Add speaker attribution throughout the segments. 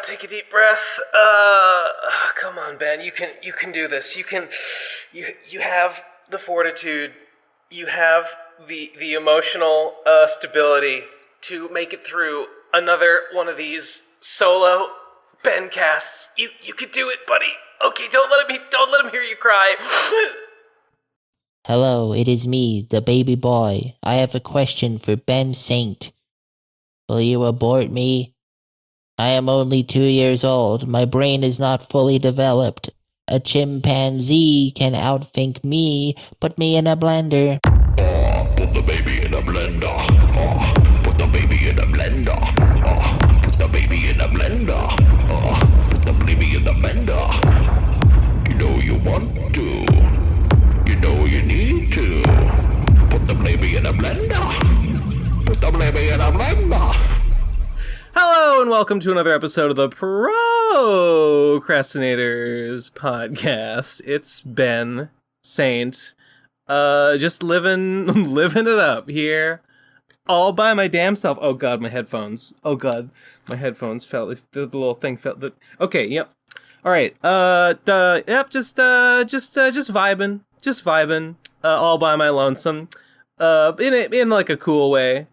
Speaker 1: Take a deep breath. Come on, Ben. You can do this. You have the fortitude. You have the emotional stability to make it through another one of these solo Ben casts. You could do it, buddy. Okay, don't let him hear you cry.
Speaker 2: Hello, it is me, the baby boy. I have a question for Ben Saint. Will you abort me? I am only 2 years old. My brain is not fully developed. A chimpanzee can outthink me. Put me in a blender.
Speaker 3: Put the baby in a blender. Put the baby in a blender. Put the baby in a blender. Put the baby in the blender. You know you want to. You know you need to. Put the baby in a blender. Put the baby in a blender.
Speaker 1: Hello and welcome to another episode of the Pro Crastinators podcast. It's Ben Saint, just living it up here, all by my damn self. Oh god, my headphones. Oh god, my headphones fell. The little thing fell. Okay, yep. All right. Yep. Just vibing, all by my lonesome. In like a cool way.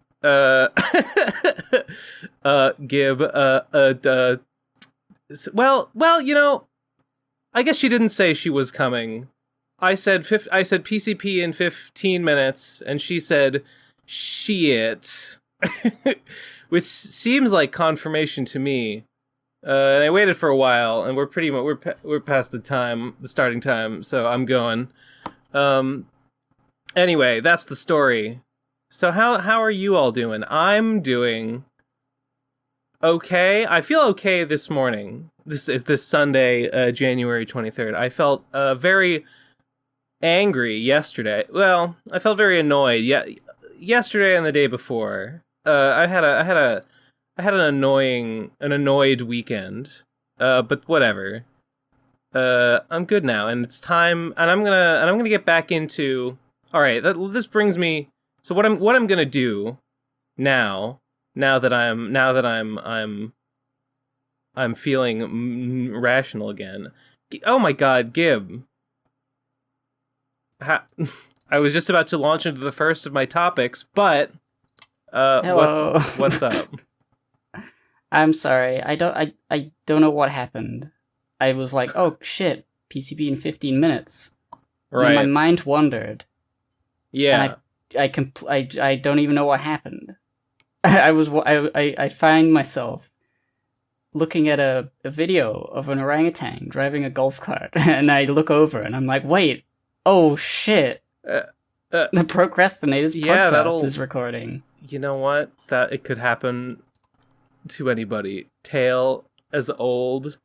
Speaker 1: Gib, well, you know, I guess she didn't say she was coming. I said PCP in 15 minutes, and she said, shit. Which seems like confirmation to me. And I waited for a while, and we're past the starting time, so I'm going. Anyway, that's the story. So how are you all doing? I'm doing okay. I feel okay this morning. This Sunday, January 23rd. I felt very angry yesterday. Well, I felt very annoyed. Yeah, yesterday and the day before. I had an annoyed weekend. But whatever. I'm good now, and it's time. And I'm gonna get back into. All right, this brings me. So what I'm gonna do now that I'm feeling rational again. Oh my God, Gib! I was just about to launch into the first of my topics, but
Speaker 4: Hello.
Speaker 1: what's up?
Speaker 4: I'm sorry. I don't know what happened. I was like, oh shit, PCB in 15 minutes.
Speaker 1: Right.
Speaker 4: And my mind wandered.
Speaker 1: Yeah.
Speaker 4: And I don't even know what happened. I find myself looking at a video of an orangutan driving a golf cart, and I look over and I'm like, wait, oh shit, the Procrastinators podcast is recording.
Speaker 1: You know what? That it could happen to anybody. Tale as old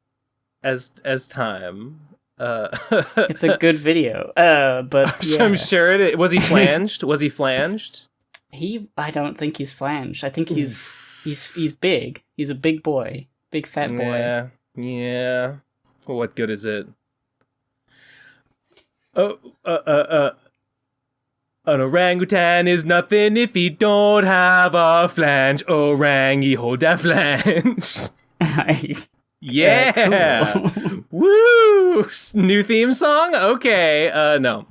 Speaker 1: as time.
Speaker 4: It's a good video, but yeah.
Speaker 1: I'm sure it is. Was he flanged?
Speaker 4: I don't think he's flanged. I think he's big. He's a big boy, big fat boy.
Speaker 1: Yeah. Well, what good is it? An orangutan is nothing if he don't have a flange. Orangy, hold that flange. Yeah.
Speaker 4: Cool.
Speaker 1: Woo! New theme song? Okay. No.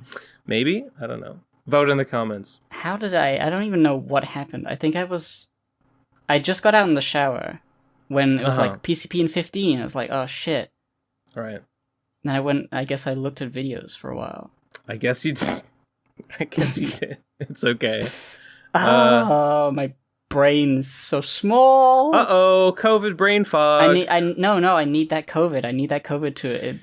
Speaker 1: Maybe? I don't know. Vote in the comments.
Speaker 4: How did I don't even know what happened. I think I just got out in the shower when it was like PCP in 15. I was like, oh shit.
Speaker 1: Right.
Speaker 4: And I guess I looked at videos for a while.
Speaker 1: I guess you did. It's okay.
Speaker 4: My brain's so small.
Speaker 1: Uh-oh, COVID brain fog.
Speaker 4: I need that COVID. I need that COVID to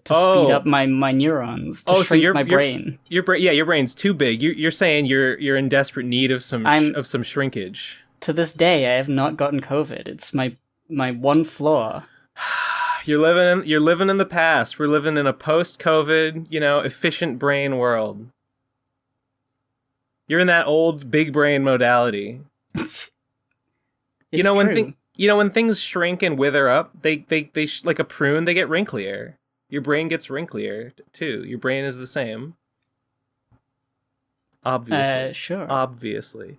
Speaker 4: speed up my neurons, to shrink my brain.
Speaker 1: Your brain's too big. You're saying you're in desperate need of some shrinkage.
Speaker 4: To this day, I have not gotten COVID. It's my one flaw.
Speaker 1: You're living in the past. We're living in a post-COVID, efficient brain world. You're in that old big brain modality. When things shrink and wither up, they like a prune, they get wrinklier. Your brain gets wrinklier too. Your brain is the same. Obviously.
Speaker 4: Sure.
Speaker 1: Obviously.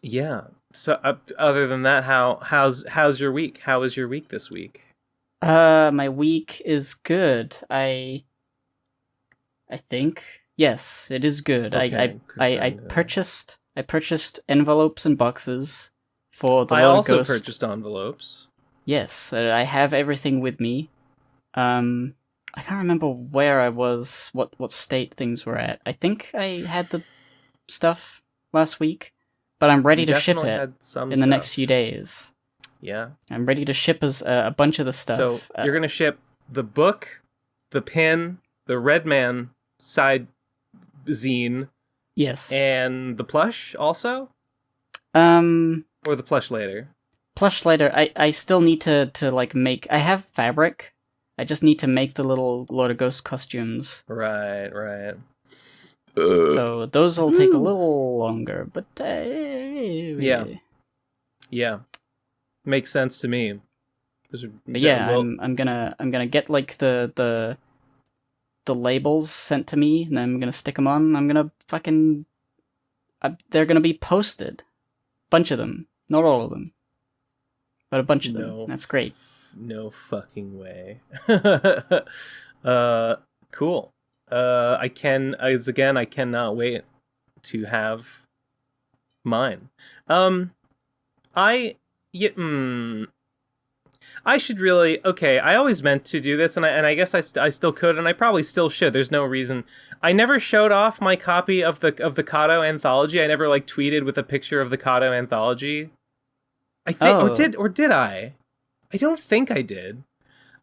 Speaker 1: Yeah. So other than that, how's your week? How was your week this week?
Speaker 4: My week is good. I think yes, it is good.
Speaker 1: Okay,
Speaker 4: I purchased envelopes and boxes for the
Speaker 1: I
Speaker 4: Lord
Speaker 1: also
Speaker 4: Ghost.
Speaker 1: purchased envelopes.
Speaker 4: Yes, I have everything with me. I can't remember where I was, what state things were at. I think I had the stuff last week, but I'm ready
Speaker 1: You
Speaker 4: to ship
Speaker 1: definitely
Speaker 4: it
Speaker 1: had some
Speaker 4: in the next
Speaker 1: stuff.
Speaker 4: few days.
Speaker 1: Yeah.
Speaker 4: I'm ready to ship us a bunch of the
Speaker 1: So
Speaker 4: stuff.
Speaker 1: you're gonna ship the book, the pin, the Red Man side zine,
Speaker 4: Yes.
Speaker 1: and the plush also,
Speaker 4: Um,
Speaker 1: or the plush later.
Speaker 4: plush later. I still need to like make. I have fabric. I just need to make the little Lord of Ghost costumes.
Speaker 1: Right.
Speaker 4: So those will take a little longer, but
Speaker 1: Yeah. Makes sense to me.
Speaker 4: But yeah, I'm gonna get like the labels sent to me, and then I'm gonna stick them on. I'm gonna fucking they're gonna be posted, bunch of them, not all of them, but a bunch of them.
Speaker 1: No.
Speaker 4: That's great.
Speaker 1: No fucking way. Cool. I cannot wait to have mine. I should really. Okay, I always meant to do this, and I guess I still could, and I probably still should. There's no reason. I never showed off my copy of the Kato anthology. I never like tweeted with a picture of the Kato anthology. I think, or did I? I don't think I did.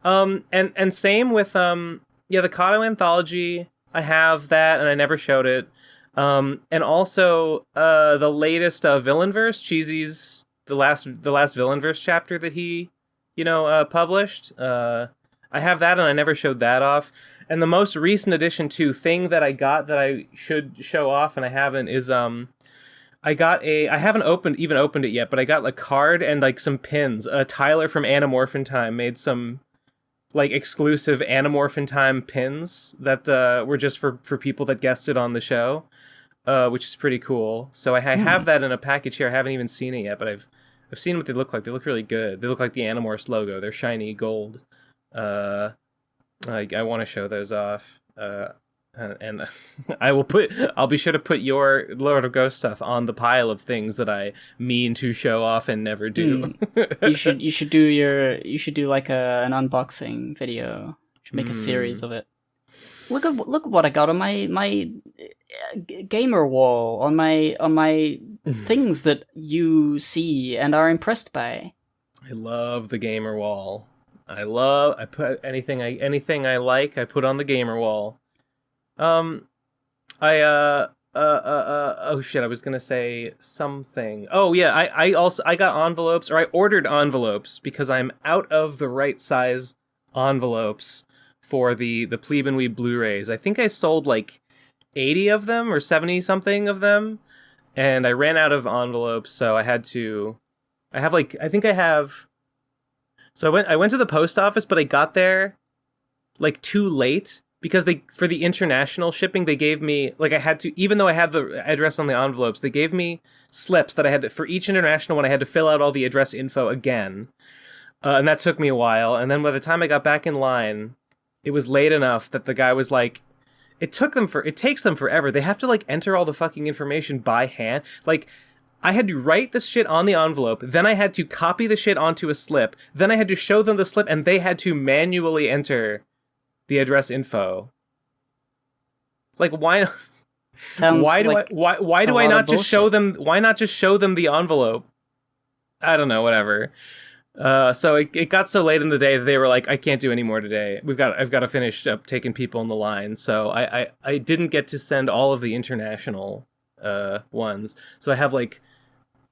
Speaker 1: And same with the Kato anthology. I have that, and I never showed it. And also the latest Villainverse, Cheesy's the last Villainverse chapter that he published. I have that, and I never showed that off. And the most recent addition to thing that I got that I should show off and I haven't is I haven't opened it yet, but I got a card and like some pins. Tyler from Animorphin Time made some like exclusive Animorphin Time pins that were just for people that guested on the show, which is pretty cool. So I have that in a package here. I haven't even seen it yet, but I've seen what they look like. They look really good. They look like the Animorphs logo. They're shiny gold. I want to show those off. And I'll be sure to put your Lord of Ghost stuff on the pile of things that I mean to show off and never do.
Speaker 4: You should do like an unboxing video. You should make a series of it. Look at what I got on my gamer wall, on my things that you see and are impressed by.
Speaker 1: I love the gamer wall. I put anything I like, I put on the gamer wall. Oh shit, I was gonna say something. Oh yeah, I got envelopes, or I ordered envelopes because I'm out of the right size envelopes for the Plebe and Weeb Blu-rays. I think I sold like 80 of them or 70 something of them, and I ran out of envelopes, so I had to. So I went to the post office, but I got there like too late because for the international shipping they gave me like I had to, even though I had the address on the envelopes, they gave me slips that I had to, for each international one I had to fill out all the address info again, and that took me a while. And then by the time I got back in line, it was late enough that the guy was like, it takes them forever. They have to like enter all the fucking information by hand. Like, I had to write this shit on the envelope, then I had to copy the shit onto a slip, then I had to show them the slip, and they had to manually enter the address info. Like, why? Why do I not just show them? Why not just show them the envelope? I don't know. Whatever. So it got so late in the day that they were like, I can't do any more today. I've got to finish up taking people in the line. So I didn't get to send all of the international ones. So I have like.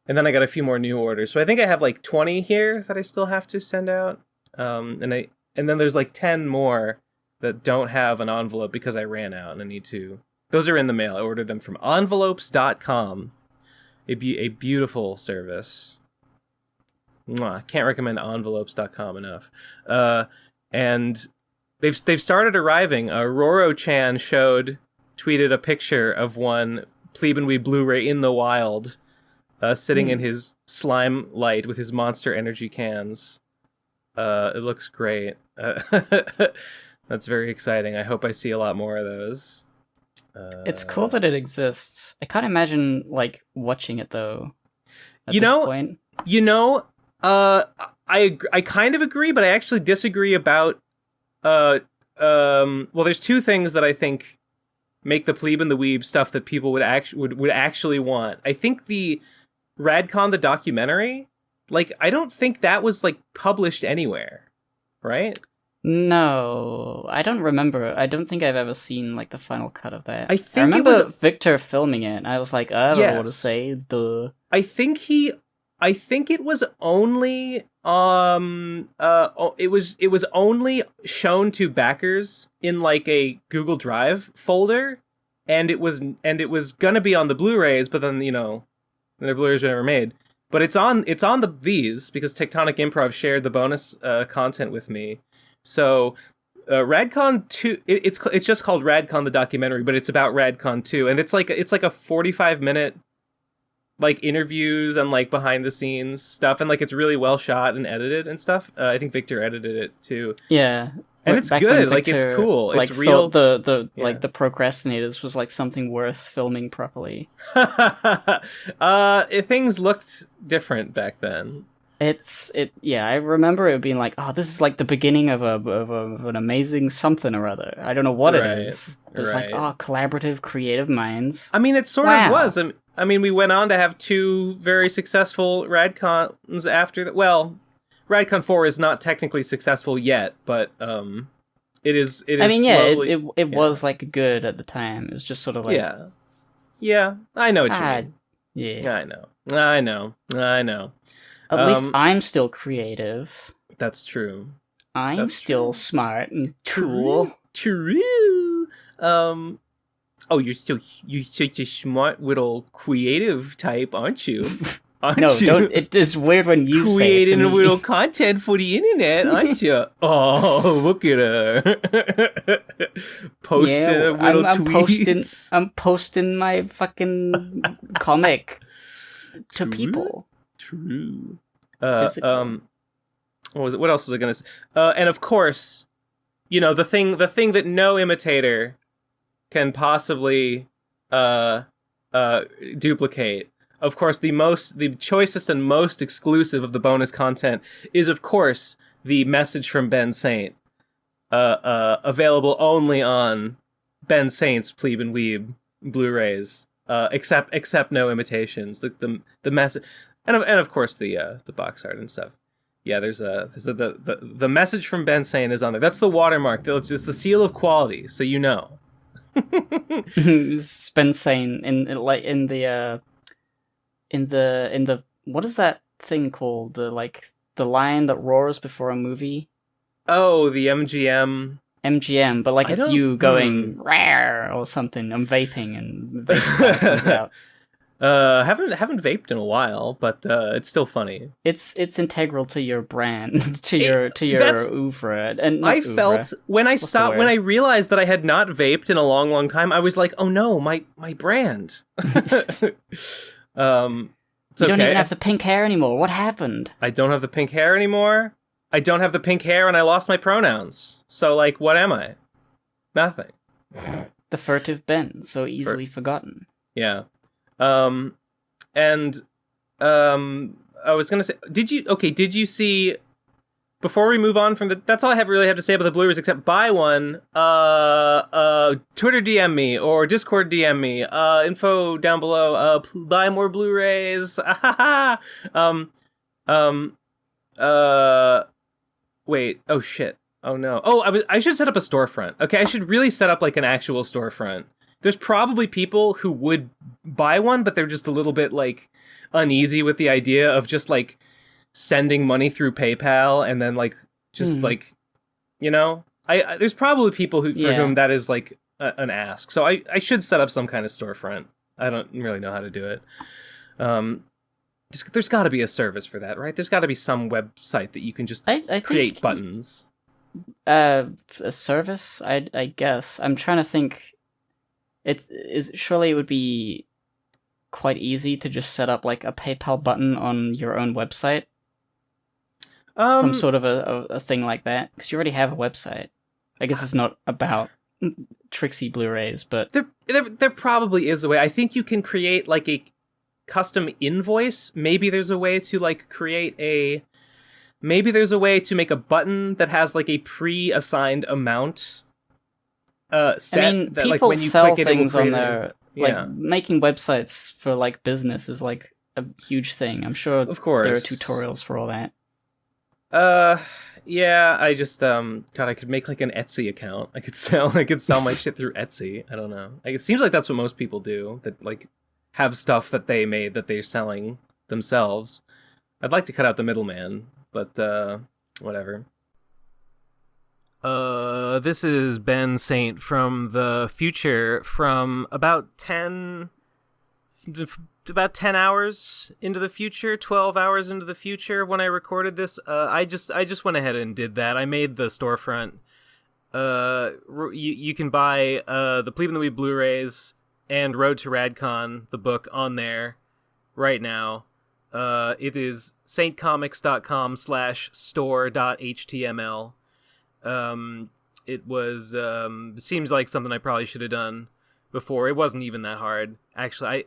Speaker 1: And then I got a few more new orders. So I think I have like 20 here that I still have to send out. And then there's like 10 more that don't have an envelope because I ran out and I need to. Those are in the mail. I ordered them from envelopes.com. A beautiful service. Mwah. Can't recommend envelopes.com enough. And they've started arriving. Roro-chan tweeted a picture of one Plebe and Weeb Blu-ray in the wild. sitting in his slime light with his Monster Energy cans. It looks great. That's very exciting. I hope I see a lot more of those.
Speaker 4: It's cool that it exists. I can't imagine like watching it though. At
Speaker 1: You
Speaker 4: this
Speaker 1: know-
Speaker 4: point.
Speaker 1: I kind of agree, but I actually disagree about. Well, there's two things that I think make the plebe and the weeb stuff that people would actually want. I think the Radcon the documentary, like, I don't think that was like published anywhere, right?
Speaker 4: No, I don't remember. I don't think I've ever seen like the final cut of that.
Speaker 1: I think
Speaker 4: I remember
Speaker 1: it was
Speaker 4: Victor filming it. And I was like, I don't know what to
Speaker 1: Yes.
Speaker 4: say. Duh.
Speaker 1: I think it was only it was only shown to backers in like a Google Drive folder, and it was gonna be on the Blu-rays, but then the Blu-rays were never made. But it's on these because Tectonic Improv shared the bonus content with me. So Radcon 2, it's just called Radcon the documentary, but it's about Radcon 2, and it's like a 45-minute like interviews and like behind the scenes stuff, and like it's really well shot and edited and stuff. I think Victor edited it too.
Speaker 4: Yeah.
Speaker 1: And it's
Speaker 4: Back when
Speaker 1: good. Like, it's
Speaker 4: Victor,
Speaker 1: cool. It's
Speaker 4: like,
Speaker 1: real.
Speaker 4: thought the
Speaker 1: Yeah.
Speaker 4: like the Pro Crastinators was like something worth filming properly.
Speaker 1: Things looked different back then.
Speaker 4: Yeah, I remember it being like, oh, this is like the beginning of an amazing something or other. I don't know what
Speaker 1: Right,
Speaker 4: it is. It was like,
Speaker 1: right.
Speaker 4: oh, collaborative creative minds.
Speaker 1: I mean, it sort
Speaker 4: Wow.
Speaker 1: of was. I mean, we went on to have two very successful Radcons after that. Well, Radcon 4 is not technically successful yet, but it is. It is.
Speaker 4: I mean, yeah,
Speaker 1: slowly,
Speaker 4: it was like good at the time. It was just sort of like,
Speaker 1: yeah. I know what you mean.
Speaker 4: yeah.
Speaker 1: I know.
Speaker 4: At least I'm still creative.
Speaker 1: That's true.
Speaker 4: I'm
Speaker 1: That's
Speaker 4: still
Speaker 1: true.
Speaker 4: smart and cool.
Speaker 1: True. Oh, you're such a smart little creative type, aren't you? Aren't
Speaker 4: No,
Speaker 1: you?
Speaker 4: don't. It is weird when you say it
Speaker 1: Creating
Speaker 4: to
Speaker 1: a
Speaker 4: me.
Speaker 1: little content for the internet, aren't you? Oh, look at her. Posting a little
Speaker 4: I'm
Speaker 1: tweets.
Speaker 4: I'm posting my fucking comic to
Speaker 1: True.
Speaker 4: people.
Speaker 1: True.
Speaker 4: Physical.
Speaker 1: What was it? What else was I gonna say? And of course, the thing that no imitator can possibly duplicate. Of course, the choicest and most exclusive of the bonus content is, of course, the message from Ben Saint, available only on Ben Saint's Plebe and Weeb Blu-rays, except no imitations. The message, and of course the box art and stuff. Yeah, there's the message from Ben Saint is on there. That's the watermark. It's the seal of quality, so you know.
Speaker 4: It's been saying in the what is that thing called? The lion that roars before a movie?
Speaker 1: Oh, the MGM.
Speaker 4: MGM, but like
Speaker 1: I
Speaker 4: it's
Speaker 1: don't-
Speaker 4: you going rare or something. I'm vaping and vaping comes out.
Speaker 1: Haven't vaped in a while, but it's still funny.
Speaker 4: It's integral to your brand, to your
Speaker 1: that's-
Speaker 4: oeuvre. And
Speaker 1: I
Speaker 4: not oeuvre.
Speaker 1: felt when I
Speaker 4: the
Speaker 1: stopped,
Speaker 4: word?
Speaker 1: when I realized that I had not vaped in a long time, I was like, oh no, my brand. It's
Speaker 4: You don't
Speaker 1: okay.
Speaker 4: even have the pink hair anymore. What happened?
Speaker 1: I don't have the pink hair anymore. I don't have the pink hair, and I lost my pronouns. So, like, what am I? Nothing.
Speaker 4: The furtive Ben, so easily forgotten.
Speaker 1: Yeah. And I was gonna say, did you see? Before we move on from that's all I really have to say about the Blu-rays, except buy one. Twitter DM me or Discord DM me. Info down below. Buy more Blu-rays. Wait. Oh shit. Oh no. Oh, I should set up a storefront. Okay, I should really set up like an actual storefront. There's probably people who would buy one, but they're just a little bit like uneasy with the idea of just like sending money through PayPal and then like just like, I there's probably people for whom that is like an ask. So I should set up some kind of storefront. I don't really know how to do it. There's got to be a service for that, right? There's got to be some website that you can just
Speaker 4: I
Speaker 1: create
Speaker 4: think,
Speaker 1: buttons.
Speaker 4: A service, I guess. I'm trying to think. Surely it would be quite easy to just set up like a PayPal button on your own website? Some sort of a thing like that? Because you already have a website. I guess it's not about Trixie Blu-rays, but
Speaker 1: there probably is a way. I think you can create like a custom invoice. Maybe there's a way to like maybe there's a way to make a button that has like a pre-assigned amount set.
Speaker 4: I mean,
Speaker 1: that,
Speaker 4: people
Speaker 1: like, when you
Speaker 4: sell
Speaker 1: click
Speaker 4: things
Speaker 1: it,
Speaker 4: on their
Speaker 1: yeah.
Speaker 4: like making websites for like business is like a huge thing. I'm sure
Speaker 1: Of course.
Speaker 4: there are tutorials for all that.
Speaker 1: Yeah, I just God, I could make like an Etsy account. I could sell my shit through Etsy. I don't know. Like, it seems like that's what most people do, that like have stuff that they made that they're selling themselves. I'd like to cut out the middleman, but whatever. This is Ben Saint from the future, from about 10 hours into the future, 12 hours into the future when I recorded this. I just went ahead and did that. I made the storefront. You can buy the Plebe and the Weeb Blu-rays and Road to Radcon, the book, on there right now. It is saintcomics.com/store.html. It was seems like something I probably should have done before. It wasn't even that hard, actually.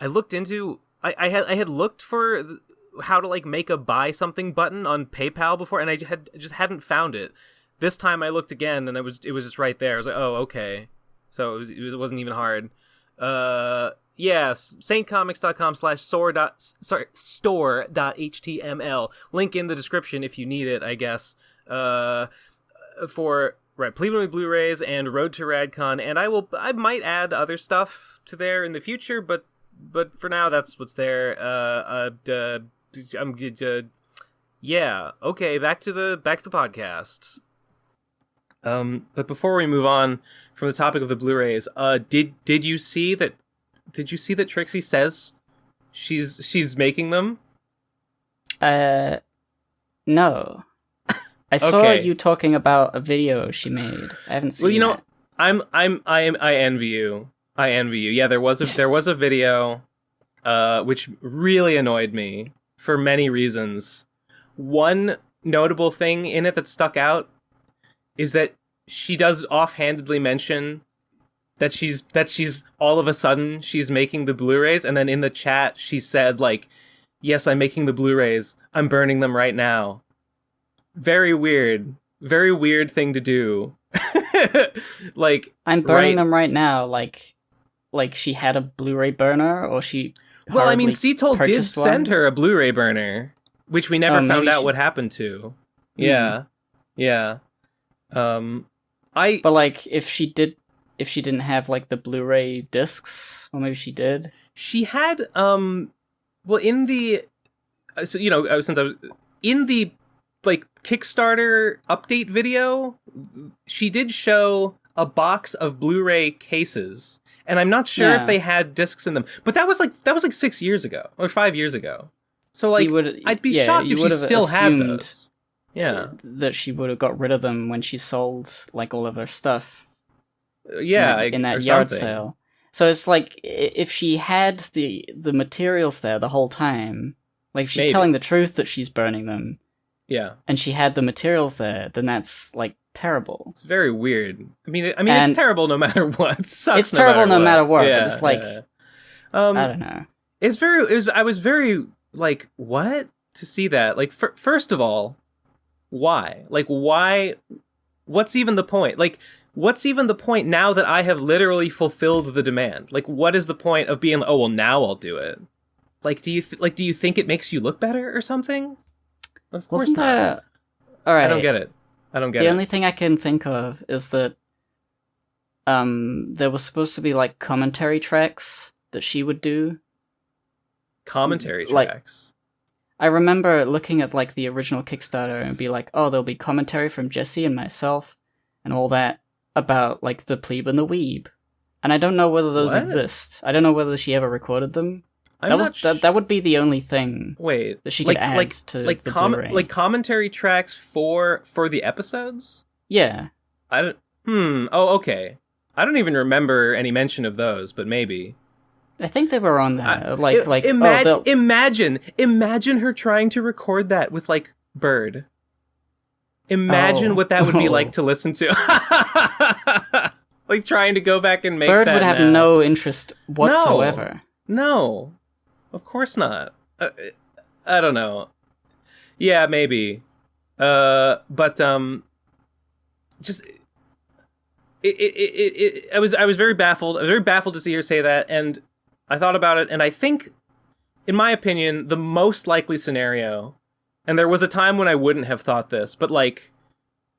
Speaker 1: I looked into I had looked for how to like make a buy something button on PayPal before, and I just hadn't found it. This time I looked again, and it was just right there. I was like, oh, okay. So it wasn't even hard. Yes, saintcomics.com/store.html. Link in the description if you need it, I guess. For Plebe and Blu-rays and Road to Radcon, and I might add other stuff to there in the future, but for now that's what's there. Yeah, okay, back to the podcast. But before we move on from the topic of the Blu-rays, did you see that Trixie says she's making them?
Speaker 4: No. I saw you talking about a video she made. I haven't seen.
Speaker 1: Well, I envy you. Yeah, there was a video which really annoyed me for many reasons. One notable thing in it that stuck out is that she does offhandedly mention that she's all of a sudden she's making the Blu-rays, and then in the chat she said like, "Yes, I'm making the Blu-rays. I'm burning them right now." Very weird thing to do. Like,
Speaker 4: I'm burning them right now. Like she had a Blu-ray burner, or she.
Speaker 1: Well, I mean, Seatold did send
Speaker 4: one?
Speaker 1: her a Blu-ray burner, which we never found out what happened to. Yeah, yeah. But
Speaker 4: like, if she didn't have like the Blu-ray discs, or maybe she did.
Speaker 1: She had well, in the since I was in the like Kickstarter update video, she did show a box of Blu-ray cases, and I'm not sure if they had discs in them. But that was like 6 years ago or 5 years ago. So like, I'd be shocked if she still had those. Yeah,
Speaker 4: that she would have got rid of them when she sold like all of her stuff.
Speaker 1: Yeah,
Speaker 4: in that yard sale. So it's like, if she had the materials there the whole time, like if she's telling the truth that she's burning them.
Speaker 1: Yeah.
Speaker 4: And she had the materials there, then that's like terrible.
Speaker 1: It's very weird. I mean, it's terrible no matter what.
Speaker 4: It's terrible no matter what. But it's like, I don't know.
Speaker 1: I was very like, what? To see that? Like, first of all, why? Like, why? What's even the point? Like, what's even the point now that I have literally fulfilled the demand? Like, what is the point of being like, oh well, now I'll do it? Like, do you think it makes you look better or something? Of course not.
Speaker 4: All right.
Speaker 1: I don't get it.
Speaker 4: The only thing I can think of is that there was supposed to be like commentary tracks that she would do.
Speaker 1: Commentary tracks?
Speaker 4: I remember looking at like the original Kickstarter and be like, oh, there'll be commentary from Jesse and myself and all that about like the Plebe and the Weeb. And I don't know whether those exist. I don't know whether she ever recorded them. That would be the only thing.
Speaker 1: Wait,
Speaker 4: that she could add to the Blu-ray.
Speaker 1: Like commentary tracks for the episodes.
Speaker 4: Yeah.
Speaker 1: Oh, okay. I don't even remember any mention of those, but maybe.
Speaker 4: I think they were on there.
Speaker 1: Imagine her trying to record that with like Bird. Imagine what that would be like to listen to. Like trying to go back and make
Speaker 4: Bird
Speaker 1: that
Speaker 4: would have
Speaker 1: now.
Speaker 4: no interest whatsoever.
Speaker 1: No, of course not. I don't know. Yeah, maybe. But just I was very baffled. I was very baffled to see her say that, and I thought about it, and I think, in my opinion, the most likely scenario, and there was a time when I wouldn't have thought this, but like,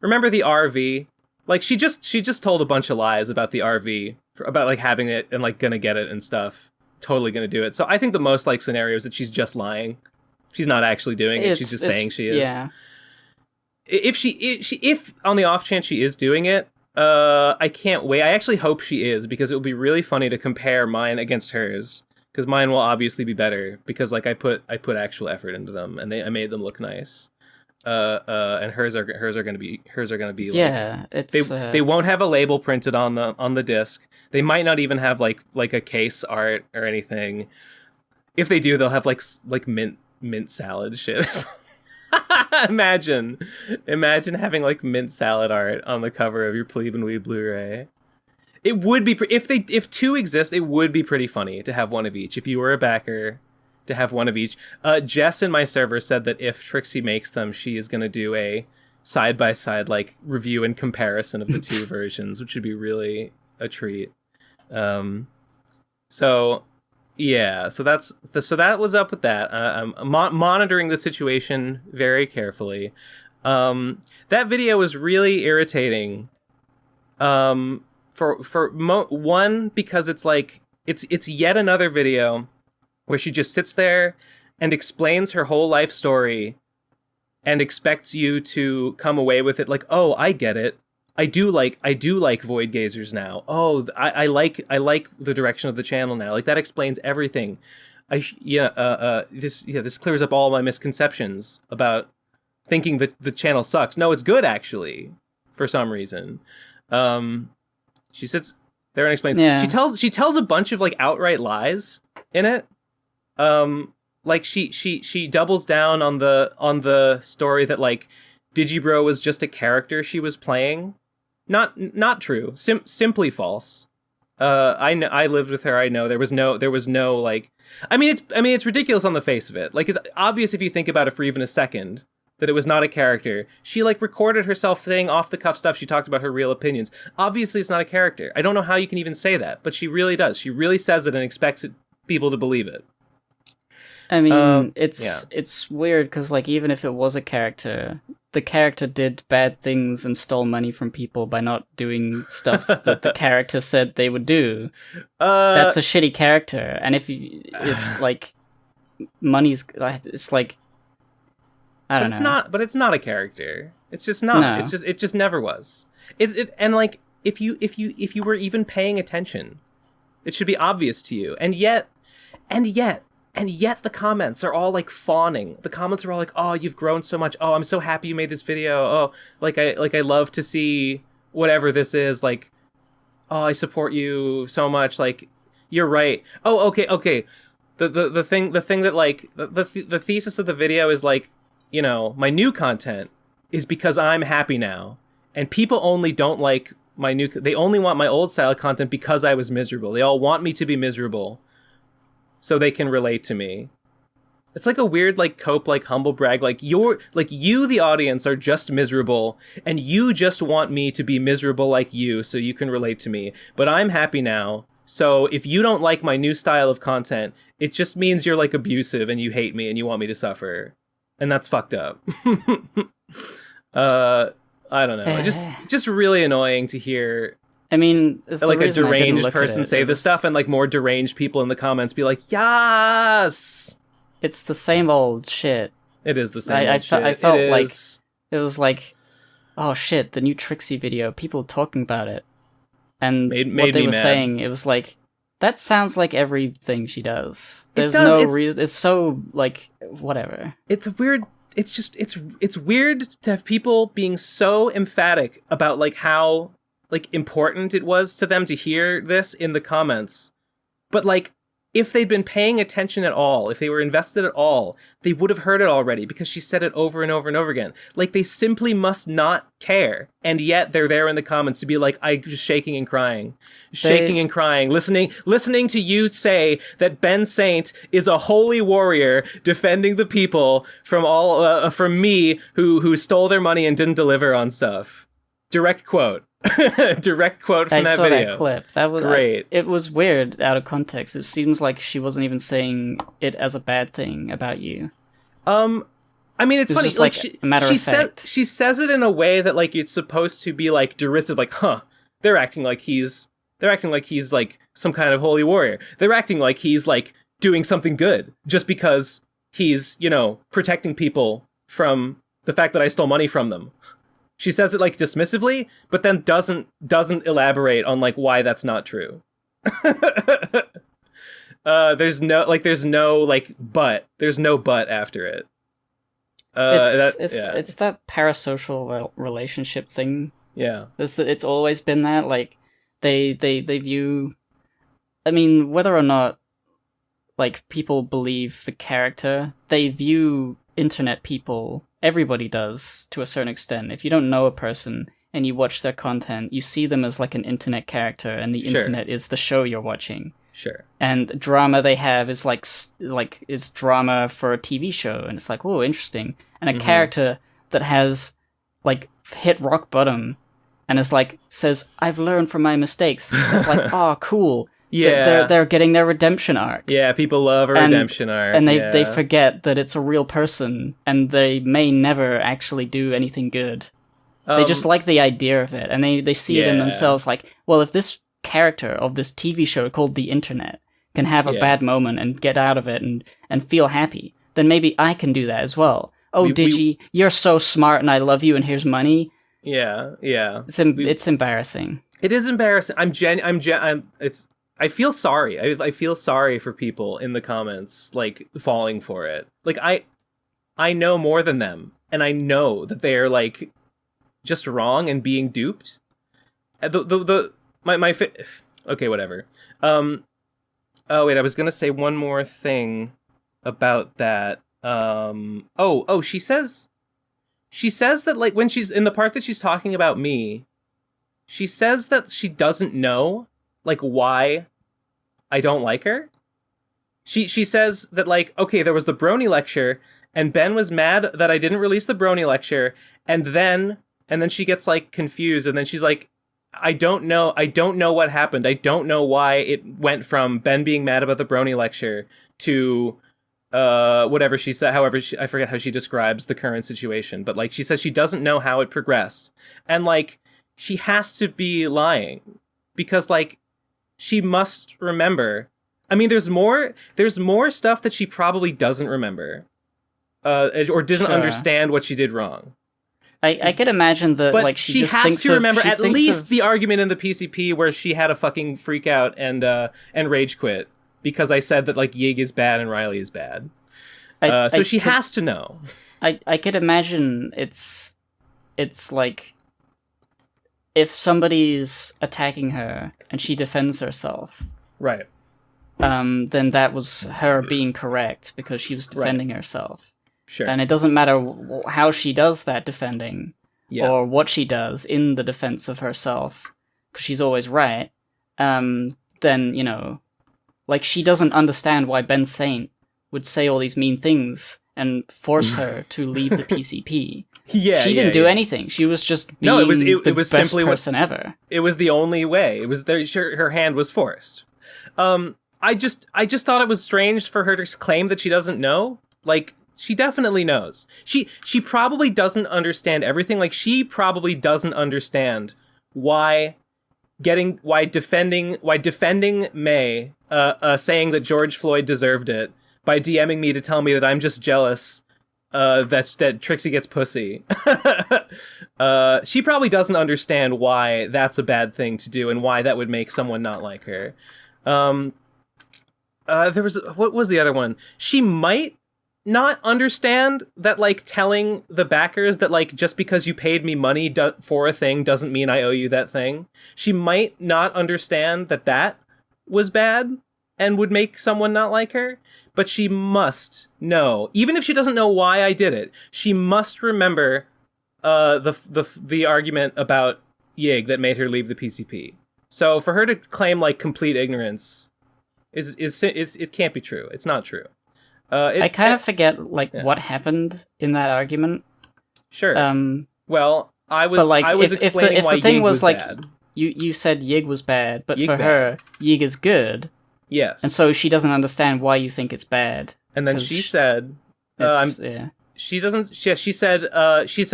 Speaker 1: remember the RV? Like she just told a bunch of lies about the RV, about like having it and like gonna get it and stuff. Totally gonna do it. So I think the most like scenario is that she's just lying. She's not actually doing it. She's just saying she is.
Speaker 4: Yeah.
Speaker 1: If on the off chance she is doing it, I can't wait. I actually hope she is, because it would be really funny to compare mine against hers, because mine will obviously be better because like I put actual effort into them, and I made them look nice. And hers are going to be
Speaker 4: yeah,
Speaker 1: like,
Speaker 4: it's
Speaker 1: they won't have a label printed on the disc. They might not even have like a case art or anything. If they do, they'll have like mint salad shit. Imagine having like mint salad art on the cover of your Plebe and Weed Blu-ray. It would be if two exist, it would be pretty funny to have one of each. If you were a backer, to have one of each. Jess in my server said that if Trixie makes them, she is going to do a side-by-side like review and comparison of the two versions, which would be really a treat. So yeah, so that was up with that. I'm monitoring the situation very carefully. That video was really irritating. One, because it's like it's yet another video where she just sits there and explains her whole life story and expects you to come away with it like, oh, I get it. I do like Void Gazers now. Oh, I like the direction of the channel now. Like that explains everything. This clears up all my misconceptions about thinking that the channel sucks. No, it's good actually, for some reason. She sits there and explains. Yeah. She tells a bunch of like outright lies in it. Like she doubles down on the story that like Digibro was just a character she was playing. Not true. Simply false. I lived with her. I know there was no like. I mean it's ridiculous on the face of it. Like it's obvious if you think about it for even a second that it was not a character. She like recorded herself saying off the cuff stuff. She talked about her real opinions. Obviously it's not a character. I don't know how you can even say that, but she really does. She really says it and expects people to believe it.
Speaker 4: I mean, it's weird because like even if it was a character, the character did bad things and stole money from people by not doing stuff that the character said they would do. That's a shitty character, and if like money's, it's like I don't know.
Speaker 1: But it's not a character. It's just not. No. It just never was. And like if you were even paying attention, it should be obvious to you. And yet the comments are all like fawning. The comments are all like, "Oh, you've grown so much. Oh, I'm so happy you made this video. Oh, I love to see whatever this is. Like, oh, I support you so much. Like, you're right. Oh, okay. The thing that like the thesis of the video is like, you know, my new content is because I'm happy now, and people only don't like my new. They only want my old style content because I was miserable. They all want me to be miserable, so they can relate to me. It's like a weird, like, cope, like, humble brag. Like, you, the audience, are just miserable, and you just want me to be miserable like you so you can relate to me. But I'm happy now, so if you don't like my new style of content, it just means you're, like, abusive and you hate me and you want me to suffer. And that's fucked up. I don't know. Just really annoying to hear...
Speaker 4: I mean,
Speaker 1: like a deranged person say this stuff, and like more deranged people in the comments be like, "Yes!"
Speaker 4: It's the same old shit.
Speaker 1: It is the same old shit.
Speaker 4: I felt like it was like, oh shit, the new Trixie video, people talking about it. And
Speaker 1: made
Speaker 4: what they
Speaker 1: me
Speaker 4: were
Speaker 1: mad.
Speaker 4: saying, it was like, that sounds like everything she does. There's no reason. It's so, like, whatever.
Speaker 1: It's weird. It's just, it's weird to have people being so emphatic about, like, how... like important it was to them to hear this in the comments, but like if they'd been paying attention at all, if they were invested at all, they would have heard it already because she said it over and over and over again. Like, they simply must not care. And yet they're there in the comments to be like, I just shaking and crying, listening to you say that Ben Saint is a holy warrior defending the people from me who stole their money and didn't deliver on stuff. Direct quote. Direct quote from that video. I saw
Speaker 4: that clip. That was great. It was weird out of context. It seems like she wasn't even saying it as a bad thing about you.
Speaker 1: I mean, it's funny.
Speaker 4: Just like a matter of fact.
Speaker 1: She says it in a way that like it's supposed to be like derisive. Like, they're acting like he's like some kind of holy warrior. They're acting like he's like doing something good just because he's, protecting people from the fact that I stole money from them. She says it like dismissively, but then doesn't elaborate on like why that's not true. There's no but after it.
Speaker 4: It's that parasocial relationship thing.
Speaker 1: Yeah,
Speaker 4: it's always been that, like they view. I mean, whether or not like people believe the character, they view internet people. Everybody does, to a certain extent. If you don't know a person and you watch their content, you see them as like an internet character, and the internet is the show you're watching.
Speaker 1: Sure.
Speaker 4: And drama they have is like is drama for a TV show, and it's like, oh, interesting. And a character that has like hit rock bottom, and is like says, "I've learned from my mistakes." It's like, oh, cool.
Speaker 1: Yeah,
Speaker 4: they're getting their redemption arc.
Speaker 1: Yeah, people love a redemption arc,
Speaker 4: and they forget that it's a real person, and they may never actually do anything good. They just like the idea of it, and they see it in themselves. Like, well, if this character of this TV show called The Internet can have a bad moment and get out of it and feel happy, then maybe I can do that as well. Oh, Digi, you're so smart, and I love you, and here's money.
Speaker 1: Yeah.
Speaker 4: It's embarrassing.
Speaker 1: It is embarrassing. I feel sorry. I feel sorry for people in the comments, like, falling for it. Like, I know more than them, and I know that they are, like, just wrong and being duped. Okay, whatever. Oh, wait, I was gonna say one more thing about that. She says that, like, when she's, in the part that she's talking about me, she says that she doesn't know, like, why I don't like her. She says that, like, okay, there was the Brony lecture, and Ben was mad that I didn't release the Brony lecture, and then she gets, like, confused, and then she's like, I don't know what happened. I don't know why it went from Ben being mad about the Brony lecture to whatever she said. However, I forget how she describes the current situation, but, like, she says she doesn't know how it progressed, and, like, she has to be lying because, like, she must remember. I mean, there's more stuff that she probably doesn't remember, or doesn't understand what she did wrong.
Speaker 4: I could imagine that,
Speaker 1: but
Speaker 4: like,
Speaker 1: she has to remember at least the argument in the PCP where she had a fucking freak out and rage quit because I said that, like, Yig is bad and Riley is bad. So she has to know.
Speaker 4: I could imagine it's like, if somebody's attacking her and she defends herself,
Speaker 1: right?
Speaker 4: Then that was her being correct because she was defending herself.
Speaker 1: Sure.
Speaker 4: And it doesn't matter how she does that defending or what she does in the defense of herself, because she's always right. Then, like, she doesn't understand why Ben Saint would say all these mean things and force her to leave the PCP. She didn't do anything. She was just being the best simply person ever.
Speaker 1: It was the only way. It was her hand was forced. I just thought it was strange for her to claim that she doesn't know. Like, she definitely knows. She probably doesn't understand everything. Like, she probably doesn't understand why defending May, saying that George Floyd deserved it by DMing me to tell me that I'm just jealous that Trixie gets pussy. She probably doesn't understand why that's a bad thing to do and why that would make someone not like her. What was the other one? She might not understand that, like, telling the backers that, like, just because you paid me money for a thing doesn't mean I owe you that thing. She might not understand that was bad. and would make someone not like her, but she must know, even if she doesn't know why I did it, she must remember the argument about Yig that made her leave the PCP. So for her to claim like complete ignorance is it can't be true. It's not true.
Speaker 4: I kind of forget like what happened in that argument.
Speaker 1: Sure. Well, I was explaining why
Speaker 4: the thing
Speaker 1: Yig was
Speaker 4: like
Speaker 1: bad.
Speaker 4: you said Yig was bad, but
Speaker 1: Yig
Speaker 4: for
Speaker 1: bad.
Speaker 4: her Yig is good.
Speaker 1: Yes.
Speaker 4: And so she doesn't understand why you think it's bad.
Speaker 1: And then she said, she doesn't. She said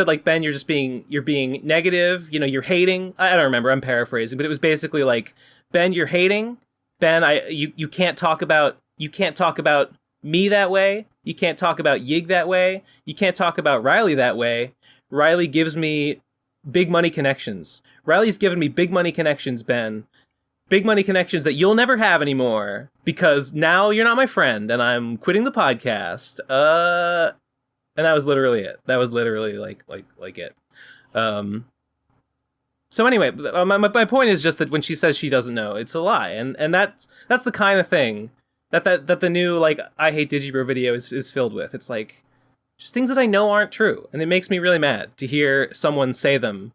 Speaker 1: like, Ben, you're being negative. You know, you're hating. I don't remember. I'm paraphrasing, but it was basically like, Ben, you're hating. Ben, you can't talk about me that way. You can't talk about Yig that way. You can't talk about Riley that way. Riley gives me big money connections. Riley's given me big money connections, Ben. Big money connections that you'll never have anymore because now you're not my friend and I'm quitting the podcast. And that was literally it. That was literally like it. So anyway, my point is just that when she says she doesn't know, it's a lie, and that's the kind of thing that the new like I Hate Digibro video is filled with. It's like just things that I know aren't true, and it makes me really mad to hear someone say them,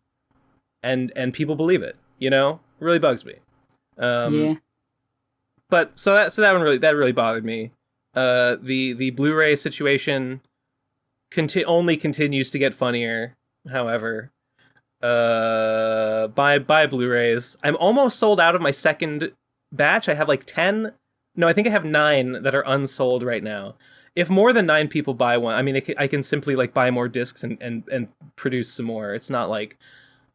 Speaker 1: and people believe it. You know, it really bugs me.
Speaker 4: Yeah.
Speaker 1: But so that really bothered me. The Blu-ray situation only continues to get funnier. However, buy Blu-rays. I'm almost sold out of my second batch. I have like 10. No, I think I have 9 that are unsold right now. If more than 9 people buy one, I mean, I can simply like buy more discs and produce some more. It's not like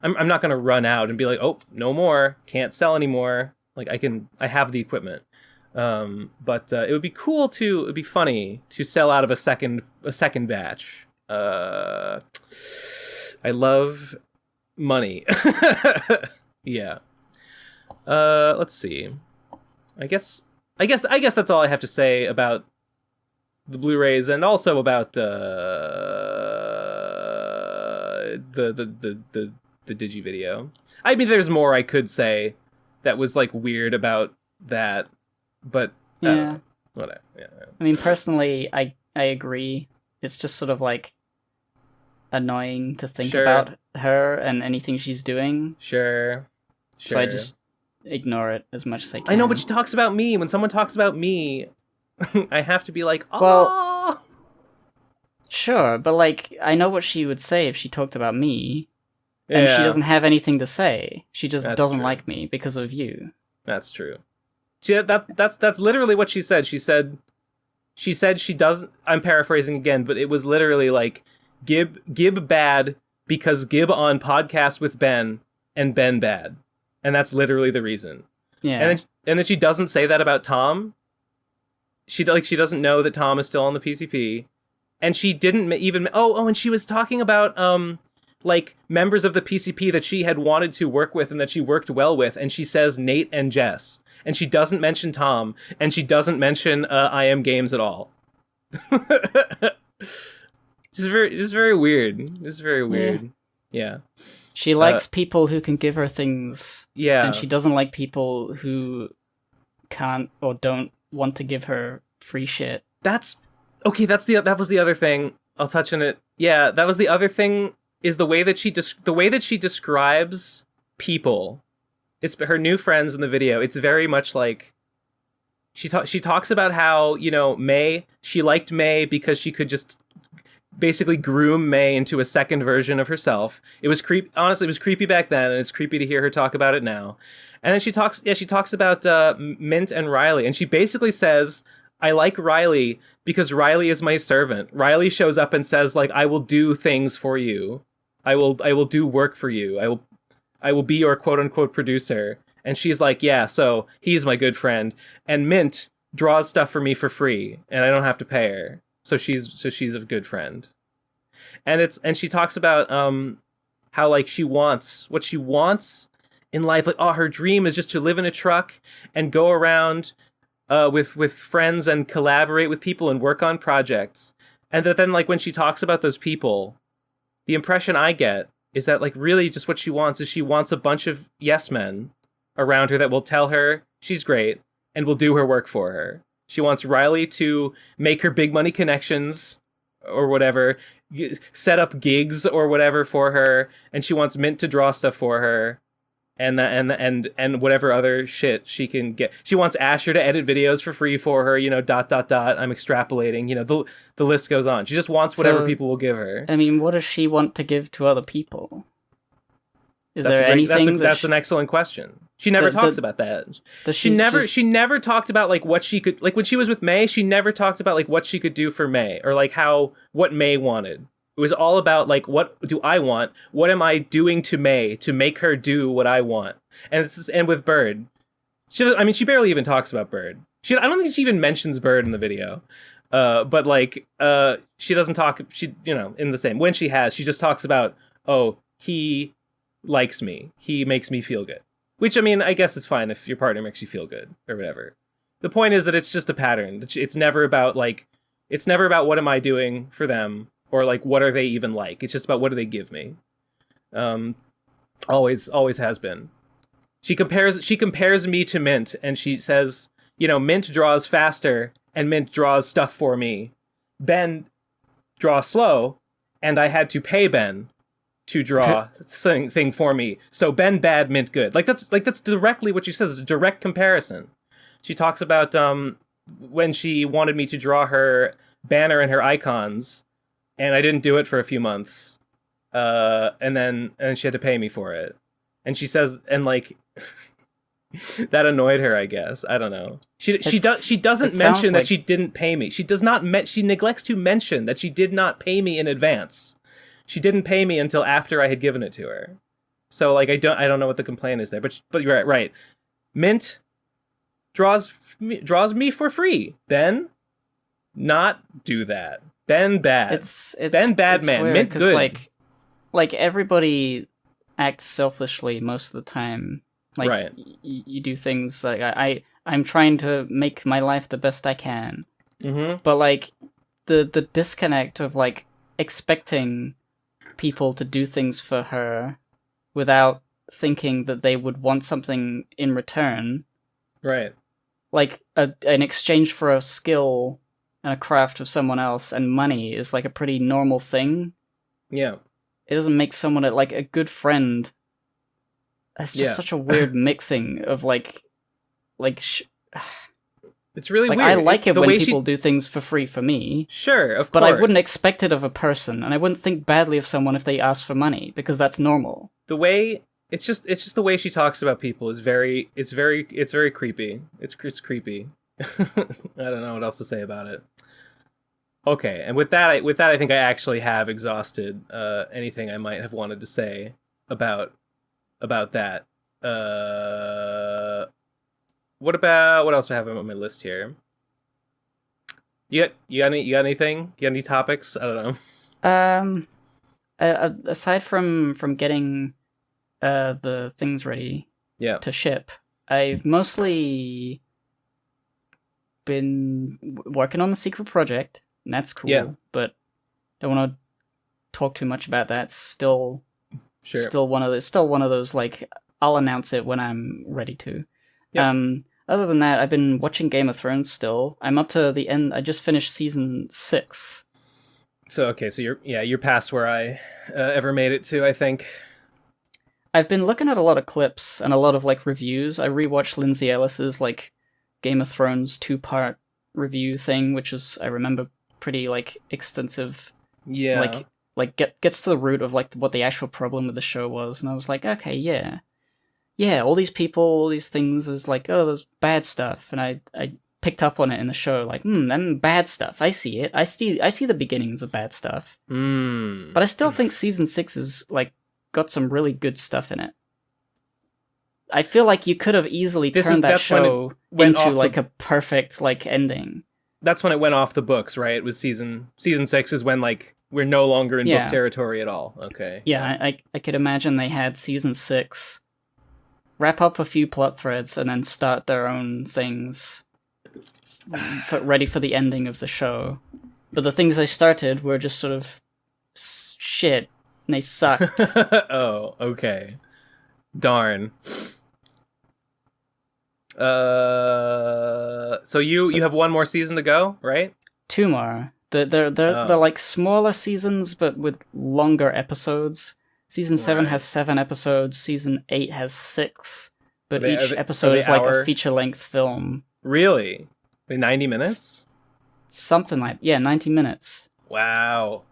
Speaker 1: I'm not going to run out and be like, oh, no more, can't sell anymore. Like I have the equipment. But it would be it'd be funny to sell out of a second batch. I love money. Yeah. Let's see. I guess that's all I have to say about the Blu-rays and also about the Digi video. I mean, there's more I could say that was like weird about that, but whatever. Yeah.
Speaker 4: I mean, personally, I agree. It's just sort of like annoying to think about her and anything she's doing.
Speaker 1: Sure.
Speaker 4: So I just ignore it as much as I can.
Speaker 1: I know, but she talks about me. When someone talks about me, I have to be like, oh.
Speaker 4: Well, sure, but like, I know what she would say if she talked about me. And she doesn't have anything to say. She just doesn't like me because of you. That's
Speaker 1: true. That's literally what she said. She said she doesn't. I'm paraphrasing again, but it was literally like Gib bad because Gib on podcast with Ben and Ben bad, and that's literally the reason.
Speaker 4: Yeah.
Speaker 1: And then she doesn't say that about Tom. She doesn't know that Tom is still on the PCP, and she didn't even. And she was talking about like members of the PCP that she had wanted to work with and that she worked well with, and she says Nate and Jess, and she doesn't mention Tom, and she doesn't mention I Am Games at all. Just very weird. Just very weird. Yeah.
Speaker 4: She likes people who can give her things.
Speaker 1: Yeah.
Speaker 4: And she doesn't like people who can't or don't want to give her free shit.
Speaker 1: That was the other thing. I'll touch on it. Yeah, that was the other thing. Is the way that she describes people, it's her new friends in the video. It's very much like she talks about how, you know, May, she liked May because she could just basically groom May into a second version of herself. It was honestly, it was creepy back then, and it's creepy to hear her talk about it now. And then she talks about Mint and Riley, and she basically says, I like Riley because Riley is my servant. Riley shows up and says, like, I will do things for you. I will do work for you. I will be your quote unquote producer. And she's like, yeah, so he's my good friend. And Mint draws stuff for me for free, and I don't have to pay her. So she's a good friend. And she talks about how like what she wants in life, like her dream is just to live in a truck and go around with friends and collaborate with people and work on projects. And that then like when she talks about those people, the impression I get is that like really just what she wants is she wants a bunch of yes men around her that will tell her she's great and will do her work for her. She wants Riley to make her big money connections or whatever, set up gigs or whatever for her, and she wants Mint to draw stuff for her. And whatever other shit she can get. She wants Asher to edit videos for free for her, I'm extrapolating, the list goes on. She just wants whatever people will give her.
Speaker 4: I mean, what does she want to give to other people? That's
Speaker 1: an excellent question. She never talks about that. She never talked about like what she could, like when she was with May, she never talked about like what she could do for May or like what May wanted. It was all about, like, what do I want? What am I doing to May to make her do what I want? And with Bird, she barely even talks about Bird. I don't think she even mentions Bird in the video. But, like, she doesn't talk, in the same. When she just talks about, oh, he likes me. He makes me feel good. Which, I mean, I guess it's fine if your partner makes you feel good or whatever. The point is that it's just a pattern. It's never about, what am I doing for them? Or like, what are they even like? It's just about what do they give me. Always has been. She compares me to Mint, and she says, Mint draws faster, and Mint draws stuff for me. Ben draws slow, and I had to pay Ben to draw thing for me. So Ben bad, Mint good. That's directly what she says. It's a direct comparison. She talks about when she wanted me to draw her banner and her icons. And I didn't do it for a few months. And she had to pay me for it. And she says, and like, that annoyed her, I guess. I don't know. She doesn't mention that she didn't pay me. She does not, she neglects to mention that she did not pay me in advance. She didn't pay me until after I had given it to her. So like, I don't know what the complaint is there, but you're right. Mint draws me for free. Ben, not do that. Ben bad.
Speaker 4: It's
Speaker 1: Ben bad,
Speaker 4: it's
Speaker 1: man.
Speaker 4: Weird,
Speaker 1: Mint good.
Speaker 4: Like everybody acts selfishly most of the time. Like
Speaker 1: right.
Speaker 4: You do things like I'm trying to make my life the best I can.
Speaker 1: Mm-hmm.
Speaker 4: But like the disconnect of like expecting people to do things for her without thinking that they would want something in return.
Speaker 1: Right.
Speaker 4: Like an exchange for a skill and a craft of someone else and money is like a pretty normal thing.
Speaker 1: Yeah.
Speaker 4: It doesn't make someone like a good friend. That's just such a weird mixing of like
Speaker 1: it's really weird.
Speaker 4: I like it when people do things for free for me.
Speaker 1: Sure, of course.
Speaker 4: But I wouldn't expect it of a person, and I wouldn't think badly of someone if they asked for money because that's normal.
Speaker 1: It's just the way she talks about people is very creepy. It's creepy. I don't know what else to say about it. Okay, and with that, I think I actually have exhausted anything I might have wanted to say about that. What else do I have on my list here? You got anything? You got any topics? I don't
Speaker 4: know. Aside from getting the things ready to ship, I've mostly been working on the secret project, and that's cool. But don't want to talk too much about that. Still one of those like I'll announce it when I'm ready to. Yep. Other than that, I've been watching Game of Thrones still. I'm up to the end. I just finished season 6.
Speaker 1: So you're past where I ever made it to, I think.
Speaker 4: I've been looking at a lot of clips and a lot of like reviews. I rewatched Lindsay Ellis's like Game of Thrones 2-part review thing, which is I remember pretty like extensive.
Speaker 1: Yeah.
Speaker 4: Like gets to the root of like what the actual problem with the show was, and I was like, okay, yeah, all these people, all these things is like, oh, there's bad stuff, and I picked up on it in the show, like, them bad stuff. I see it. I see the beginnings of bad stuff. But I still think season 6 is like got some really good stuff in it. I feel like you could have easily turned that show into like a perfect like ending.
Speaker 1: That's when it went off the books, right? It was season 6 is when like we're no longer in book territory at all. Okay.
Speaker 4: Yeah, I could imagine they had season 6 wrap up a few plot threads and then start their own things ready for the ending of the show. But the things they started were just sort of shit, and they sucked.
Speaker 1: Oh, okay. Darn. So you have one more season to go, right?
Speaker 4: 2 more. They're like smaller seasons, but with longer episodes. Season 7 has 7 episodes. Season 8 has 6. But each episode is like a feature-length film.
Speaker 1: Really? 90 minutes?
Speaker 4: Something like 90 minutes.
Speaker 1: Wow.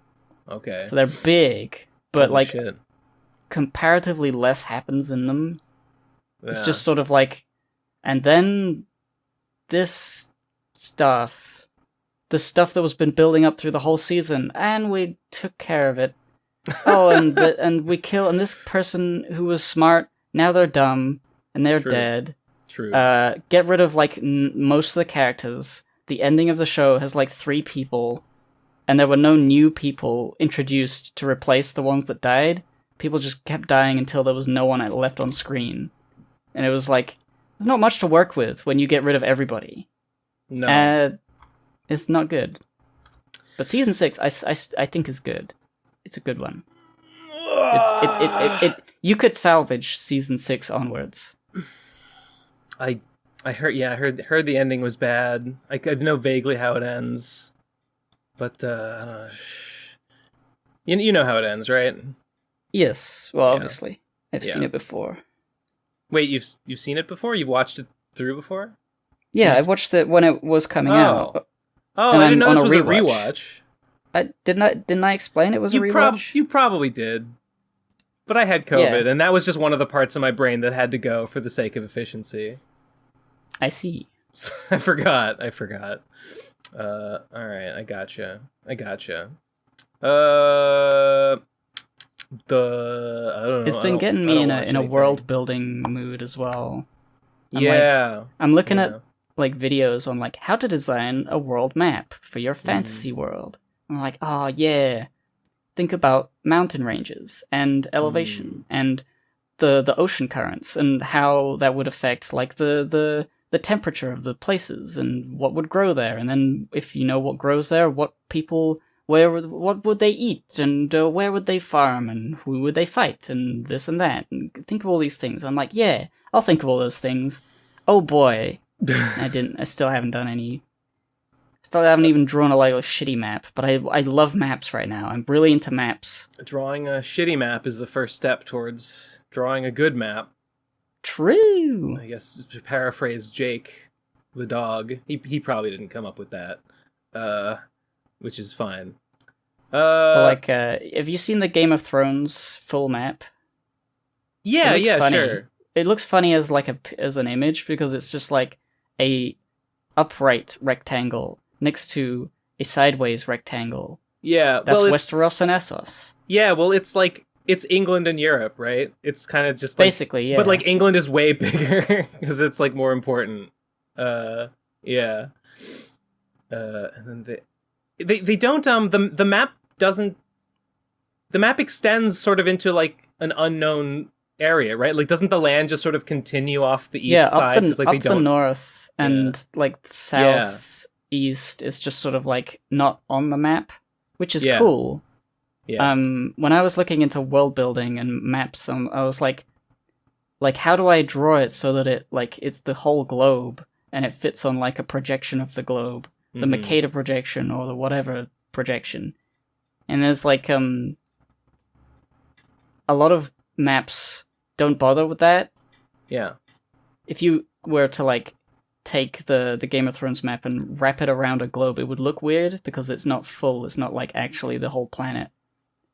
Speaker 1: Okay.
Speaker 4: So they're big, but
Speaker 1: Holy
Speaker 4: like
Speaker 1: shit.
Speaker 4: comparatively less happens in them.
Speaker 1: Yeah.
Speaker 4: It's just sort of like, and then this stuff, the stuff that was been building up through the whole season, and we took care of it. Oh, and we kill, and this person who was smart, now they're dumb, and they're dead.
Speaker 1: True.
Speaker 4: Get rid of like most of the characters. The ending of the show has like 3 people, and there were no new people introduced to replace the ones that died. People just kept dying until there was no one left on screen. And it was like, there's not much to work with when you get rid of everybody.
Speaker 1: No.
Speaker 4: It's not good. But season 6, I think is good. It's a good one. You could salvage season 6 onwards.
Speaker 1: I heard the ending was bad. I know vaguely how it ends, but you know how it ends, right?
Speaker 4: Yes. Well, obviously, I've seen it before.
Speaker 1: Wait, you've seen it before? You've watched it through before?
Speaker 4: Yeah, I watched it when it was coming out.
Speaker 1: Oh, I didn't know this was a rewatch.
Speaker 4: Didn't I explain it was a rewatch?
Speaker 1: You probably did. But I had COVID, and that was just one of the parts of my brain that had to go for the sake of efficiency.
Speaker 4: I see.
Speaker 1: I forgot. All right, I gotcha. I don't know.
Speaker 4: It's been getting me in a world building mood as well. I'm looking at like videos on like how to design a world map for your fantasy world. I'm like, oh yeah. Think about mountain ranges and elevation and the ocean currents and how that would affect like the temperature of the places and what would grow there. And then if you know what grows there, what would they eat and where would they farm and who would they fight and this and that. And think of all these things. I'm like, yeah, I'll think of all those things. Oh boy. I still haven't done any. Still haven't even drawn a shitty map, but I love maps right now. I'm really into maps.
Speaker 1: Drawing a shitty map is the first step towards drawing a good map.
Speaker 4: True.
Speaker 1: I guess to paraphrase Jake, the dog, he probably didn't come up with that, which is fine.
Speaker 4: But have you seen the Game of Thrones full map?
Speaker 1: Yeah,
Speaker 4: funny.
Speaker 1: Sure.
Speaker 4: It looks funny as as an image because it's just like a upright rectangle next to a sideways rectangle.
Speaker 1: Yeah,
Speaker 4: that's Westeros and Essos.
Speaker 1: Yeah, well, it's England and Europe, right? It's kind of just
Speaker 4: basically, yeah.
Speaker 1: But like England is way bigger because it's like more important. Yeah. And then they don't the map doesn't. The map extends sort of into like an unknown area, right? Like, doesn't the land just sort of continue off the east side?
Speaker 4: Up the north. And like southeast is just sort of like not on the map, which is cool. Yeah. When I was looking into world building and maps, I was like how do I draw it so that it's the whole globe and it fits on like a projection of the globe, the Mercator projection or the whatever projection. And there's like a lot of maps don't bother with that.
Speaker 1: Yeah.
Speaker 4: If you were to like take the Game of Thrones map and wrap it around a globe, it would look weird because it's not full. It's not like actually the whole planet,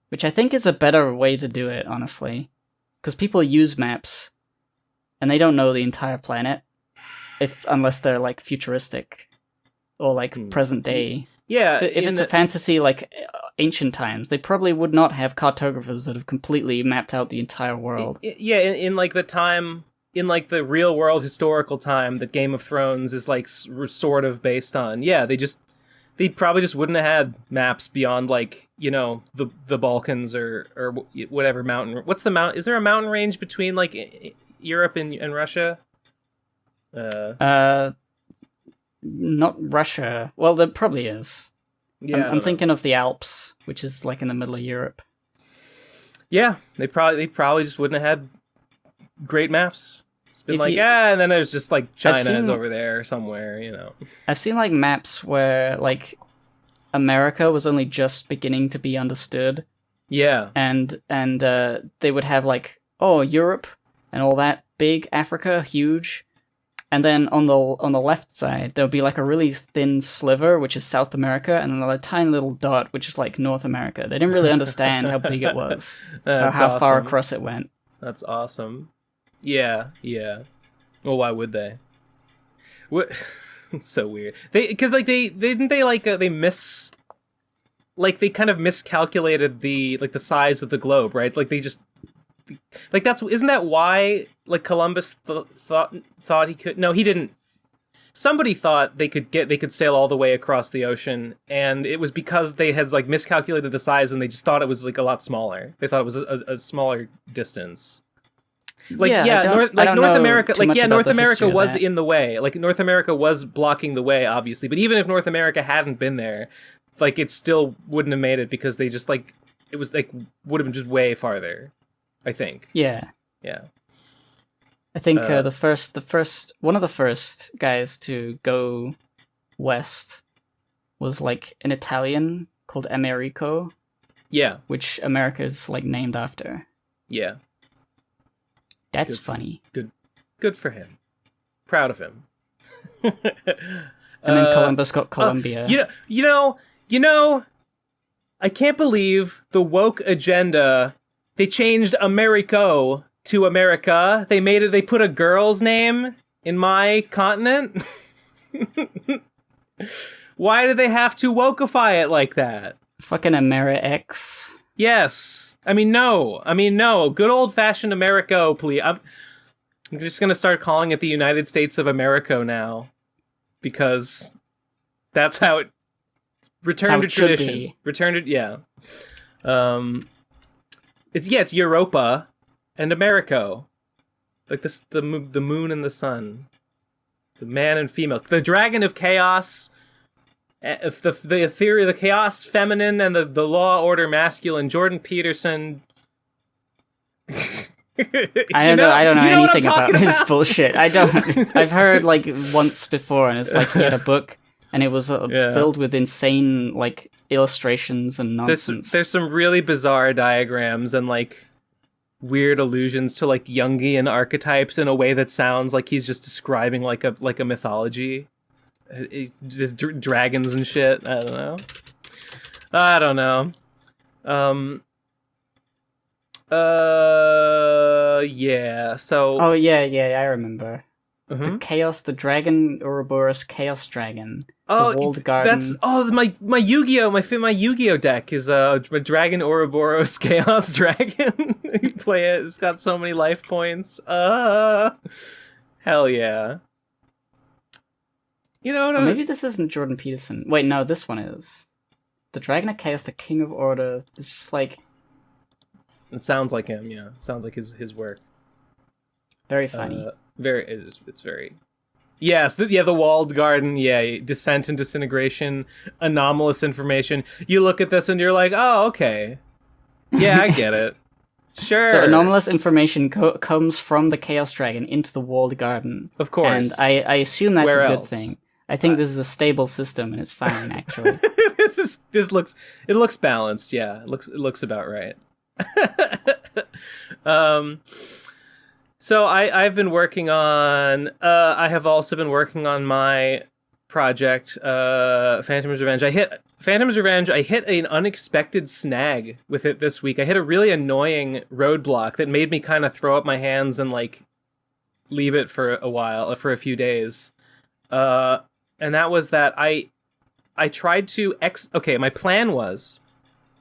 Speaker 4: which I think is a better way to do it, honestly, because people use maps and they don't know the entire planet unless they're like futuristic or like present day.
Speaker 1: Yeah,
Speaker 4: if it's a fantasy like ancient times, they probably would not have cartographers that have completely mapped out the entire world.
Speaker 1: In like the time. In, like, the real-world historical time that Game of Thrones is, like, sort of based on. Yeah, they probably just wouldn't have had maps beyond, like, you know, the Balkans or whatever mountain. What's the mountain? Is there a mountain range between, like, Europe and Russia?
Speaker 4: Not Russia. Well, there probably is.
Speaker 1: Yeah,
Speaker 4: I'm thinking of the Alps, which is, like, in the middle of Europe.
Speaker 1: Yeah, they probably just wouldn't have had great maps. It's been and then there's just like China's over there somewhere,
Speaker 4: I've seen like maps where like America was only just beginning to be understood.
Speaker 1: Yeah.
Speaker 4: And they would have like, Europe and all that, big Africa, huge. And then on the left side, there'll be like a really thin sliver, which is South America, and then a tiny little dot, which is like North America. They didn't really understand how big it was, or how far across it went.
Speaker 1: That's awesome. Yeah. Well, why would they? What? It's so weird. They kind of miscalculated the size of the globe, right? Like they just isn't that why like Columbus thought he could? No, he didn't. Somebody thought they could sail all the way across the ocean, and it was because they had like miscalculated the size, and they just thought it was like a lot smaller. They thought it was a smaller distance. North America, North America was in the way. Like North America was blocking the way, obviously. But even if North America hadn't been there, like it still wouldn't have made it because they just like it was like would have been just way farther. I think.
Speaker 4: Yeah.
Speaker 1: Yeah.
Speaker 4: I think one of the first guys to go west was like an Italian called Americo.
Speaker 1: Yeah.
Speaker 4: Which America is like named after.
Speaker 1: Yeah.
Speaker 4: That's funny.
Speaker 1: Good for him. Proud of him.
Speaker 4: And then Columbus got Columbia.
Speaker 1: You know, I can't believe the woke agenda. They changed Americo to America. They put a girl's name in my continent. Why did they have to wokeify it like that?
Speaker 4: Fucking AmeriX.
Speaker 1: Yes. I mean, no. Good old-fashioned Americo, please. I'm just going to start calling it the United States of America now. Because that's how it... Return to tradition. Return to... Yeah. It's Europa and Americo. Like the moon and the sun. The man and female. The dragon of chaos... The theory of the chaos feminine and the law order masculine. Jordan Peterson.
Speaker 4: I don't know anything about this bullshit. I don't. I've heard like once before, and it's like he had a book, and it was filled with insane like illustrations and nonsense.
Speaker 1: There's some really bizarre diagrams and like weird allusions to like Jungian archetypes in a way that sounds like he's just describing like a mythology. Just dragons and shit. I don't know. Yeah. So.
Speaker 4: Oh yeah. I remember. Mm-hmm. The Dragon Ouroboros Chaos Dragon. The Walled Garden.
Speaker 1: That's my Yu-Gi-Oh! My Yu-Gi-Oh! Deck is a Dragon Ouroboros Chaos Dragon. You play it. It's got so many life points. Hell yeah.
Speaker 4: Maybe this isn't Jordan Peterson. Wait, no, this one is. The Dragon of Chaos, the King of Order. It's just like...
Speaker 1: It sounds like him, yeah. It sounds like his work.
Speaker 4: Very funny.
Speaker 1: It's very... Yes, the Walled Garden, yeah. Descent and Disintegration, anomalous information. You look at this and you're like, oh, okay. Yeah, I get it. Sure.
Speaker 4: So anomalous information comes from the Chaos Dragon into the Walled Garden.
Speaker 1: Of course.
Speaker 4: And I assume that's a good thing. I think this is a stable system and it's fine, actually.
Speaker 1: It looks balanced, yeah. It looks about right. So I've been working on I have also been working on my project, Phantom's Revenge. I hit an unexpected snag with it this week. I hit a really annoying roadblock that made me kind of throw up my hands and like leave it for a few days. And that was that I tried to my plan was,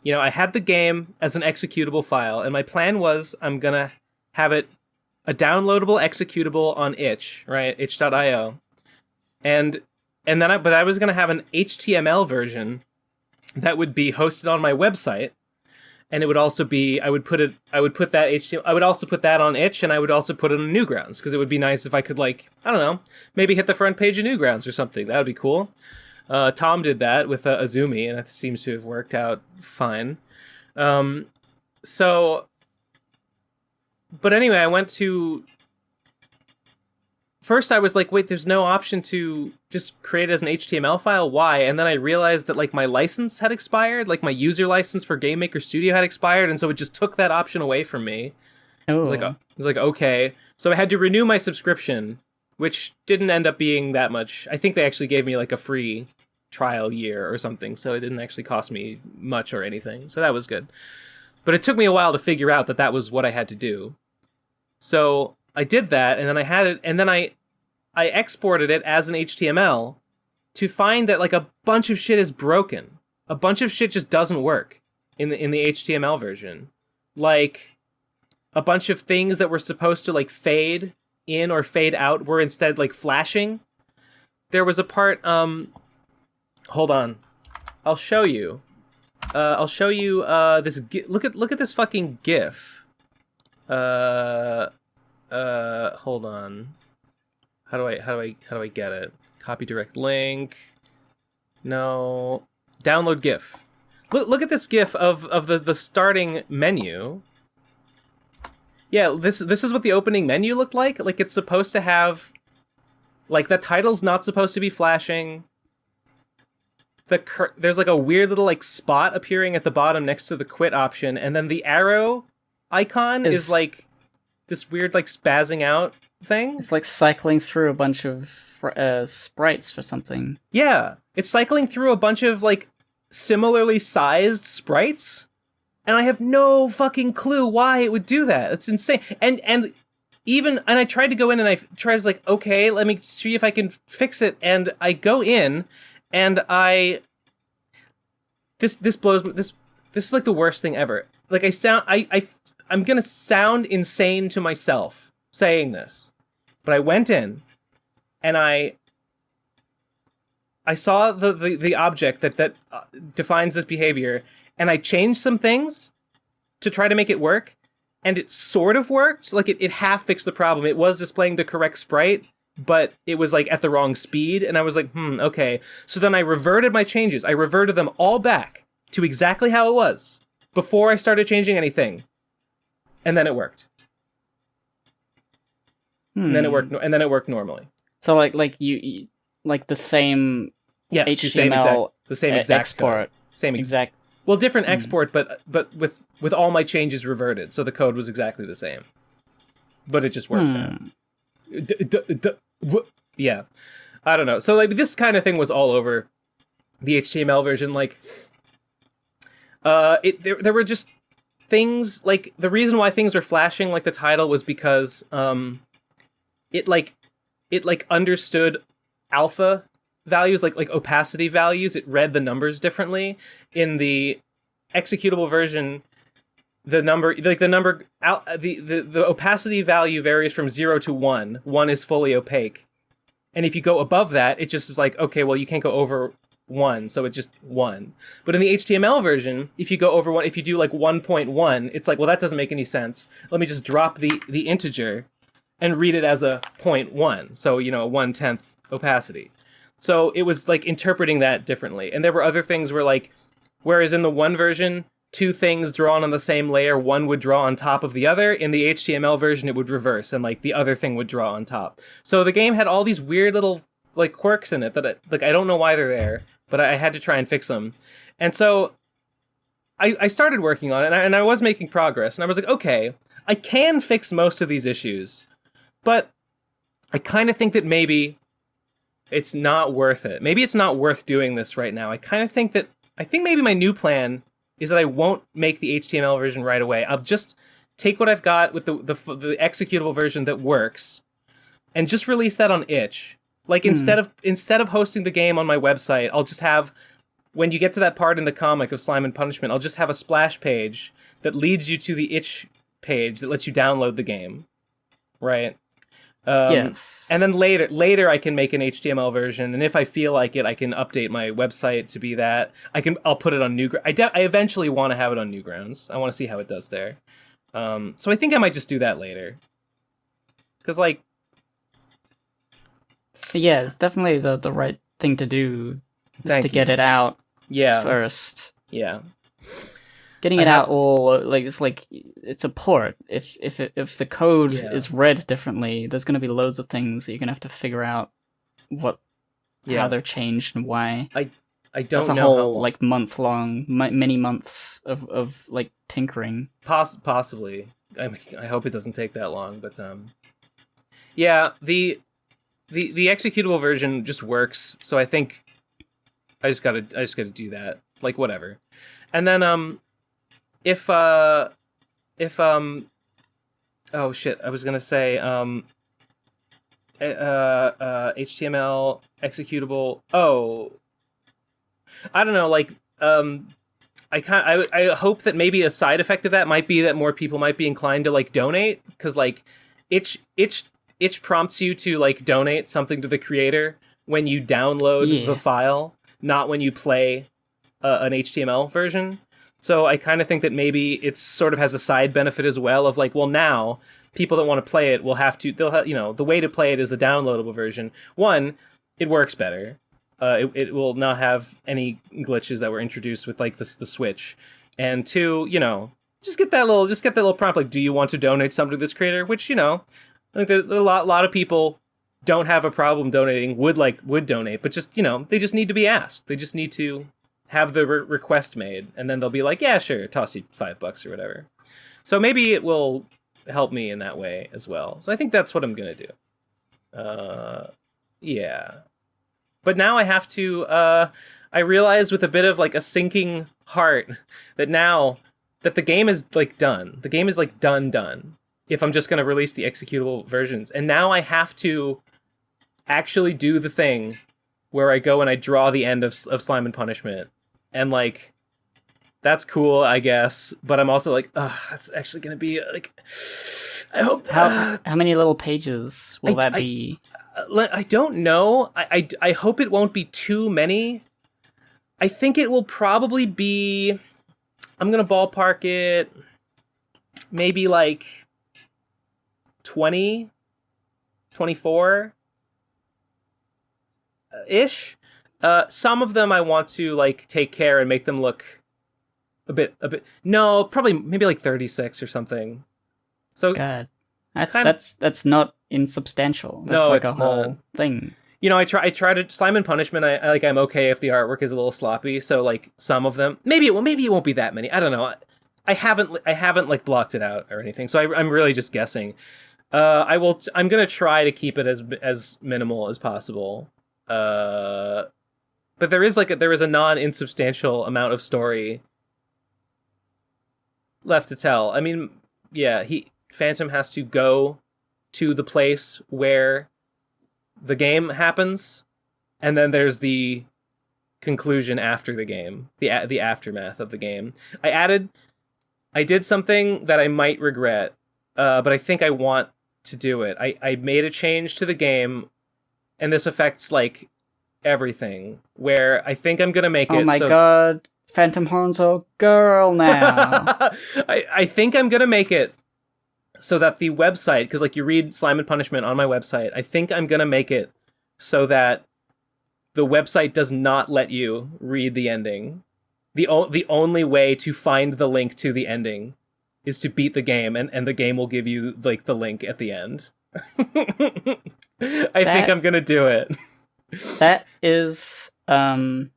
Speaker 1: I had the game as an executable file, and my plan was I'm gonna have it a downloadable executable on itch, right? itch.io. And then I was gonna have an HTML version that would be hosted on my website, and it would also be I would also put that on itch, and I would also put it on Newgrounds, because it would be nice if I could, like, I don't know, maybe hit the front page of Newgrounds or something. That would be cool. Tom did that with Azumi, and it seems to have worked out fine. But anyway, I went to first I was like, wait, there's no option to just create it as an HTML file. Why? And then I realized that like my license had expired, like my user license for Game Maker Studio had expired, and so it just took that option away from me.
Speaker 4: Oh.
Speaker 1: I was like, okay. So I had to renew my subscription, which didn't end up being that much. I think they actually gave me like a free trial year or something, so it didn't actually cost me much or anything. So that was good. But it took me a while to figure out that that was what I had to do. So I did that, and then I had it, and then I exported it as an HTML to find that like a bunch of shit is broken. A bunch of shit just doesn't work in the HTML version. Like a bunch of things that were supposed to like fade in or fade out were instead like flashing. There was a part hold on. I'll show you. This look at this fucking GIF. Hold on. How do I get it? Copy direct link. No. Download GIF. Look at this GIF of the starting menu. Yeah, this is what the opening menu looked like. Like it's supposed to have, like the title's not supposed to be flashing. There's like a weird little like spot appearing at the bottom next to the quit option, and then the arrow icon is like this weird like spazzing out thing.
Speaker 4: It's like cycling through a bunch of sprites for something.
Speaker 1: Yeah, it's cycling through a bunch of like similarly sized sprites. And I have no fucking clue why it would do that. It's insane. And I tried to go in and I tried to like, okay, let me see if I can fix it. And I go in and this is like the worst thing ever. Like I'm gonna sound insane to myself saying this, but I went in and I saw the object that defines this behavior. And I changed some things to try to make it work, and it sort of worked. Like, it half fixed the problem. It was displaying the correct sprite, but it was, like, at the wrong speed, and I was like, okay. So then I reverted my changes. I reverted them all back to exactly how it was before I started changing anything. And then it worked. And then it worked normally.
Speaker 4: So, like you like the same HTML
Speaker 1: the same exact
Speaker 4: export.
Speaker 1: Code. Same exact. Well, different export, but with all my changes reverted, so the code was exactly the same. But it just worked. Yeah, I don't know. So like this kind of thing was all over the HTML version. Like, there were just things like the reason why things were flashing like the title was because it understood alpha values, like opacity values. It read the numbers differently. In the executable version, the opacity value varies from 0 to 1. 1 is fully opaque, and if you go above that, it just is like, okay, well, you can't go over 1, so it's just 1. But in the HTML version, if you go over 1, if you do like 1.1, it's like, well, that doesn't make any sense. Let me just drop the integer and read it as a 0.1, so 1/10 opacity. So it was like interpreting that differently. And there were other things where like, whereas in the one version, two things drawn on the same layer, one would draw on top of the other. In the HTML version, it would reverse and like the other thing would draw on top. So the game had all these weird little like quirks in it that I don't know why they're there, but I had to try and fix them. And so I started working on it and I was making progress. And I was like, okay, I can fix most of these issues, but I kind of think that maybe it's not worth it. Maybe it's not worth doing this right now. I think maybe my new plan is that I won't make the HTML version right away. I'll just take what I've got with the executable version that works and just release that on itch. Like instead of hosting the game on my website, I'll just have, when you get to that part in the comic of Slime and Punishment, I'll just have a splash page that leads you to the itch page that lets you download the game. Right?
Speaker 4: Yes.
Speaker 1: And then later I can make an HTML version, and if I feel like it, I can update my website to be that. I'll put it on Newgrounds. I eventually want to have it on Newgrounds. I want to see how it does there. So I think I might just do that later. Because like,
Speaker 4: yeah, it's definitely the right thing to do, is to get it out first.
Speaker 1: Yeah.
Speaker 4: getting it out all like it's a port. If the code is read differently, there's going to be loads of things that you're going to have to figure out how they're changed and why.
Speaker 1: I don't
Speaker 4: That's a
Speaker 1: know
Speaker 4: whole
Speaker 1: how long.
Speaker 4: like month-long, many months of like tinkering.
Speaker 1: Possibly. I hope it doesn't take that long, but yeah, the executable version just works. So I think I just gotta do that. Like whatever. And then if oh shit, I was gonna say HTML executable. Oh, I don't know. Like I hope that maybe a side effect of that might be that more people might be inclined to like donate, because like itch prompts you to like donate something to the creator when you download the file, not when you play an HTML version. So I kind of think that maybe it sort of has a side benefit as well of like, well, now people that want to play it will have to, the way to play it is the downloadable version. One, it works better. It will not have any glitches that were introduced with like the Switch. And two, just get that little prompt like, do you want to donate something to this creator? Which, I think that a lot of people don't have a problem donating, would donate, but just, they just need to be asked. They just need to have the request made, and then they'll be like, yeah, sure, toss you $5 or whatever. So maybe it will help me in that way as well. So I think that's what I'm gonna do. Yeah. But now I have to, I realize with a bit of like a sinking heart that now that the game is like done. The game is like done. If I'm just going to release the executable versions. And now I have to actually do the thing where I go and I draw the end of Slime and Punishment. And like, that's cool, I guess. But I'm also like, that's actually going to be like, I hope.
Speaker 4: How many little pages will that be?
Speaker 1: I don't know. I hope it won't be too many. I think it will probably be, I'm going to ballpark it maybe like 20, 24 ish. Some of them I want to like take care and make them look a bit, no, probably maybe like 36 or something. So
Speaker 4: God, that's not insubstantial. That's
Speaker 1: no,
Speaker 4: like
Speaker 1: it's
Speaker 4: a whole
Speaker 1: not.
Speaker 4: thing.
Speaker 1: I try to Slime and Punishment. I'm okay if the artwork is a little sloppy. So like some of them, maybe it won't be that many. I don't know. I haven't like blocked it out or anything. So I'm really just guessing. I'm gonna try to keep it as minimal as possible. But there is a non-insubstantial amount of story left to tell. I mean, yeah, Phantom has to go to the place where the game happens, and then there's the conclusion after the game, the aftermath of the game. I did something that I might regret, but I think I want to do it. I made a change to the game, and this affects like everything, where I think I'm gonna make it.
Speaker 4: Oh my god, Phantom Horn's a girl now.
Speaker 1: I think I'm gonna make it so that the website, because like you read Slime and Punishment on my website, I think I'm gonna make it so that the website does not let you read the ending. The only way to find the link to the ending is to beat the game, and the game will give you like the link at the end. I think I'm gonna do it.
Speaker 4: That is well,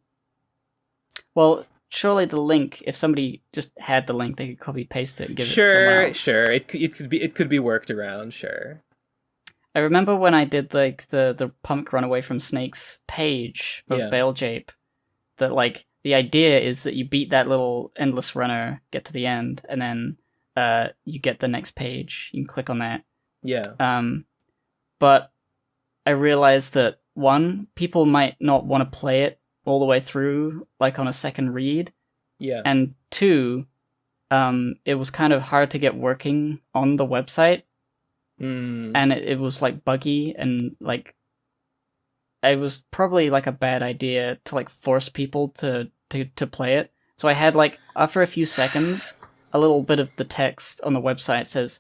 Speaker 4: surely the link, if somebody just had the link, they could copy paste it and give it to someone else.
Speaker 1: Sure. It could be worked around, sure.
Speaker 4: I remember when I did like the Punk Run Away from Snakes page of Balejape, that like the idea is that you beat that little endless runner, get to the end, and then you get the next page. You can click on that.
Speaker 1: Yeah.
Speaker 4: But I realized that one, people might not want to play it all the way through, like on a second read.
Speaker 1: Yeah.
Speaker 4: And two, it was kind of hard to get working on the website. And it was like buggy, and like it was probably like a bad idea to like force people to play it. So I had like, after a few seconds, a little bit of the text on the website says,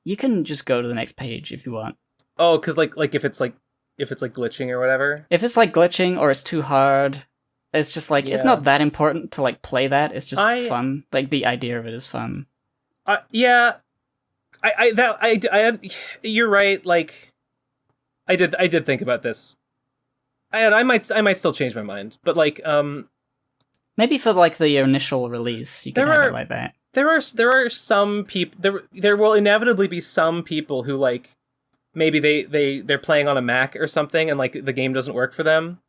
Speaker 4: you can just go to the next page if you want.
Speaker 1: Oh, because like if it's glitching or whatever.
Speaker 4: If it's like glitching or it's too hard, It's just like it's
Speaker 1: Yeah.
Speaker 4: not that important to like play that. It's just
Speaker 1: I-
Speaker 4: fun. Like the idea of it is fun.
Speaker 1: Yeah, you're right. Like, I did think about this, and I might still change my mind. But like,
Speaker 4: Maybe for like the initial release, you could
Speaker 1: There
Speaker 4: have
Speaker 1: are-
Speaker 4: it like that.
Speaker 1: there are some people there will inevitably be some people who like maybe they're playing on a Mac or something, and like the game doesn't work for them,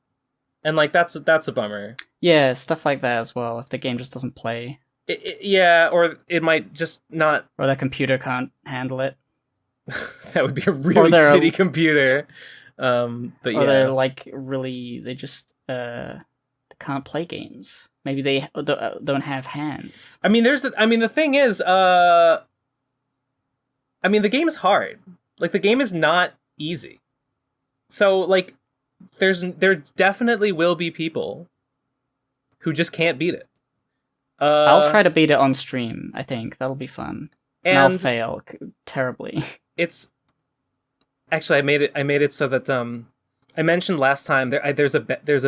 Speaker 1: and like that's a bummer.
Speaker 4: Yeah, stuff like that as well. If the game just doesn't play,
Speaker 1: Yeah, or it might just not.
Speaker 4: or the computer can't handle it,
Speaker 1: That would be a really
Speaker 4: they're-
Speaker 1: shitty computer. But
Speaker 4: or
Speaker 1: yeah,
Speaker 4: they're like really they just they can't play games. Maybe they don't have hands.
Speaker 1: I mean, the thing is, the game's hard. Like, the game is not easy. So, like, there definitely will be people who just can't beat it.
Speaker 4: I'll try to beat it on stream. I think that'll be fun, and I'll
Speaker 1: and
Speaker 4: fail terribly.
Speaker 1: it's actually I made it so that I mentioned last time there's a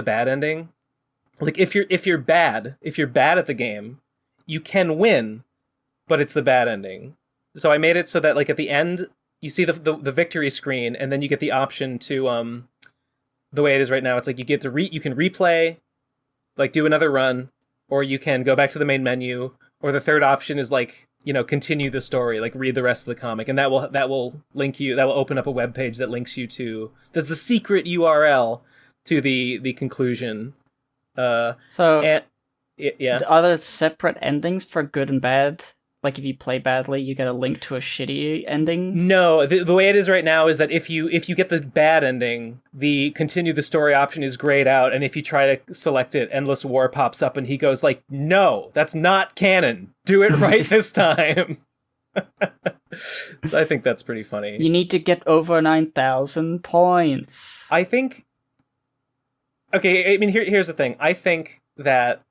Speaker 1: bad ending. Like, if you're bad at the game, you can win, but it's the bad ending. So I made it so that like at the end you see the victory screen, and then you get the option to the way it is right now. It's like you get to you can replay, like do another run, or you can go back to the main menu, or the third option is like, you know, continue the story, like read the rest of the comic, and that will link you. That will open up a web page that links you to the secret URL to the conclusion.
Speaker 4: So,
Speaker 1: And yeah,
Speaker 4: are there separate endings for good and bad? Like if you play badly, you get a link to a shitty ending.
Speaker 1: no. The way it is right now is that if you get the bad ending, the continue the story option is grayed out, and if you try to select it, Endless War pops up, and he goes like, "No, that's not canon. Do it right this time." So I think that's pretty funny.
Speaker 4: You need to get over 9,000 points.
Speaker 1: I think. Okay, I mean, here's the thing. I think that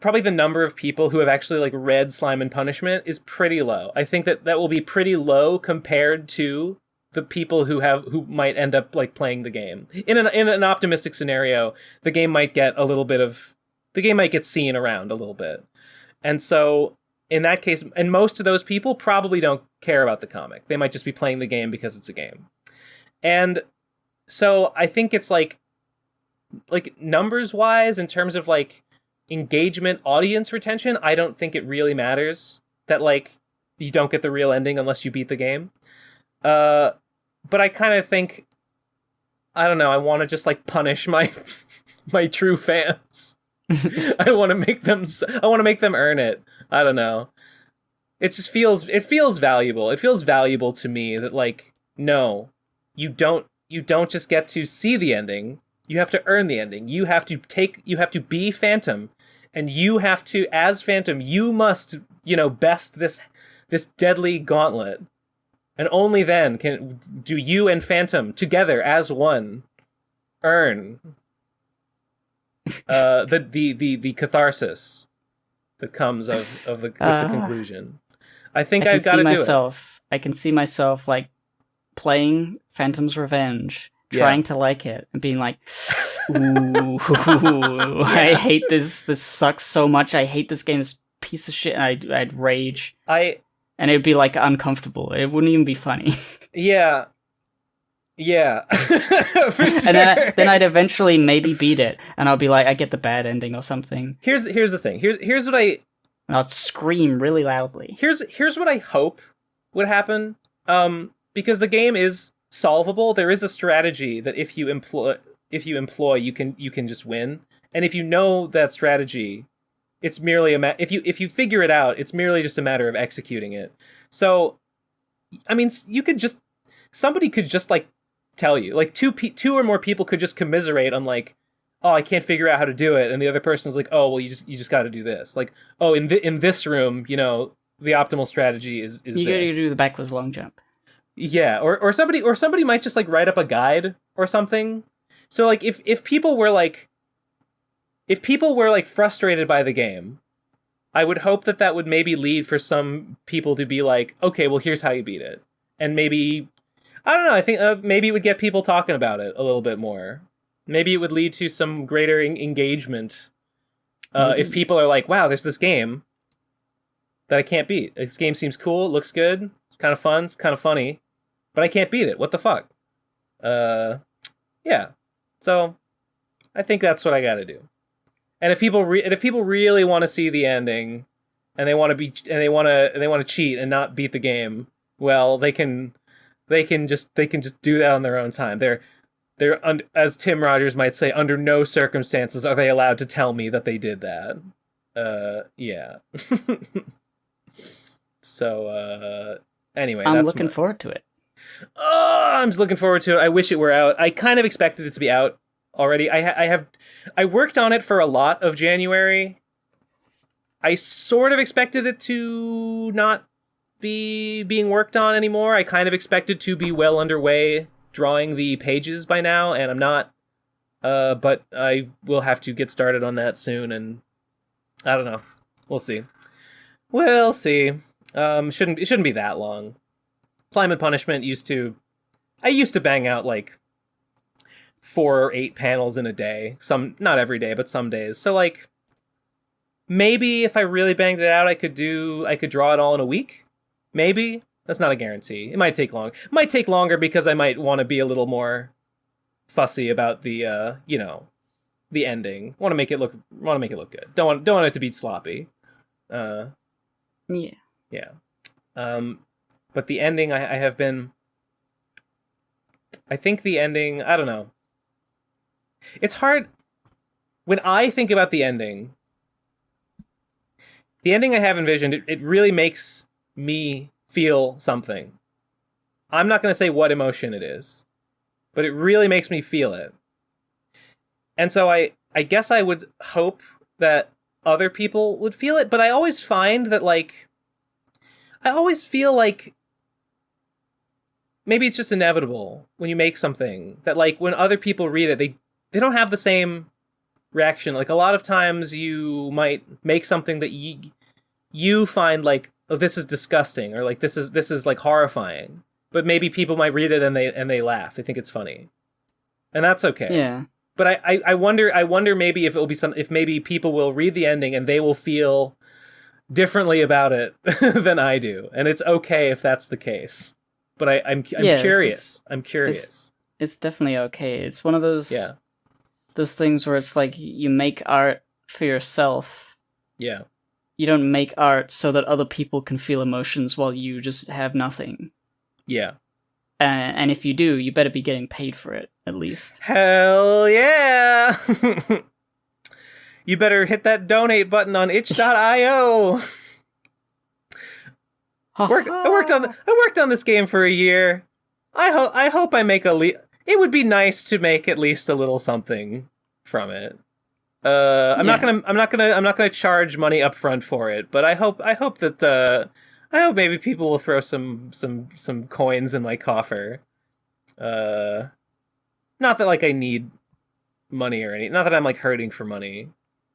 Speaker 1: probably the number of people who have actually like read Slime and Punishment is pretty low. I think that will be pretty low compared to the people who might end up like playing the game. In an optimistic scenario, the game might get seen around a little bit, and so in that case, and most of those people probably don't care about the comic. They might just be playing the game because it's a game, and so I think it's like numbers wise, in terms of like engagement, audience retention, I don't think it really matters that like you don't get the real ending unless you beat the game. But I kind of think, I don't know, I want to just like punish my my true fans. I want to make them earn it. I don't know. It feels valuable. It feels valuable to me that like, no, you don't just get to see the ending. You have to earn the ending. You have to be Phantom, and you have to, as Phantom, you must, you know, best this deadly gauntlet. And only then do you and Phantom together as one earn the catharsis that comes with the conclusion. I think I've got to do it.
Speaker 4: I can see myself like playing Phantom's Revenge, trying to like it, and being like, ooh, I hate this. This sucks so much. I hate this game. This piece of shit. And I'd rage. And it would be like uncomfortable. It wouldn't even be funny.
Speaker 1: Yeah. For sure.
Speaker 4: And then I'd eventually maybe beat it, and I'll be like, I get the bad ending or something.
Speaker 1: Here's the thing. Here's what
Speaker 4: And I'd scream really loudly.
Speaker 1: Here's what I hope would happen. Because the game is solvable. There is a strategy that if you employ, you can just win. And if you know that strategy, it's merely if you figure it out, it's merely just a matter of executing it. So, I mean, somebody could just like tell you, like two or more people could just commiserate on like, oh, I can't figure out how to do it, and the other person's like, oh, well, you just got to do this. Like, oh, in this room, you know, the optimal strategy is
Speaker 4: you got to do the backwards long jump.
Speaker 1: Yeah, or somebody might just like write up a guide or something. So like if people were like frustrated by the game, I would hope that would maybe lead for some people to be like, okay, well, here's how you beat it. And maybe, I don't know, I think maybe it would get people talking about it a little bit more. Maybe it would lead to some greater engagement.
Speaker 4: Maybe.
Speaker 1: If people are like, wow, there's this game that I can't beat. This game seems cool, it looks good, it's kind of fun, it's kind of funny, but I can't beat it. What the fuck? Yeah. So I think that's what I got to do. And if people really want to see the ending, and they want to cheat and not beat the game, well, they can just do that on their own time. They're as Tim Rogers might say, under no circumstances are they allowed to tell me that they did that. Yeah. So anyway,
Speaker 4: I'm looking forward to it.
Speaker 1: Oh, I'm just looking forward to it. I wish it were out. I kind of expected it to be out already. I worked on it for a lot of January. I sort of expected it to not be being worked on anymore. I kind of expected to be well underway drawing the pages by now, and I'm not. But I will have to get started on that soon, and I don't know. We'll see. We'll see. It shouldn't be that long. Slime and Punishment I used to bang out like 4 or 8 panels in a day. Not every day, but some days. So like, maybe if I really banged it out, I could draw it all in a week. Maybe. That's not a guarantee. It might take long. It might take longer because I might want to be a little more fussy about the the ending. Want to make it look good. Don't want it to be sloppy. Yeah. But the ending, I think the ending, I don't know. It's hard. When I think about the ending I have envisioned, it really makes me feel something. I'm not going to say what emotion it is, but it really makes me feel it. And so I guess I would hope that other people would feel it, but I always find that, like, I always feel like maybe it's just inevitable when you make something that, like, when other people read it, they don't have the same reaction. Like, a lot of times you might make something that you find like, oh, this is disgusting, or like this is like horrifying, but maybe people might read it and they laugh. They think it's funny, and that's okay.
Speaker 4: Yeah.
Speaker 1: But I wonder maybe if it will be if maybe people will read the ending and they will feel differently about it than I do, and it's okay if that's the case. But I'm curious. I'm curious.
Speaker 4: It's definitely okay. It's one of those those things where it's like you make art for yourself.
Speaker 1: Yeah.
Speaker 4: You don't make art so that other people can feel emotions while you just have nothing.
Speaker 1: Yeah.
Speaker 4: And if you do, you better be getting paid for it, at least.
Speaker 1: Hell yeah! You better hit that donate button on itch.io. I worked on this game for a year. I hope I make it would be nice to make at least a little something from it. I'm not gonna charge money up front for it, but I hope that maybe people will throw some coins in my coffer. Not that like I need money or anything. Not that I'm like hurting for money,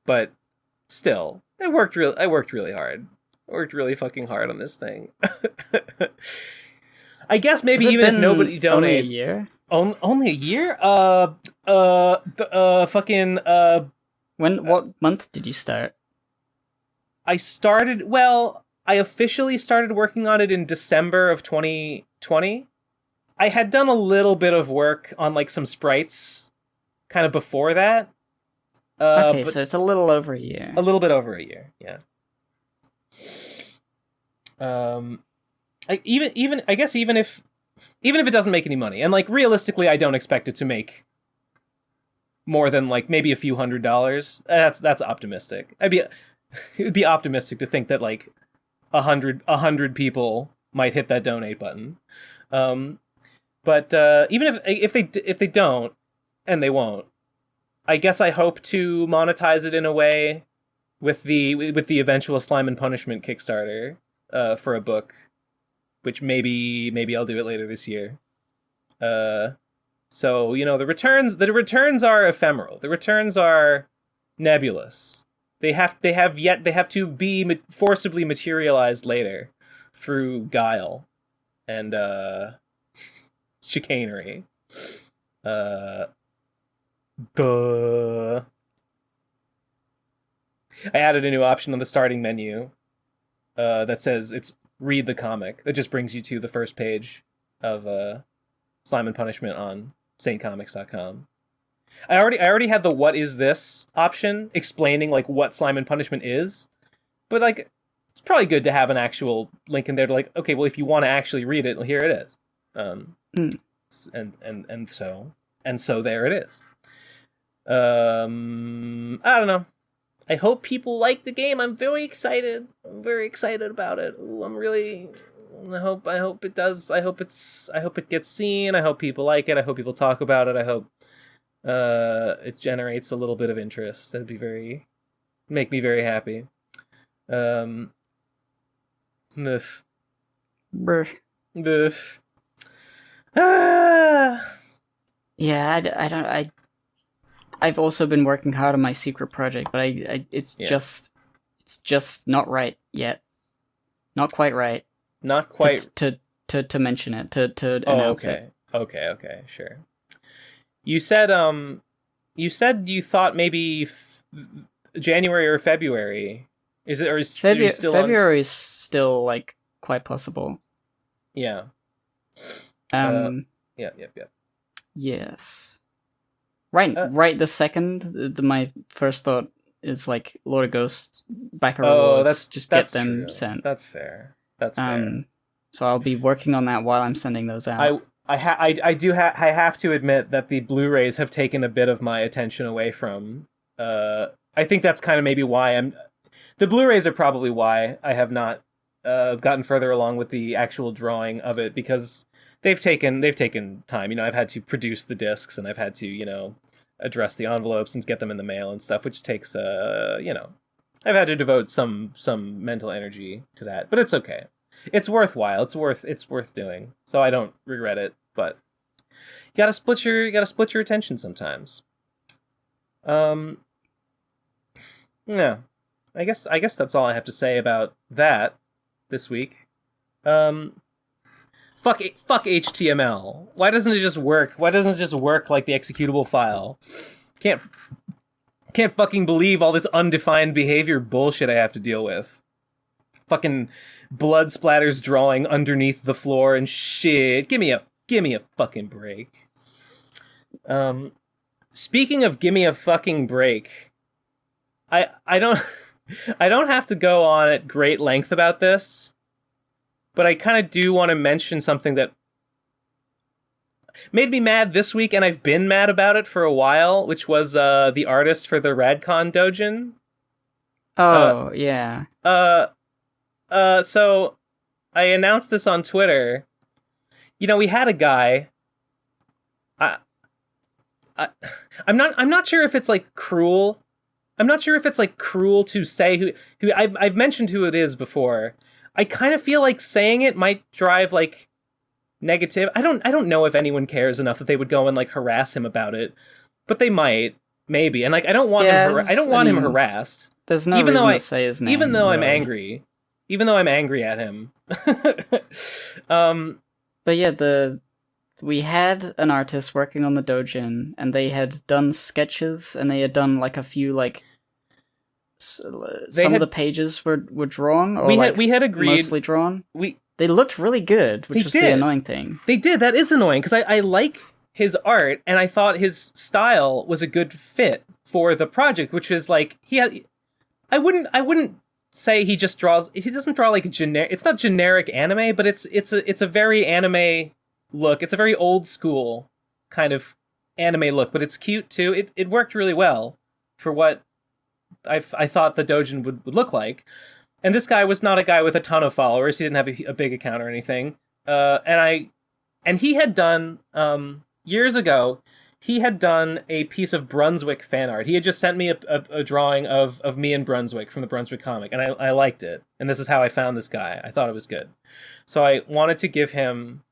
Speaker 1: but still, I worked really hard. I worked really fucking hard on this thing. I guess maybe even if nobody donated,
Speaker 4: only a year.
Speaker 1: Only a year?
Speaker 4: What month did you start?
Speaker 1: I officially started working on it in December of 2020. I had done a little bit of work on like some sprites kind of before that.
Speaker 4: Okay, so it's a little over a year.
Speaker 1: A little bit over a year, yeah. I guess even if it doesn't make any money, and like realistically I don't expect it to make more than like maybe a few $100. That's optimistic. It would be optimistic to think that like 100 people might hit that donate button. But even if they don't, and they won't, I guess I hope to monetize it in a way with the eventual Slime and Punishment Kickstarter for a book, which maybe I'll do it later this year. So, you know, the returns are ephemeral. The returns are nebulous. They have to be forcibly materialized later through guile and chicanery. Duh. I added a new option on the starting menu that says it's read the comic. That just brings you to the first page of Slime and Punishment on saintcomics.com. I already had the what is this option explaining like what Slime and Punishment is, but like it's probably good to have an actual link in there to like, okay, well if you want to actually read it, well here it is. And so there it is. I don't know. I hope people like the game. I'm very excited. I'm very excited about it. Ooh, I hope it does. I hope it gets seen. I hope people like it. I hope people talk about it. I hope it generates a little bit of interest. Make me very happy. Oof. Oof.
Speaker 4: Yeah, I've also been working hard on my secret project, but it's just not right yet. Not quite right.
Speaker 1: Not quite
Speaker 4: to mention it, to announce it.
Speaker 1: Okay, sure. You said you thought maybe January or February. Is it, or is
Speaker 4: February is still like quite possible.
Speaker 1: Yeah.
Speaker 4: Yeah. Yes. Right. The second, my first thought is like Lord of Ghosts backer rewards. Get them
Speaker 1: true.
Speaker 4: Sent.
Speaker 1: That's fair.
Speaker 4: So I'll be working on that while I'm sending those out.
Speaker 1: I have to admit that the Blu-rays have taken a bit of my attention away from. I think that's kind of maybe why the Blu-rays are probably why I have not gotten further along with the actual drawing of it, because they've taken time. I've had to produce the discs and I've had to address the envelopes and get them in the mail and stuff, which takes I've had to devote some mental energy to that, but it's okay. It's worthwhile. It's worth doing. So I don't regret it, but you gotta split your attention sometimes. Yeah. I guess that's all I have to say about that this week. Fuck HTML. Why doesn't it just work? Why doesn't it just work like the executable file? Can't fucking believe all this undefined behavior bullshit I have to deal with. Fucking blood splatters drawing underneath the floor and shit. Give me a fucking break. Speaking of give me a fucking break, I don't have to go on at great length about this, but I kind of do want to mention something that made me mad this week, and I've been mad about it for a while, which was the artist for the Radcon Dojin.
Speaker 4: Oh, yeah.
Speaker 1: So I announced this on Twitter. We had a guy. I'm not sure if it's like cruel. I'm not sure if it's like cruel to say who I've mentioned who it is before. I kind of feel like saying it might drive like negative. I don't know if anyone cares enough that they would go and like harass him about it, but they might, maybe. And like I don't want him harassed.
Speaker 4: There's no reason to say his name.
Speaker 1: Even though I'm angry at him.
Speaker 4: But yeah, we had an artist working on the Dojin, and they had done sketches, and they had done like a few like of the pages were drawn, or
Speaker 1: we had agreed
Speaker 4: mostly drawn. They looked really good, which was the annoying thing.
Speaker 1: They did. That is annoying because I like his art, and I thought his style was a good fit for the project, which is like I wouldn't say he doesn't draw like generic. It's not generic anime, but it's a very anime look. It's a very old school kind of anime look, but it's cute too. It worked really well for what I thought the Dojin would look like. And this guy was not a guy with a ton of followers. He didn't have a big account or anything. And he had done years ago. He had done a piece of Brunswick fan art. He had just sent me a drawing of me in Brunswick from the Brunswick comic, and I liked it. And this is how I found this guy. I thought it was good. So I wanted to give him...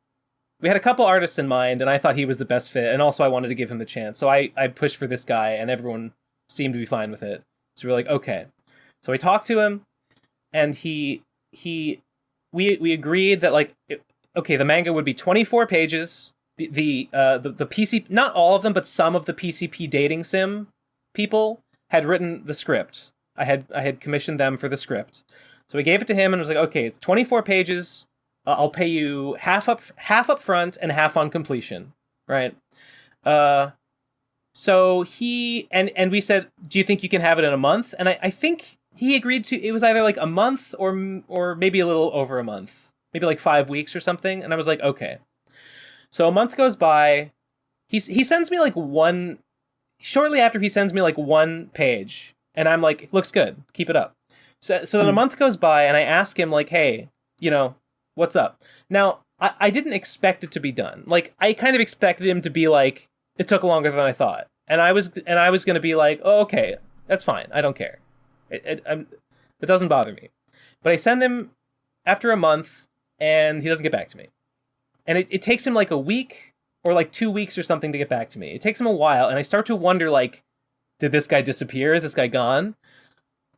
Speaker 1: We had a couple artists in mind, and I thought he was the best fit, and also I wanted to give him the chance. So I pushed for this guy, and everyone seemed to be fine with it. So we were like, okay. So I talked to him, and we agreed that, like, okay, the manga would be 24 pages, the PC, not all of them, but some of the PCP dating sim people had written the script. I had commissioned them for the script, so we gave it to him and was like, okay, it's 24 pages. I'll pay you half up front and half on completion, right? So he and we said, do you think you can have it in a month? And I think he agreed to. It was either like a month or maybe a little over a month, maybe like 5 weeks or something. And I was like, okay. So a month goes by. He sends me like one. Shortly after, he sends me like one page, and I'm like, looks good, keep it up. So then a month goes by, and I ask him like, hey, what's up? Now I didn't expect it to be done. Like, I kind of expected him to be like, it took longer than I thought, and I was going to be like, oh, okay, that's fine, I don't care, it doesn't bother me. But I send him after a month, and he doesn't get back to me, and it takes him like a week or like 2 weeks or something to get back to me. It takes him a while, and I start to wonder, like, did this guy disappear? Is this guy gone?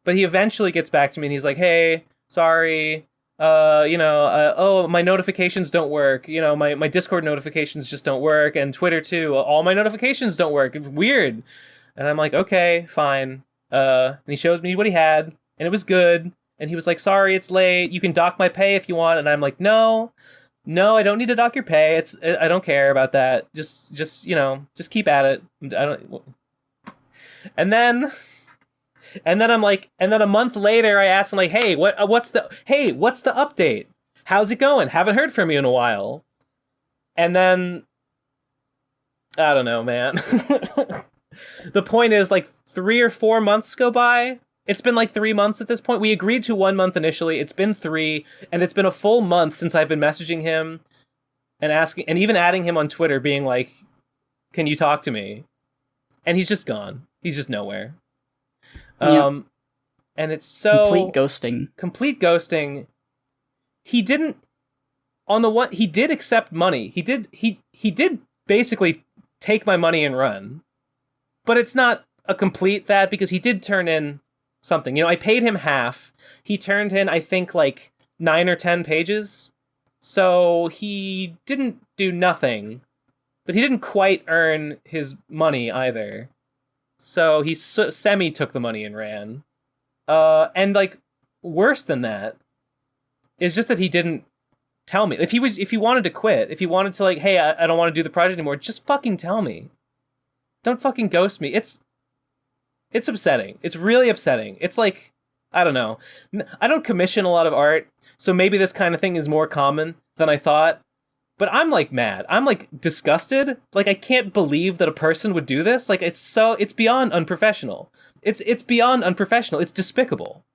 Speaker 1: But he eventually gets back to me, and he's like, hey, sorry. My notifications don't work. My Discord notifications just don't work, and Twitter too. All my notifications don't work. It's weird. And I'm like, okay, fine. And he shows me what he had, and it was good. And he was like, sorry, it's late. You can dock my pay if you want. And I'm like, no, I don't need to dock your pay. I don't care about that. Just keep at it. And then I'm like, and then a month later, I asked him like, hey, what's the update? How's it going? Haven't heard from you in a while. And then, I don't know, man. The point is, like, 3 or 4 months go by. It's been like 3 months at this point. We agreed to 1 month initially. It's been 3, and it's been a full month since I've been messaging him and asking, and even adding him on Twitter, being like, can you talk to me? And he's just gone. He's just nowhere.
Speaker 4: Yep.
Speaker 1: And it's so
Speaker 4: complete ghosting.
Speaker 1: He didn't, he did accept money. He did basically take my money and run, but it's not a complete that, because he did turn in something. I paid him half. He turned in, I think, like 9 or 10 pages. So he didn't do nothing, but he didn't quite earn his money either. So he semi took the money and ran. And like, worse than that is just that he didn't tell me. If he wanted to quit, if he wanted to, like, hey, I don't want to do the project anymore, just fucking tell me. Don't fucking ghost me. It's upsetting. It's really upsetting. It's like, I don't know. I don't commission a lot of art, so maybe this kind of thing is more common than I thought. But I'm like mad. I'm like disgusted. Like, I can't believe that a person would do this. Like, it's beyond unprofessional. It's beyond unprofessional. It's despicable.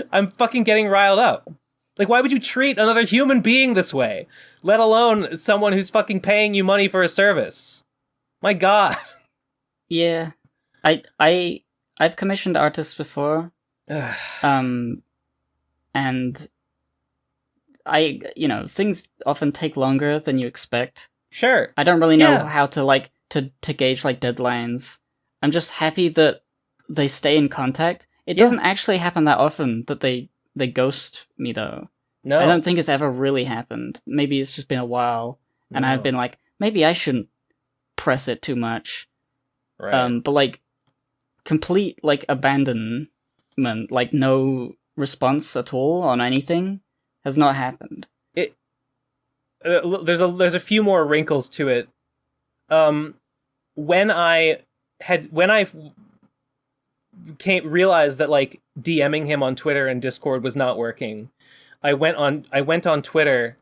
Speaker 1: I'm fucking getting riled up. Like, why would you treat another human being this way? Let alone someone who's fucking paying you money for a service. My God.
Speaker 4: Yeah. I've commissioned artists before. And things often take longer than you expect.
Speaker 1: Sure.
Speaker 4: I don't really know how to to gauge like deadlines. I'm just happy that they stay in contact. It doesn't actually happen that often that they ghost me, though.
Speaker 1: No.
Speaker 4: I don't think it's ever really happened. Maybe it's just been a while, and I've been like, maybe I shouldn't press it too much.
Speaker 1: Right.
Speaker 4: But like, complete like abandonment, like no response at all on anything, has not happened.
Speaker 1: There's a few more wrinkles to it. When I realized that, like, DMing him on Twitter and Discord was not working, I went on Twitter,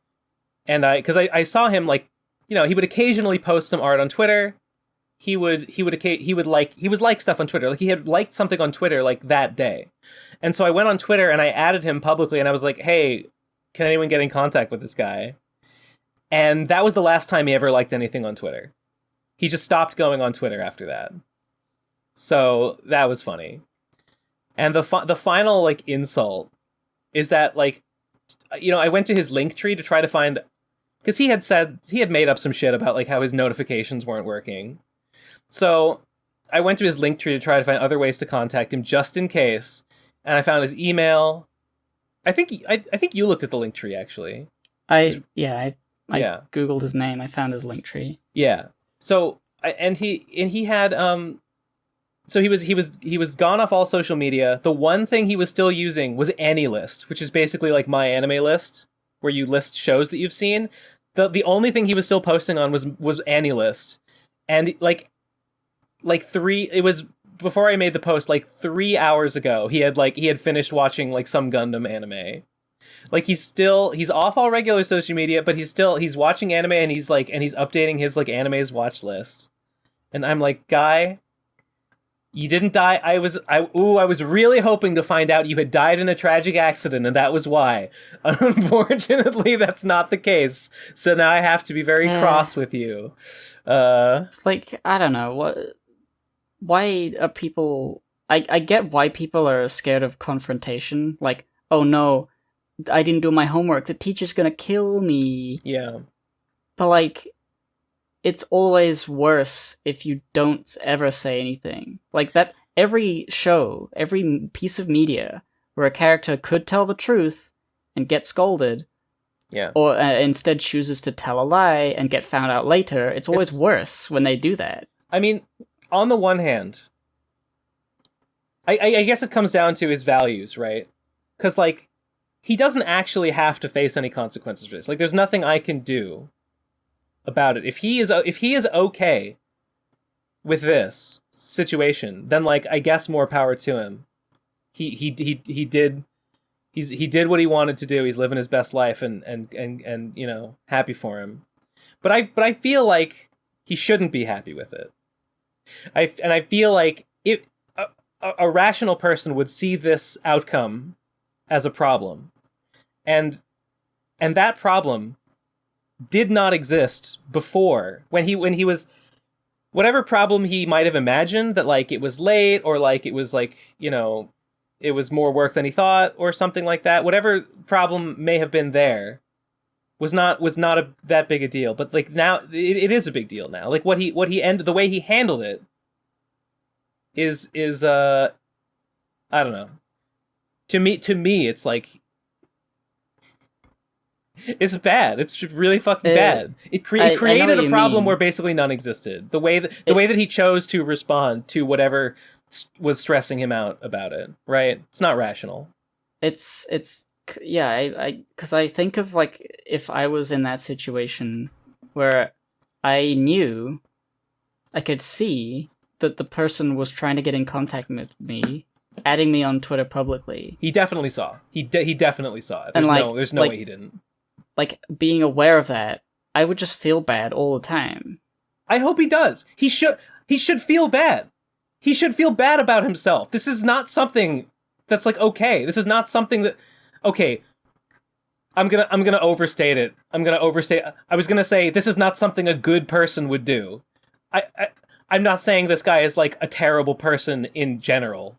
Speaker 1: and because I saw him, like, he would occasionally post some art on Twitter. He would like stuff on Twitter. Like, he had liked something on Twitter like that day. And so I went on Twitter and I added him publicly, and I was like, hey, can anyone get in contact with this guy? And that was the last time he ever liked anything on Twitter. He just stopped going on Twitter after that. So that was funny. And the final, like, insult is that, like, I went to his Linktree to try to find, because he had made up some shit about, like, how his notifications weren't working. So I went to his Linktree to try to find other ways to contact him just in case, and I found his email. I think you looked at the Linktree, actually.
Speaker 4: I
Speaker 1: Yeah.
Speaker 4: Googled his name. I found his link tree.
Speaker 1: Yeah. So he had so he was gone off all social media. The one thing he was still using was AniList, which is basically like My Anime List, where you list shows that you've seen. The only thing he was still posting on was AniList. And like it was before I made the post, like 3 hours ago, he had finished watching like some Gundam anime. Like he's off all regular social media, but he's watching anime and he's updating his like anime's watch list. And I'm like, guy, you didn't die. I was really hoping to find out you had died in a tragic accident and that was why. Unfortunately, that's not the case. So now I have to be very cross with you.
Speaker 4: It's like, I don't know, why are people... I get why people are scared of confrontation. Like, oh no, I didn't do my homework, the teacher's gonna kill me.
Speaker 1: Yeah.
Speaker 4: But like, it's always worse if you don't ever say anything. Like that, every show, every piece of media where a character could tell the truth and get scolded,
Speaker 1: yeah,
Speaker 4: or instead chooses to tell a lie and get found out later, it's always worse when they do that.
Speaker 1: I mean, on the one hand, I guess it comes down to his values, right? Because, like, he doesn't actually have to face any consequences for this. Like, there's nothing I can do about it. If he is okay with this situation, then, like, I guess more power to him. He did what he wanted to do. He's living his best life, and you know, happy for him. But I feel like he shouldn't be happy with it. I feel like a rational person would see this outcome as a problem, and that problem did not exist before when he was, whatever problem he might have imagined, that like it was late or like it was like, you know, it was more work than he thought or something like that. Whatever problem may have been there was not that big a deal. But like now it is a big deal now. Like the way he handled it is I don't know. To me it's like, it's bad. It's really fucking bad. It created a problem where basically none existed. The way that he chose to respond to whatever was stressing him out about it, right? It's not rational.
Speaker 4: It's yeah, because I think of like if I was in that situation where I knew, I could see that the person was trying to get in contact with me, adding me on Twitter publicly.
Speaker 1: He definitely saw. He definitely saw it. There's no way he didn't.
Speaker 4: Like, being aware of that, I would just feel bad all the time.
Speaker 1: I hope he does. He should feel bad. He should feel bad about himself. This is not something that's like, okay. This is not something that, okay, I'm gonna overstate it. I was gonna say this is not something a good person would do. I'm not saying this guy is like a terrible person in general,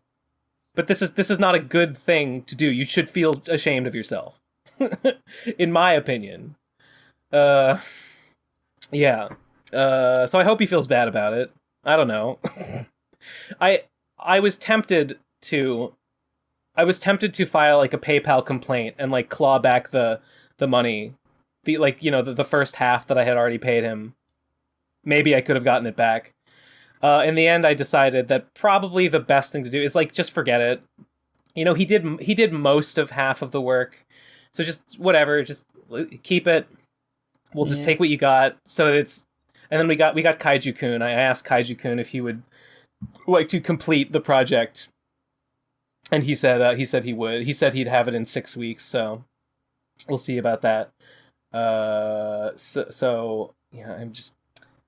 Speaker 1: but this is not a good thing to do. You should feel ashamed of yourself. In my opinion. Yeah. So I hope he feels bad about it. I don't know. I was tempted to file like a PayPal complaint and like claw back the money. The first half that I had already paid him. Maybe I could have gotten it back. In the end I decided that probably the best thing to do is like just forget it. You know, he did most of half of the work. So just whatever, just keep it. We'll just take what you got. So it's, and then we got Kaiju-kun. I asked Kaiju-kun if he would like to complete the project, and he said he would. He said he'd have it in 6 weeks. So we'll see about that. So yeah, I'm just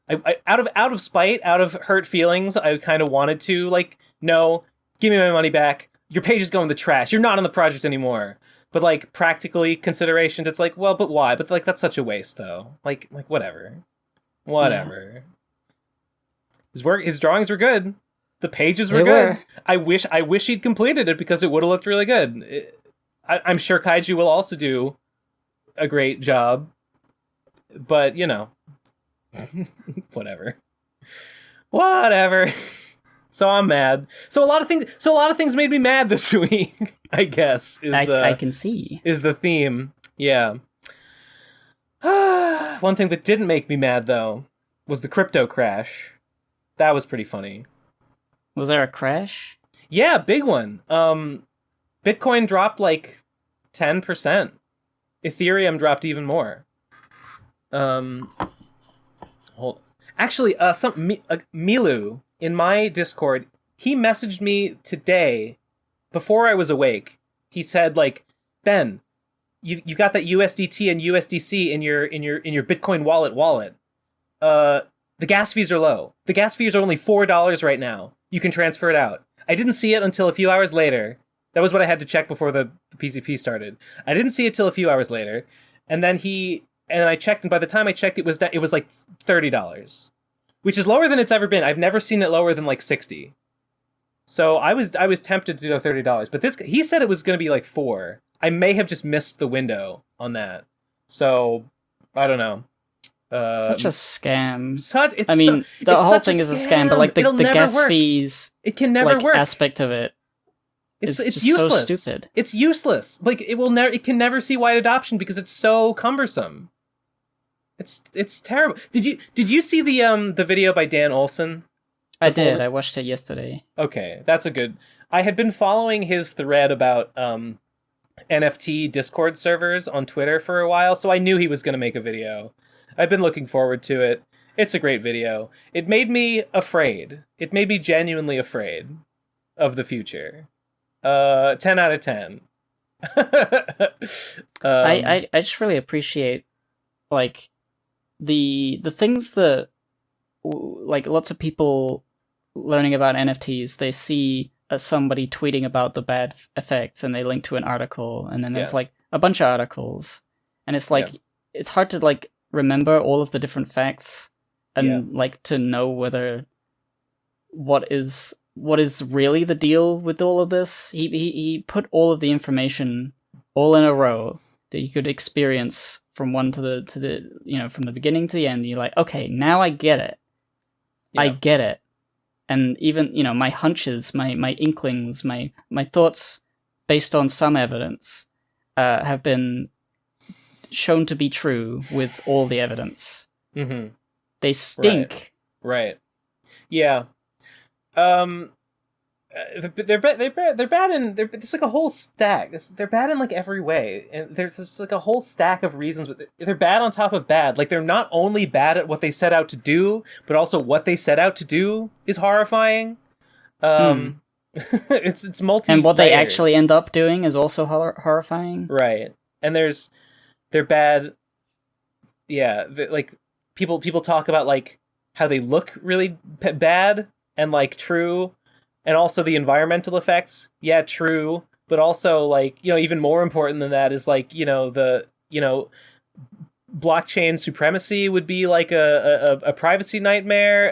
Speaker 1: I out of spite, out of hurt feelings, I kind of wanted to like, no, give me my money back. Your page is going in the trash. You're not on the project anymore. But like practically considerations, it's like, well, but why? But like that's such a waste, though. Like whatever. Yeah. His drawings were good. The pages were good. I wish he'd completed it because it would have looked really good. I'm sure Kaiju will also do a great job, but you know, whatever. So I'm mad. So a lot of things made me mad this week. I guess
Speaker 4: I can see
Speaker 1: is the theme. Yeah. One thing that didn't make me mad, though, was the crypto crash. That was pretty funny.
Speaker 4: Was there a crash?
Speaker 1: Yeah, big one. Bitcoin dropped like 10%. Ethereum dropped even more. Actually, Milu in my Discord, he messaged me today before I was awake. He said, like, Ben, you got that USDT and USDC in your Bitcoin wallet. The gas fees are low. The gas fees are only $4 right now. You can transfer it out. I didn't see it until a few hours later. That was what I had to check before the PCP started. I didn't see it till a few hours later, and then I checked, and by the time I checked, it was like $30, which is lower than it's ever been. I've never seen it lower than like 60. So I was tempted to go $30, but he said it was going to be like 4. I may have just missed the window on that. So I don't know.
Speaker 4: Such a scam.
Speaker 1: The
Speaker 4: the whole thing is a scam, but like the gas fees,
Speaker 1: it can never work.
Speaker 4: Aspect of it.
Speaker 1: It's
Speaker 4: just
Speaker 1: useless.
Speaker 4: So stupid.
Speaker 1: It's useless. Like it can never see wide adoption because it's so cumbersome. It's terrible. Did you see the video by Dan Olson?
Speaker 4: I did. I watched it yesterday.
Speaker 1: Okay, that's a good. I had been following his thread about NFT Discord servers on Twitter for a while, so I knew he was going to make a video. I've been looking forward to it. It's a great video. It made me afraid. It made me genuinely afraid of the future. 10 out of 10.
Speaker 4: I just really appreciate like the things that like lots of people learning about NFTs, they see somebody tweeting about the bad effects and they link to an article, and then there's like a bunch of articles, and it's like it's hard to like remember all of the different facts and like to know whether what is really the deal with all of this. He put all of the information all in a row that you could experience from one to the from the beginning to the end. You're like, okay, now I get it. Yeah. I get it. And even, my hunches, my inklings, my thoughts based on some evidence have been shown to be true with all the evidence. Mm-hmm. They stink.
Speaker 1: Right. Yeah. They're bad in there's like a whole stack. They're bad in like every way, and there's like a whole stack of reasons. They're bad on top of bad. Like they're not only bad at what they set out to do, but also what they set out to do is horrifying. It's multi.
Speaker 4: And what they actually end up doing is also horrifying.
Speaker 1: Right, and they're bad. Yeah, like people talk about like how they look really bad and like true. And also the environmental effects, yeah, true. But also, like, even more important than that is like, the blockchain supremacy would be like a privacy nightmare.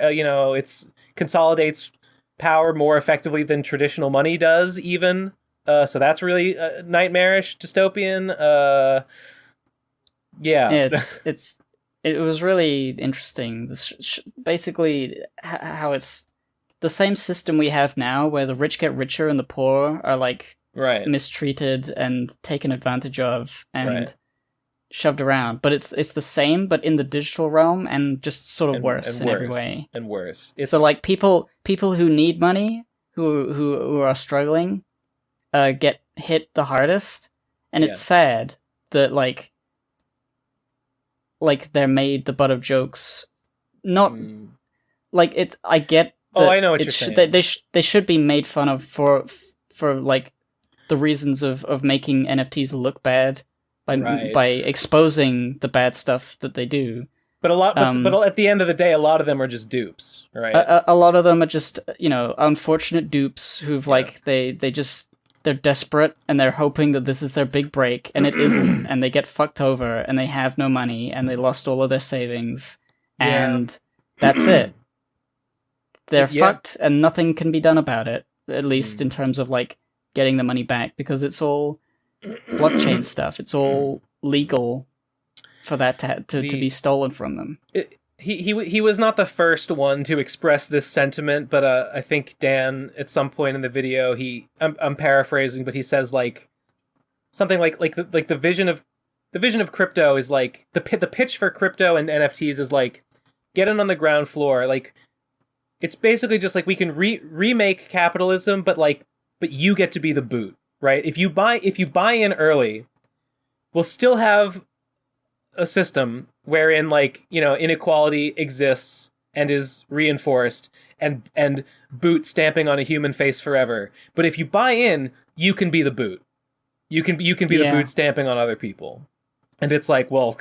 Speaker 1: It's consolidates power more effectively than traditional money does, even. So that's really nightmarish, dystopian. Yeah,
Speaker 4: it was really interesting. Basically, how it's the same system we have now, where the rich get richer and the poor are like mistreated and taken advantage of and shoved around. But it's the same, but in the digital realm, and just sort of worse in every way.
Speaker 1: And worse.
Speaker 4: So like people who need money, who are struggling, get hit the hardest, and it's sad that like they're made the butt of jokes. Not like it's. I get.
Speaker 1: I know what you're saying.
Speaker 4: They should be made fun of for like the reasons of making NFTs look bad by exposing the bad stuff that they do.
Speaker 1: But but at the end of the day, a lot of them are just dupes, right?
Speaker 4: A lot of them are just unfortunate dupes who've like they're desperate and they're hoping that this is their big break, and it isn't, and they get fucked over and they have no money and they lost all of their savings, and that's it. They're fucked, and nothing can be done about it, at least in terms of, like, getting the money back, because it's all blockchain stuff. It's all legal for that to be stolen from them.
Speaker 1: He was not the first one to express this sentiment, but I think Dan, at some point in the video, I'm paraphrasing, but he says, like, something like the vision of the vision of crypto is like the pitch for crypto and NFTs is like get in on the ground floor. Like it's basically just like we can remake capitalism, but you get to be the boot, right? If you buy in early, we'll still have a system wherein like, you know, inequality exists and is reinforced and boot stamping on a human face forever. But if you buy in, you can be the boot. You can be the boot stamping on other people. And it's like, well,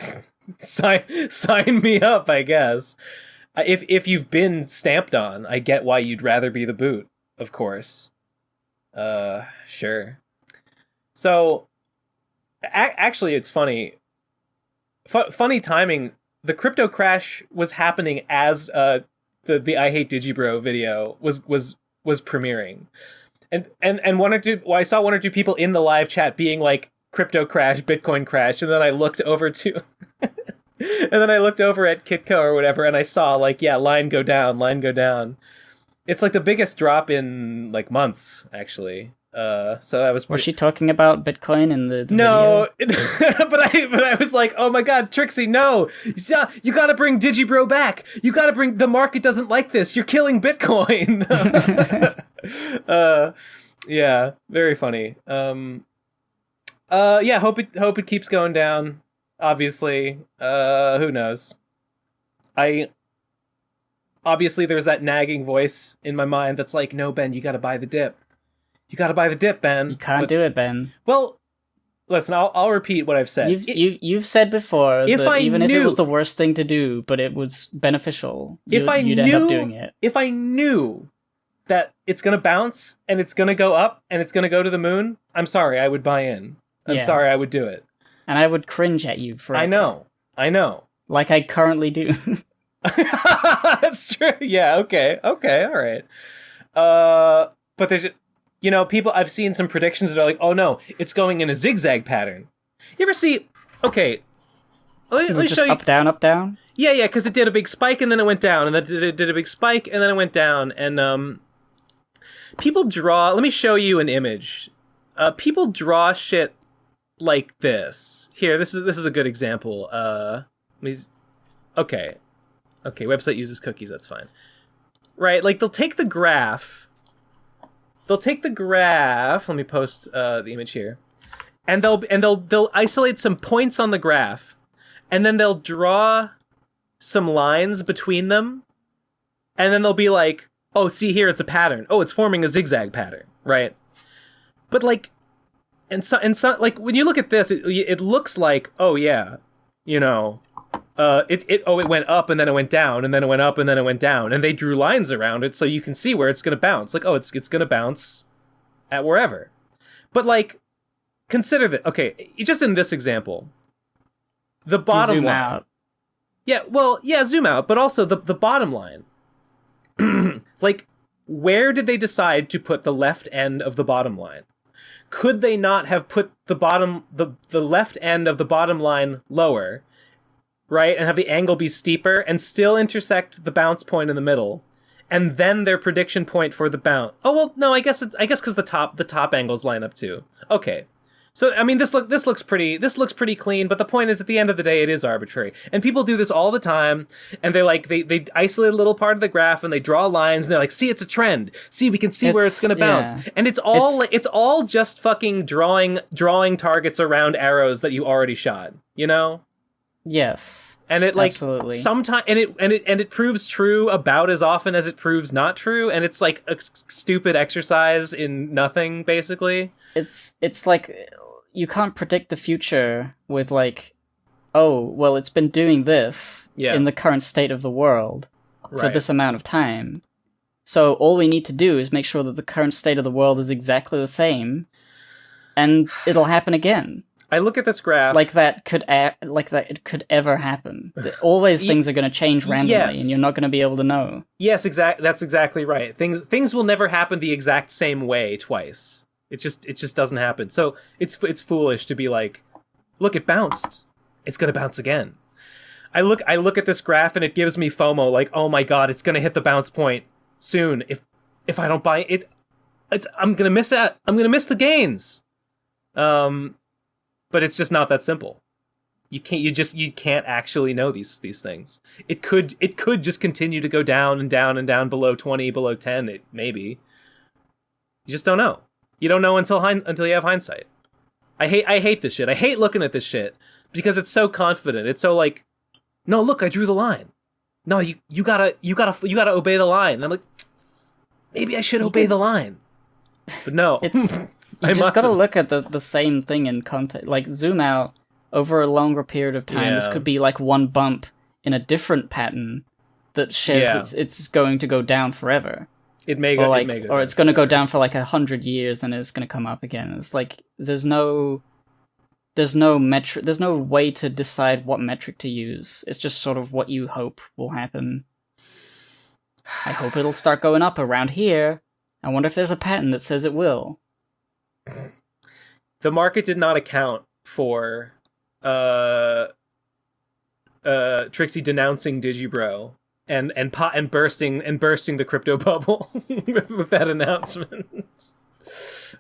Speaker 1: sign me up, I guess. If you've been stamped on, I get why you'd rather be the boot, of course. Sure. So, actually, it's funny. Funny timing. The crypto crash was happening as the I Hate Digibro video was premiering, and one or two. Well, I saw one or two people in the live chat being like, "Crypto crash, Bitcoin crash," and then I looked over to. And then I looked over at Kitco or whatever, and I saw like, yeah, line go down. It's like the biggest drop in like months, actually. So that was.
Speaker 4: Was she talking about Bitcoin in the
Speaker 1: no,
Speaker 4: video?
Speaker 1: but I was like, oh my god, Trixie, no, you got to bring Digibro back. You got to bring. The market doesn't like this. You're killing Bitcoin. Yeah, very funny. Yeah, hope it keeps going down. Obviously, who knows? Obviously there's that nagging voice in my mind that's like, no, Ben, you gotta buy the dip. You gotta buy the dip, Ben.
Speaker 4: You can't do it, Ben.
Speaker 1: Well, listen, I'll repeat what I've said.
Speaker 4: You've said before that even if it was the worst thing to do, but it was beneficial, you'd end up doing it.
Speaker 1: If I knew that it's gonna bounce and it's gonna go up and it's gonna go to the moon, I'm sorry, I would buy in. I'm sorry, I would do it.
Speaker 4: And I would cringe at you for it.
Speaker 1: I know.
Speaker 4: Like I currently do.
Speaker 1: That's true. Yeah, okay, all right. But there's, you know, people, I've seen some predictions that are like, oh no, it's going in a zigzag pattern. You ever see, okay, let me show you.
Speaker 4: Up, down?
Speaker 1: Yeah, because it did a big spike and then it went down, and then it did a big spike and then it went down, and people draw, let me show you an image. People draw shit like this. Here, this is a good example. Okay, website uses cookies, that's fine. Right, like they'll take the graph, let me post the image here, and they'll isolate some points on the graph, and then they'll draw some lines between them, and then they'll be like, oh, see here, it's a pattern. Oh, it's forming a zigzag pattern, right? But like, and so like when you look at this, it looks like, oh yeah, you know, it went up and then it went down and then it went up and then it went down, and they drew lines around it so you can see where it's gonna bounce. Like, oh, it's gonna bounce at wherever. But like, consider that. Okay, just in this example, the bottom line. Out. Yeah, well, yeah, zoom out, but also the bottom line. Like, where did they decide to put the left end of the bottom line? Could they not have put the left end of the bottom line lower, right, and have the angle be steeper and still intersect the bounce point in the middle, and then their prediction point for the bounce? Oh well, no, I guess because the top angles line up too. Okay. So I mean, this looks pretty clean, but the point is, at the end of the day, it is arbitrary, and people do this all the time. And they're like, they isolate a little part of the graph and they draw lines, and they're like, see, it's a trend. See, we can see where it's gonna bounce, and it's all just fucking drawing targets around arrows that you already shot. You know?
Speaker 4: Yes.
Speaker 1: And it like
Speaker 4: absolutely.
Speaker 1: Sometimes and it proves true about as often as it proves not true, and it's like a stupid exercise in nothing, basically.
Speaker 4: It's like, you can't predict the future with like, oh, well, it's been doing this in the current state of the world for this amount of time. So all we need to do is make sure that the current state of the world is exactly the same, and it'll happen again.
Speaker 1: I look at this graph
Speaker 4: like that it could ever happen. Always things are going to change randomly, and you're not going to be able to know.
Speaker 1: Yes, that's exactly right. Things will never happen the exact same way twice. It just doesn't happen. So it's foolish to be like, look, it bounced. It's going to bounce again. I look at this graph and it gives me FOMO, like, oh my god, it's going to hit the bounce point soon. If I don't buy it, I'm going to miss it. I'm going to miss the gains. But it's just not that simple. You can't actually know these things. It could just continue to go down and down and down below 20, below 10, maybe. You just don't know. You don't know until you have hindsight. I hate this shit. I hate looking at this shit because it's so confident. It's so like, no, look, I drew the line. No, you gotta obey the line. And I'm like, maybe I should obey the line, but no.
Speaker 4: It's you just gotta look at the same thing in context. Like zoom out over a longer period of time. This could be like one bump in a different pattern that says it's going to go down forever. It may go, or it's going to go down for like 100 years and it's going to come up again. It's like there's no metric, there's no way to decide what metric to use. It's just sort of what you hope will happen. I hope it'll start going up around here. I wonder if there's a pattern that says it will.
Speaker 1: The market did not account for Trixie denouncing Digibro. And bursting the crypto bubble with that announcement.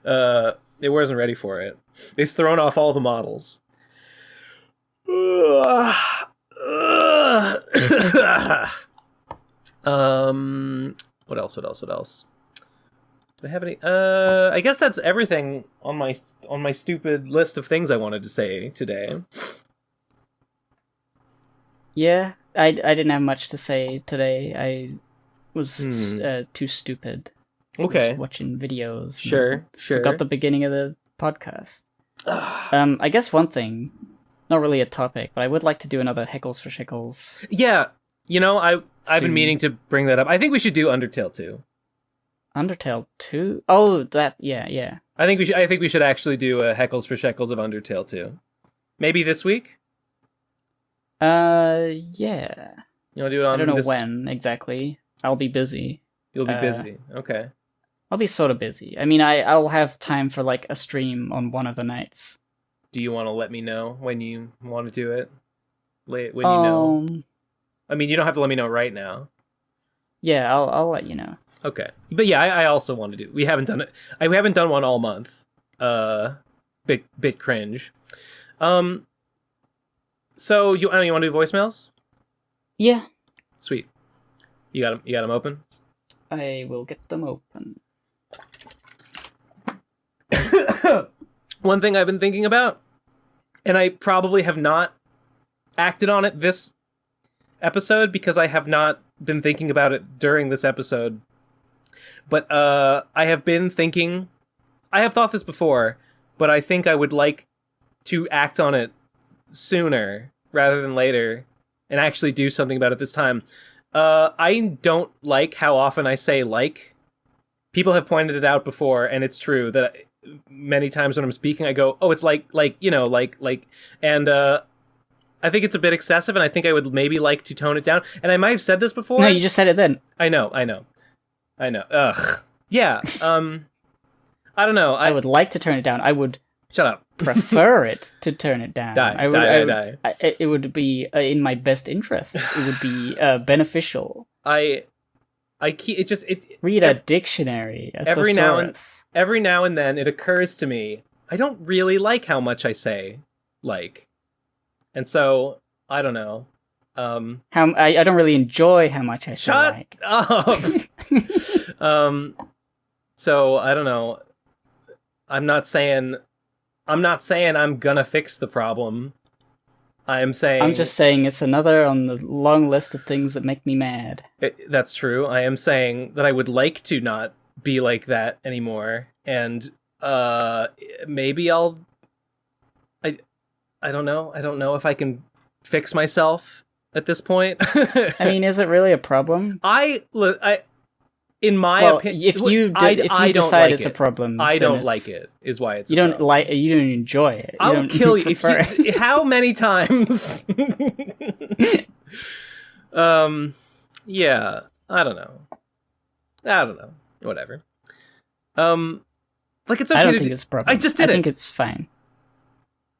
Speaker 1: It wasn't ready for it. It's thrown off all the models. What else? Do I have any? I guess that's everything on my stupid list of things I wanted to say today.
Speaker 4: Yeah. I didn't have much to say today. I was too stupid.
Speaker 1: Okay.
Speaker 4: Watching videos.
Speaker 1: Sure.
Speaker 4: Forgot the beginning of the podcast. I guess one thing, not really a topic, but I would like to do another Heckles for Shickles.
Speaker 1: Yeah. I've been meaning to bring that up. I think we should do Undertale 2.
Speaker 4: Undertale 2? Oh, that, yeah.
Speaker 1: I think we should actually do a Heckles for Shekels of Undertale 2. Maybe this week?
Speaker 4: Yeah.
Speaker 1: You want to do it on
Speaker 4: I don't know when exactly. I'll be busy.
Speaker 1: You'll be busy. Okay.
Speaker 4: I'll be sort of busy. I mean, I'll have time for like a stream on one of the nights.
Speaker 1: Do you want to let me know when you want to do it? When you know. I mean, you don't have to let me know right now.
Speaker 4: Yeah, I'll let you know.
Speaker 1: Okay. But yeah, I also want to do. We haven't done it. We haven't done one all month. Bit cringe. So you want to do voicemails?
Speaker 4: Yeah.
Speaker 1: Sweet. You got them open?
Speaker 4: I will get them open.
Speaker 1: One thing I've been thinking about, and I probably have not acted on it this episode because I have not been thinking about it during this episode. But I have been thinking, I have thought this before, but I think I would like to act on it sooner rather than later and actually do something about it this time. I don't like how often I say like. People have pointed it out before, and it's true that many times when I'm speaking, I go, oh, it's like, and I think it's a bit excessive, and I think I would maybe like to tone it down. And I might have said this before.
Speaker 4: No, you just said it then.
Speaker 1: I know. Ugh. Yeah. I don't know.
Speaker 4: I would like to turn it down. I would
Speaker 1: shut up.
Speaker 4: Prefer it to turn it down.
Speaker 1: Die.
Speaker 4: It would be in my best interest. It would be beneficial.
Speaker 1: Read
Speaker 4: a dictionary.
Speaker 1: Every now and then it occurs to me I don't really like how much I say like, and so I don't know.
Speaker 4: I don't really enjoy how much I say like.
Speaker 1: Shut up. So I don't know. I'm not saying I'm gonna fix the problem. I'm
Speaker 4: just saying it's another on the long list of things that make me mad.
Speaker 1: That's true. I am saying that I would like to not be like that anymore, and maybe I don't know. I don't know if I can fix myself at this point.
Speaker 4: I mean, is it really a problem?
Speaker 1: In my opinion,
Speaker 4: if you decide like it's a problem,
Speaker 1: I don't like it. Is why it's
Speaker 4: you don't enjoy it.
Speaker 1: I'll kill you. How many times? Yeah, I don't know. Whatever. Like it's okay.
Speaker 4: I don't think it's a problem.
Speaker 1: I just did it.
Speaker 4: I think it's fine.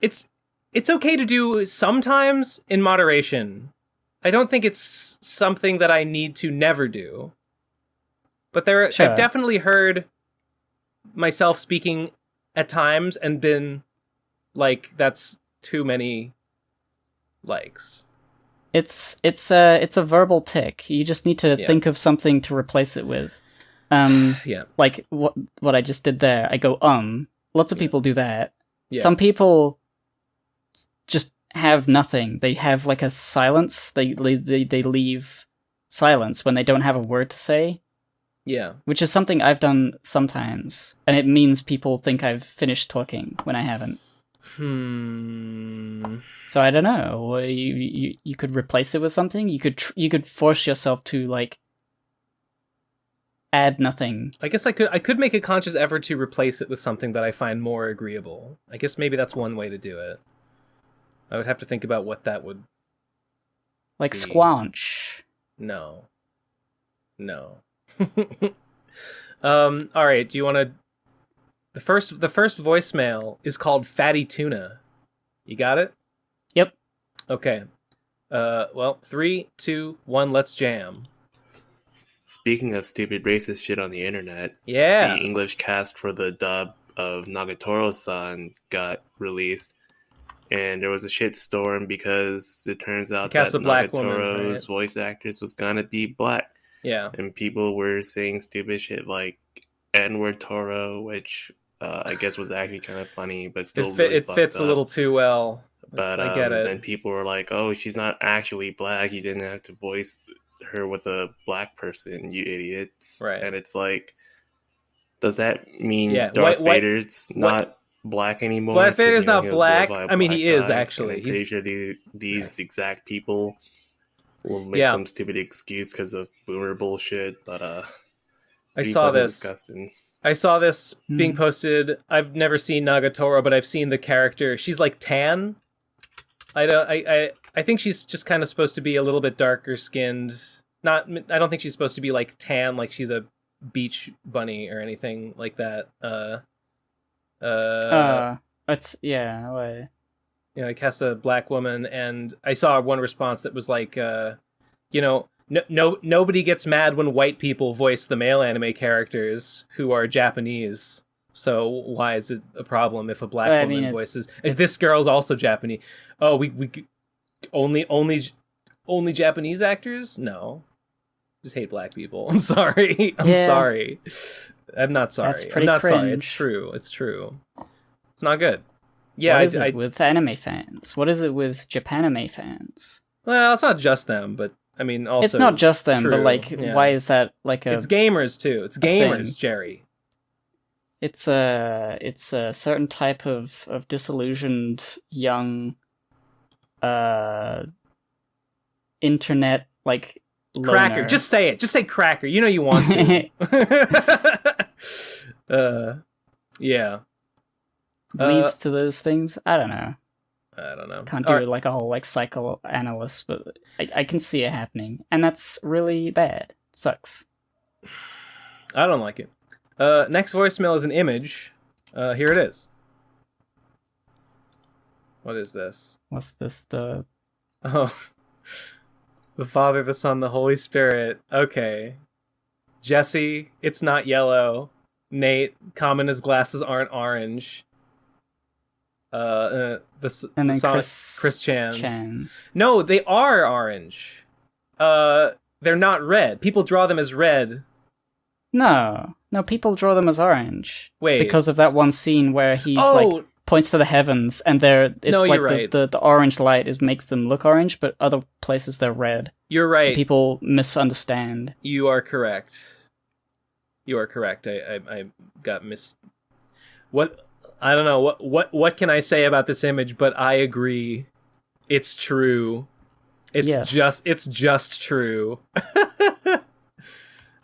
Speaker 1: It's okay to do sometimes in moderation. I don't think it's something that I need to never do. But
Speaker 4: Sure.
Speaker 1: I've definitely heard myself speaking at times and been like, that's too many likes.
Speaker 4: It's a verbal tick. You just need to think of something to replace it with.
Speaker 1: Yeah.
Speaker 4: Like what I just did there. I go Lots of people do that.
Speaker 1: Yeah.
Speaker 4: Some people just have nothing. They have like a silence. They leave silence when they don't have a word to say.
Speaker 1: Yeah.
Speaker 4: Which is something I've done sometimes, and it means people think I've finished talking when I haven't. So I don't know. You could replace it with something. You could force yourself to like add nothing.
Speaker 1: I guess I could make a conscious effort to replace it with something that I find more agreeable. I guess maybe that's one way to do it. I would have to think about what that would
Speaker 4: like
Speaker 1: be.
Speaker 4: Squanch.
Speaker 1: No. All right, do you want to the first voicemail is called Fatty Tuna. You got it?
Speaker 4: Yep.
Speaker 1: Okay. Well, 3, 2, 1, let's jam.
Speaker 5: Speaking of stupid racist shit on the internet,
Speaker 1: Yeah.
Speaker 5: the English cast for the dub of Nagatoro-san got released, and there was a shit storm because it turns out that
Speaker 1: a black
Speaker 5: Nagatoro's
Speaker 1: woman, right?
Speaker 5: voice actress was gonna be black.
Speaker 1: Yeah.
Speaker 5: And people were saying stupid shit like N-word Toro, which I guess was actually kind of funny, but still
Speaker 1: It fits a little too well.
Speaker 5: But
Speaker 1: I get it.
Speaker 5: Then people were like, "Oh, she's not actually black. You didn't have to voice her with a black person, you idiots!"
Speaker 1: Right.
Speaker 5: And it's like, does that mean
Speaker 1: Darth
Speaker 5: Vader's not black anymore?
Speaker 1: Darth Vader's not
Speaker 5: he was
Speaker 1: black.
Speaker 5: voiced by a
Speaker 1: I mean,
Speaker 5: black
Speaker 1: he is
Speaker 5: guy,
Speaker 1: actually.
Speaker 5: and I'm pretty sure these exact people will make some stupid excuse because of boomer bullshit. But
Speaker 1: I saw this.
Speaker 5: Disgusting.
Speaker 1: I saw this being posted. I've never seen Nagatoro, but I've seen the character. She's like tan. I think she's just kind of supposed to be a little bit darker skinned. I don't think she's supposed to be like tan, like she's a beach bunny or anything like that. I cast a black woman, and I saw one response that was like, nobody gets mad when white people voice the male anime characters who are Japanese. So why is it a problem if a black woman voices? This girl's also Japanese. Oh, we only Japanese actors? No, just hate black people. I'm sorry. Sorry. I'm not sorry.
Speaker 4: That's pretty
Speaker 1: I'm not
Speaker 4: cringe.
Speaker 1: sorry. It's true. It's not good. Yeah,
Speaker 4: what is it with anime fans? What is it with Japanime fans?
Speaker 1: Well, it's not just them, but I mean, also
Speaker 4: it's not just them,
Speaker 1: true.
Speaker 4: but like, why is that like a?
Speaker 1: It's gamers too. It's gamers,
Speaker 4: thing.
Speaker 1: Jerry.
Speaker 4: It's a certain type of disillusioned young, internet like
Speaker 1: cracker.
Speaker 4: loner.
Speaker 1: Just say it. Just say cracker. You know you want to. Yeah.
Speaker 4: Leads to those things. I don't know. Can't do like a whole like psychoanalyst, but I can see it happening, and that's really bad. It sucks.
Speaker 1: I don't like it. Next voicemail is an image. Here it is. What is this?
Speaker 4: What's this?
Speaker 1: The Father, the Son, the Holy Spirit. Okay. Jesse, it's not yellow. Nate, common as glasses aren't orange. And then Chris Chan. No, they are orange. They're not red. People draw them as red.
Speaker 4: No, people draw them as orange.
Speaker 1: Wait,
Speaker 4: because of that one scene where he's like points to the heavens, and
Speaker 1: you're right.
Speaker 4: the orange light makes them look orange, but other places they're red.
Speaker 1: You're right.
Speaker 4: And people misunderstand.
Speaker 1: You are correct. I got What? I don't know what can I say about this image, but I agree. It's true. It's just true.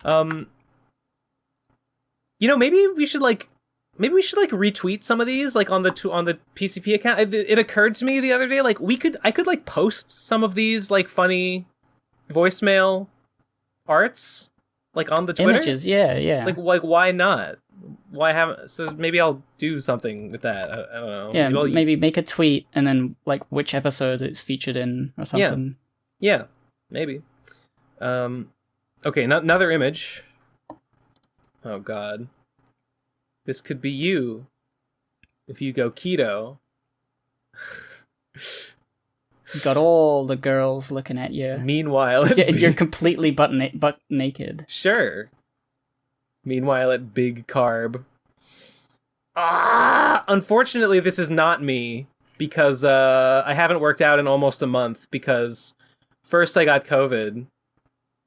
Speaker 1: Maybe we should retweet some of these like on the PCP account. It occurred to me the other day like I could like post some of these like funny voicemail arts like on the Twitter.
Speaker 4: Images, yeah.
Speaker 1: Like why not? Why haven't? So maybe I'll do something with that. I don't know.
Speaker 4: Yeah, maybe make a tweet and then like which episode it's featured in or something.
Speaker 1: Yeah, maybe. Okay, another image. Oh God, this could be you if you go keto.
Speaker 4: You got all the girls looking at you.
Speaker 1: Meanwhile,
Speaker 4: You're completely butt naked.
Speaker 1: Sure. Meanwhile, at Big Carb. Unfortunately, this is not me because I haven't worked out in almost a month because first I got COVID,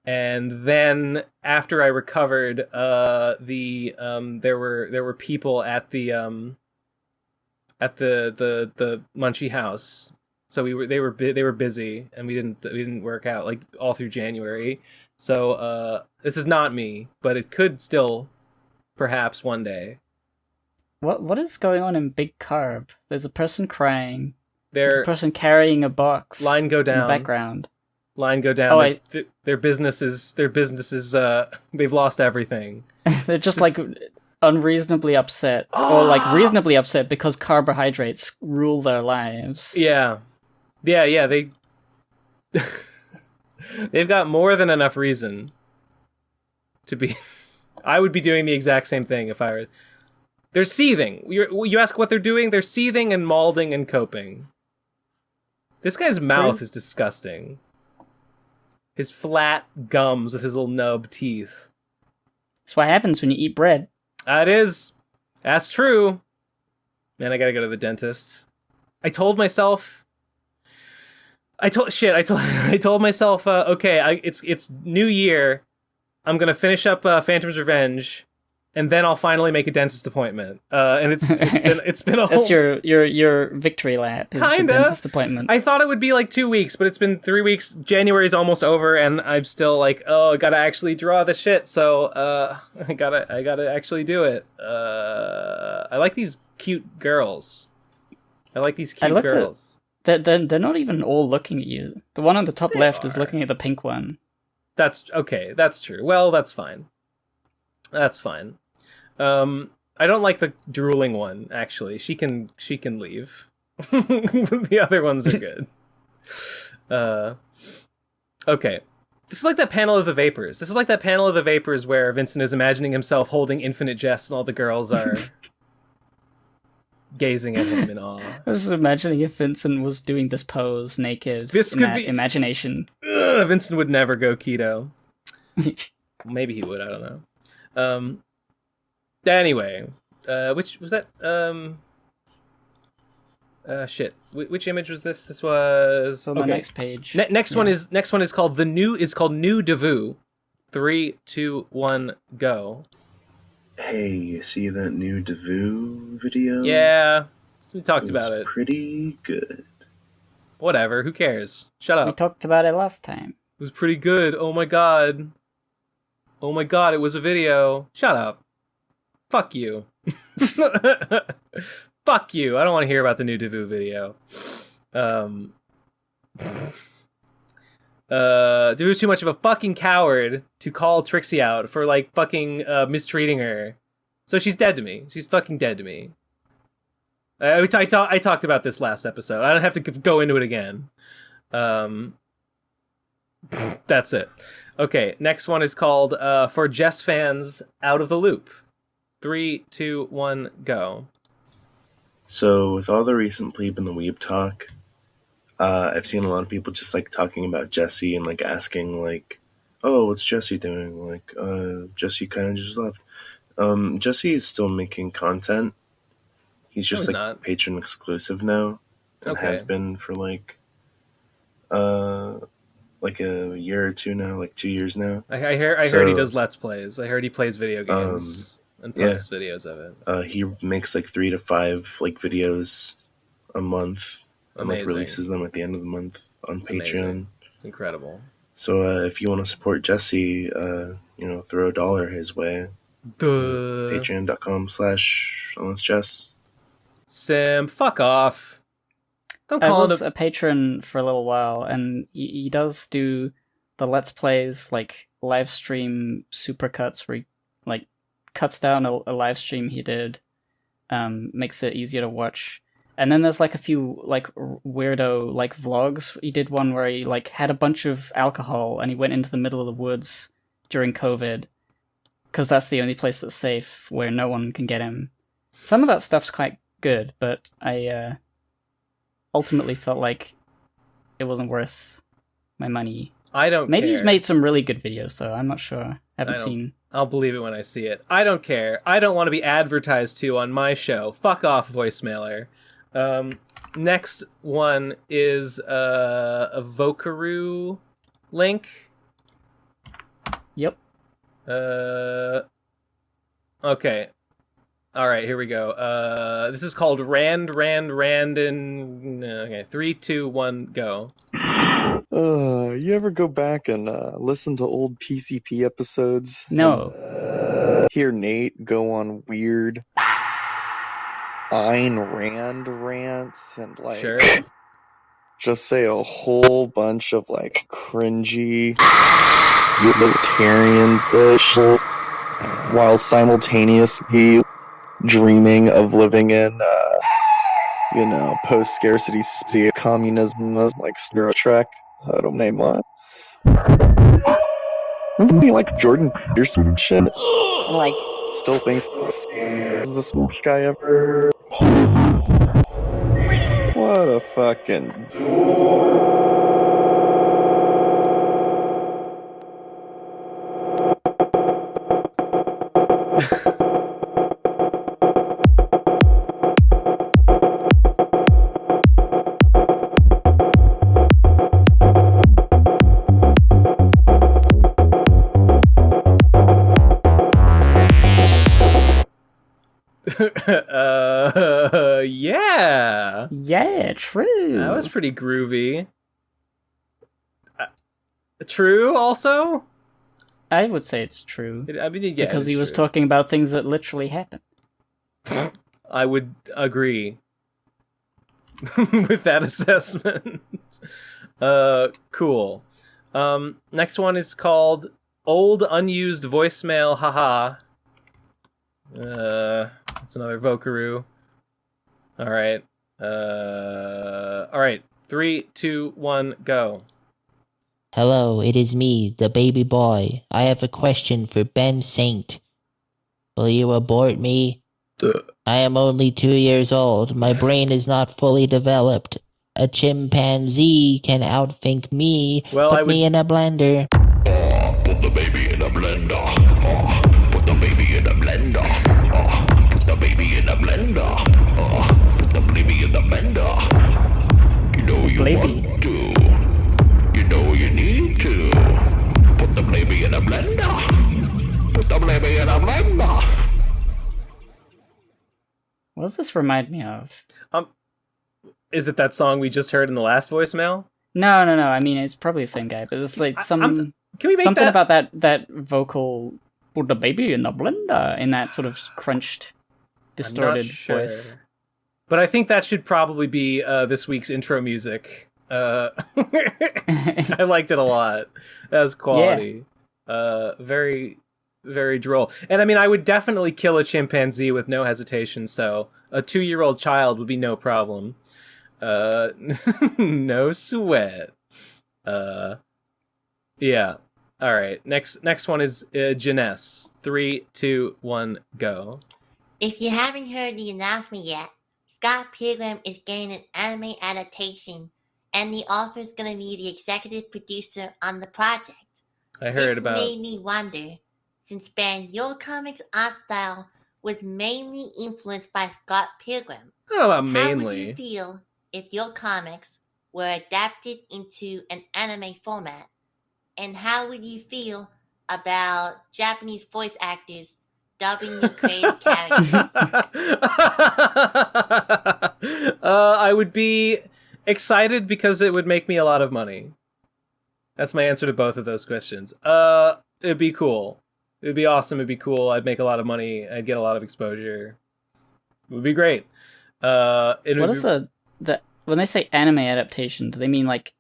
Speaker 1: and then after I recovered, there were people at the Munchie house, so they were busy, and we didn't work out like all through January. So this is not me, but it could still, perhaps one day.
Speaker 4: What is going on in Big Carb? There's a person crying. There's a
Speaker 1: Their
Speaker 4: person carrying a box.
Speaker 1: line go
Speaker 4: in the
Speaker 1: down.
Speaker 4: background.
Speaker 1: Line go down.
Speaker 4: Oh,
Speaker 1: their businesses. They've lost everything.
Speaker 4: They're just like unreasonably upset, or like reasonably upset because carbohydrates rule their lives.
Speaker 1: Yeah. They they've got more than enough reason to be. I would be doing the exact same thing if I were. They're seething. You ask what they're doing? They're seething and malding and coping. This guy's mouth is disgusting. His flat gums with his little nub teeth.
Speaker 4: That's what happens when you eat bread.
Speaker 1: That is. That's true. Man, I gotta go to the dentist. I told myself, okay, it's New Year. I'm gonna finish up Phantom's Revenge, and then I'll finally make a dentist appointment. And it's been a whole...
Speaker 4: That's your victory lap. Is
Speaker 1: Kinda.
Speaker 4: The dentist appointment.
Speaker 1: I thought it would be like 2 weeks, but it's been 3 weeks. January's almost over, and I'm still like, oh, I gotta actually draw the shit. So I gotta actually do it. I like these cute girls. Girls.
Speaker 4: They're not even all looking at you. The one on the top left is looking at the pink one.
Speaker 1: That's okay. That's true. Well, that's fine. That's fine. I don't like the drooling one. Actually, she can leave. The other ones are good. Okay. This is like that panel of the Vapors. This is like that panel of the Vapors where Vincent is imagining himself holding Infinite Jest, and all the girls are gazing at him in awe.
Speaker 4: I was just imagining if Vincent was doing this pose naked.
Speaker 1: This
Speaker 4: in
Speaker 1: could
Speaker 4: that
Speaker 1: be
Speaker 4: imagination.
Speaker 1: Vincent would never go keto. Maybe he would. I don't know. Anyway, which was that? Shit. Which image was this? This was
Speaker 4: on the next page.
Speaker 1: Next one is called New Devu. 3, 2, 1, go.
Speaker 6: Hey, you see that new Devu video?
Speaker 1: Yeah, we talked about it.
Speaker 6: Pretty good.
Speaker 1: Whatever. Who cares? Shut up.
Speaker 4: We talked about it last time.
Speaker 1: It was pretty good. Oh my god. It was a video. Shut up. Fuck you. Fuck you. I don't want to hear about the new Devu video. Devu's too much of a fucking coward to call Trixie out for like fucking mistreating her. So she's dead to me. She's fucking dead to me. I talked about this last episode. I don't have to go into it again. That's it. Okay, next one is called For Jess Fans Out of the Loop. 3, 2, 1, go.
Speaker 6: So, with all the recent Plebe and the Weeb talk, I've seen a lot of people just like talking about Jesse and like asking like, oh, what's Jesse doing? Like, Jesse kind of just left. Jesse is still making content. He's just like patron exclusive now, and has been for like a year or two now, like 2 years now.
Speaker 1: I heard he does Let's Plays. I heard he plays video games and posts videos of it.
Speaker 6: He makes like 3 to 5 like videos a month. And like releases them at the end of the month on Patreon.
Speaker 1: Amazing. It's incredible.
Speaker 6: So if you want to support Jesse, throw $1 his way. Patreon.com/honestjess.
Speaker 1: Sim, fuck off.
Speaker 4: Don't call him a patron for a little while, and he does do the Let's Plays, like live stream supercuts where he like cuts down a live stream he did, makes it easier to watch. And then there's like a few like weirdo like vlogs. He did one where he like had a bunch of alcohol and he went into the middle of the woods during COVID because that's the only place that's safe where no one can get him. Some of that stuff's quite good, but I ultimately felt like it wasn't worth my money.
Speaker 1: I don't
Speaker 4: Maybe
Speaker 1: care.
Speaker 4: he's made some really good videos, though. I'm not sure. Haven't
Speaker 1: I don't-
Speaker 4: seen.
Speaker 1: I'll believe it when I see it. I don't care. I don't want to be advertised to on my show. Fuck off, voicemailer. Next one is a Vokaroo link.
Speaker 4: Yep.
Speaker 1: Okay. All right, here we go. This is called Rand, and okay, 3, 2, 1, go.
Speaker 7: You ever go back and listen to old PCP episodes?
Speaker 4: No.
Speaker 7: And hear Nate go on weird Ayn Rand rants and like
Speaker 1: Sure.
Speaker 7: just say a whole bunch of like cringy libertarian bullshit while simultaneously dreaming of living in post-scarcity communism like Star Trek. I don't name one. Maybe like Jordan Peterson shit. Like still thinks is the smartest guy ever. What a fucking
Speaker 1: Yeah.
Speaker 4: Yeah, true.
Speaker 1: That was pretty groovy. True, also?
Speaker 4: I would say it's true.
Speaker 1: I mean, yeah,
Speaker 4: because
Speaker 1: it's
Speaker 4: he was
Speaker 1: true.
Speaker 4: talking about things that literally happened.
Speaker 1: I would agree with that assessment. Cool. Next one is called Old Unused Voicemail, haha. That's another Vokaroo. Alright. Alright. 3, 2, 1, go.
Speaker 2: Hello, it is me, the baby boy. I have a question for Ben Saint. Will you abort me? I am only 2 years old. My brain is not fully developed. A chimpanzee can outthink me.
Speaker 1: Well,
Speaker 2: Put me in a blender.
Speaker 3: Put the baby in a blender. Put the baby in a blender. Put the baby in a blender. Put the baby in the blender. You know you
Speaker 4: Baby.
Speaker 3: want to. You know you need to. Put the baby in a blender. Put the baby in a blender.
Speaker 4: What does this remind me of?
Speaker 1: Is it that song we just heard in the last voicemail?
Speaker 4: No. I mean, it's probably the same guy, but it's like
Speaker 1: Can we make
Speaker 4: something
Speaker 1: that?
Speaker 4: about that vocal. Put the baby in the blender in that sort of crunched, distorted
Speaker 1: I'm not sure.
Speaker 4: voice.
Speaker 1: But I think that should probably be this week's intro music. I liked it a lot. That was quality. Very, very droll. And I mean, I would definitely kill a chimpanzee with no hesitation, so a 2-year-old child would be no problem. No sweat. Yeah. All right. Next one is Janess. 3, 2, 1, go.
Speaker 8: If you haven't heard the announcement yet, Scott Pilgrim is getting an anime adaptation, and the author's gonna be the executive producer on the project.
Speaker 1: I heard
Speaker 8: This
Speaker 1: about.
Speaker 8: made me wonder, since Ben, your comics art style was mainly influenced by Scott Pilgrim.
Speaker 1: I don't know about
Speaker 8: How would
Speaker 1: mainly.
Speaker 8: you feel if your comics were adapted into an anime format? And how would you feel about Japanese voice actors dubbing your creative characters?
Speaker 1: I would be excited because it would make me a lot of money. That's my answer to both of those questions. It'd be cool. It'd be awesome. It'd be cool. I'd make a lot of money. I'd get a lot of exposure. It would be great.
Speaker 4: What is the when they say anime adaptation? Do they mean like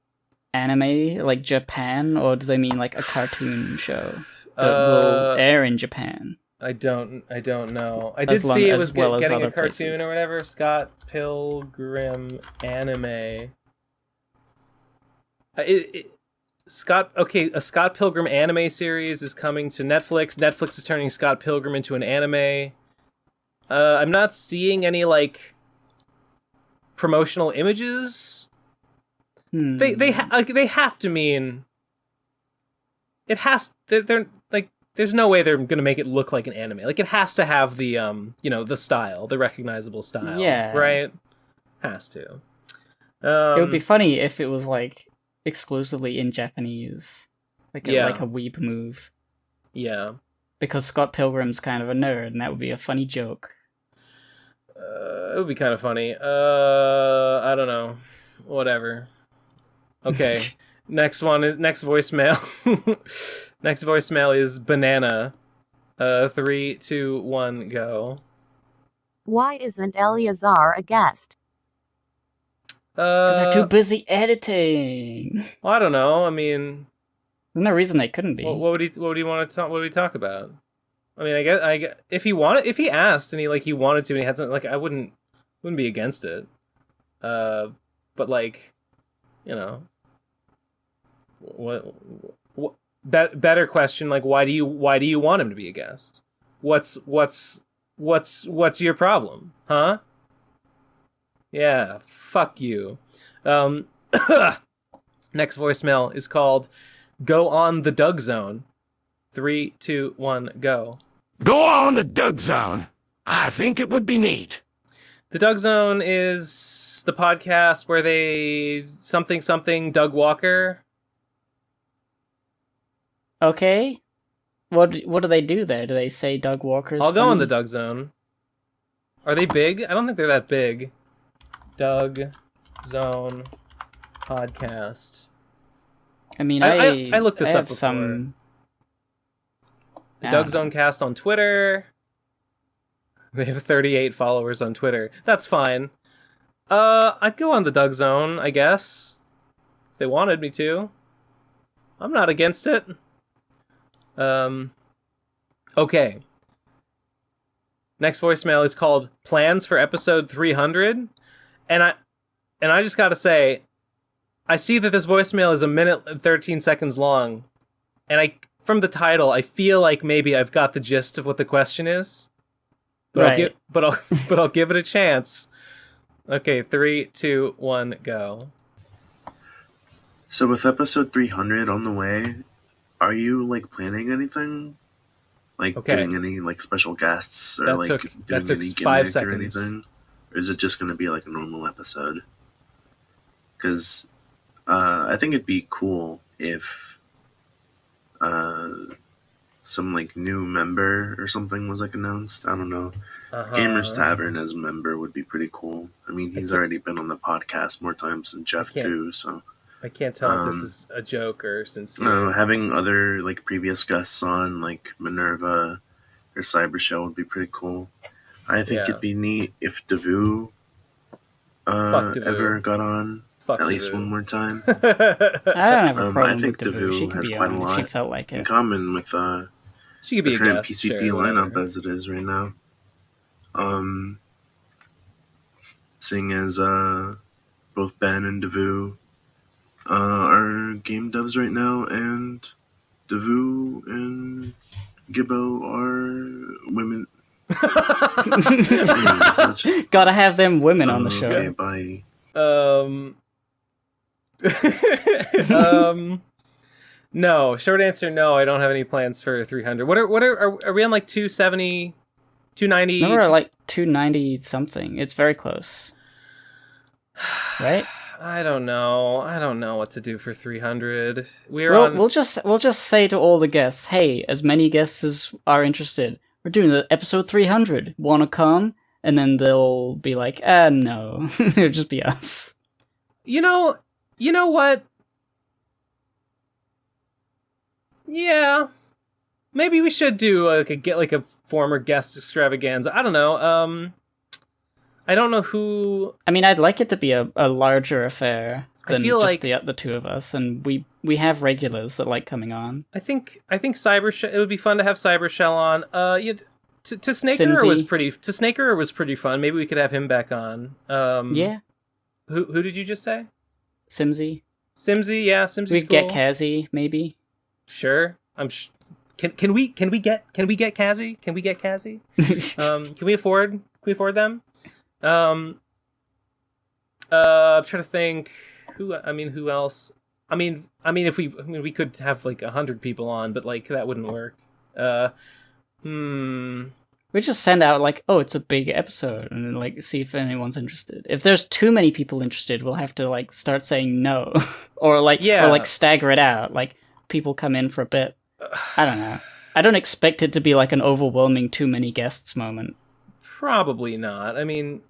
Speaker 4: anime, like Japan, or do they mean like a cartoon show that will air in Japan?
Speaker 1: I don't know. I did
Speaker 4: As long-
Speaker 1: see it
Speaker 4: as
Speaker 1: was
Speaker 4: well as
Speaker 1: getting a
Speaker 4: other
Speaker 1: cartoon
Speaker 4: places.
Speaker 1: or whatever. Scott Pilgrim anime. A Scott Pilgrim anime series is coming to Netflix. Netflix is turning Scott Pilgrim into an anime. I'm not seeing any like promotional images. They have to mean it has. They're like. There's no way they're gonna make it look like an anime. Like it has to have the the style, the recognizable style.
Speaker 4: Yeah.
Speaker 1: Right. Has to.
Speaker 4: It would be funny if it was like exclusively in Japanese, like a weeb move.
Speaker 1: Yeah.
Speaker 4: Because Scott Pilgrim's kind of a nerd, and that would be a funny joke.
Speaker 1: It would be kind of funny. I don't know. Whatever. Okay. Next voicemail. Next voicemail is Banana. 3, 2, 1, go.
Speaker 9: Why isn't Eleazar a guest?
Speaker 4: Because they're too busy editing.
Speaker 1: Well, I don't know. I mean,
Speaker 4: there's no reason they couldn't be.
Speaker 1: What would he want to talk? What would he talk about? I mean, I guess if he asked and he wanted to and he had something, like, I wouldn't be against it. But like, what better question, like, why do you want him to be a guest? What's your problem, huh? Yeah, fuck you. Next voicemail is called Go on the Doug Zone. 3, 2, 1, go.
Speaker 10: Go on the Doug Zone. I think it would be neat.
Speaker 1: The Doug Zone is the podcast where they something Doug Walker.
Speaker 4: Okay. What do they do there? Do they say Doug Walker's
Speaker 1: I'll go
Speaker 4: funny?
Speaker 1: on the Doug Zone. Are they big? I don't think they're that big. Doug Zone podcast.
Speaker 4: I mean,
Speaker 1: I looked this
Speaker 4: I
Speaker 1: up
Speaker 4: have
Speaker 1: before.
Speaker 4: some.
Speaker 1: The Doug Zone cast on Twitter. They have 38 followers on Twitter. That's fine. I'd go on the Doug Zone, I guess. If they wanted me to. I'm not against it. Okay. Next voicemail is called Plans for Episode 300. And I just gotta say, I see that this voicemail is 1 minute and 13 seconds long. And from the title, I feel like maybe I've got the gist of what the question is. But
Speaker 4: Right.
Speaker 1: I'll give it a chance. Okay, 3, 2, 1, go.
Speaker 6: So with episode 300 on the way, are you like planning anything? Like getting any like special guests or
Speaker 1: That took
Speaker 6: doing any
Speaker 1: 5
Speaker 6: gimmick or
Speaker 1: seconds.
Speaker 6: anything? Or is it just going to be like a normal episode? Because I think it'd be cool if some like new member or something was like announced. I don't know. Gamers Tavern as a member would be pretty cool. I mean, he's already been on the podcast more times than Jeff too, so
Speaker 1: I can't tell if this is a joke or sincere.
Speaker 6: no, having other like previous guests on, like Minerva or Cyber Shell, would be pretty cool. I think it'd be neat if Devu ever got on at least one more time.
Speaker 4: I don't have a problem
Speaker 6: I think
Speaker 4: with Devu. She
Speaker 6: Devu
Speaker 4: can
Speaker 6: has
Speaker 4: be
Speaker 6: quite a
Speaker 4: on if
Speaker 6: lot
Speaker 4: she felt like
Speaker 6: in
Speaker 4: it.
Speaker 6: common with
Speaker 1: She could be
Speaker 6: the
Speaker 1: a
Speaker 6: current
Speaker 1: guest,
Speaker 6: PCP
Speaker 1: sure,
Speaker 6: lineup
Speaker 1: whatever.
Speaker 6: as it is right now. Seeing as both Ben and Devu are game devs right now, and Devu and Gibbo are women. Anyways, that's just-
Speaker 4: Gotta have them women on the show.
Speaker 6: Okay, bye.
Speaker 1: No. Short answer, no. I don't have any plans for 300. Are we on like 270, 290?
Speaker 4: No, we're like 290 something. It's very close. Right?
Speaker 1: I don't know. I don't know what to do for 300.
Speaker 4: We'll just say to all the guests, hey, as many guests as are interested, we're doing the episode 300. Wanna come? And then they'll be like, no. It'll just be us.
Speaker 1: You know what? Yeah. Maybe we should do a former guest extravaganza. I don't know. I don't know who.
Speaker 4: I mean, I'd like it to be a larger affair than
Speaker 1: feel
Speaker 4: just
Speaker 1: like
Speaker 4: the two of us, and we have regulars that like coming on.
Speaker 1: I think Cyber it would be fun to have Cyber Shell on. To Snaker
Speaker 4: Simsy.
Speaker 1: was pretty fun. Maybe we could have him back on.
Speaker 4: Yeah.
Speaker 1: Who did you just say?
Speaker 4: Simsy.
Speaker 1: Simsy, yeah, Simsy's
Speaker 4: We'd
Speaker 1: cool.
Speaker 4: get Kazi, maybe.
Speaker 1: Sure. Can we get Kazi? Can we get Kazi? Can we afford them? I'm trying to think who else? I mean, if we could have like 100 people on, but like that wouldn't work.
Speaker 4: We just send out like, oh, it's a big episode, and then, like, see if anyone's interested. If there's too many people interested, we'll have to like start saying no, or like stagger it out. Like people come in for a bit. I don't know. I don't expect it to be like an overwhelming too many guests moment.
Speaker 1: Probably not. I mean,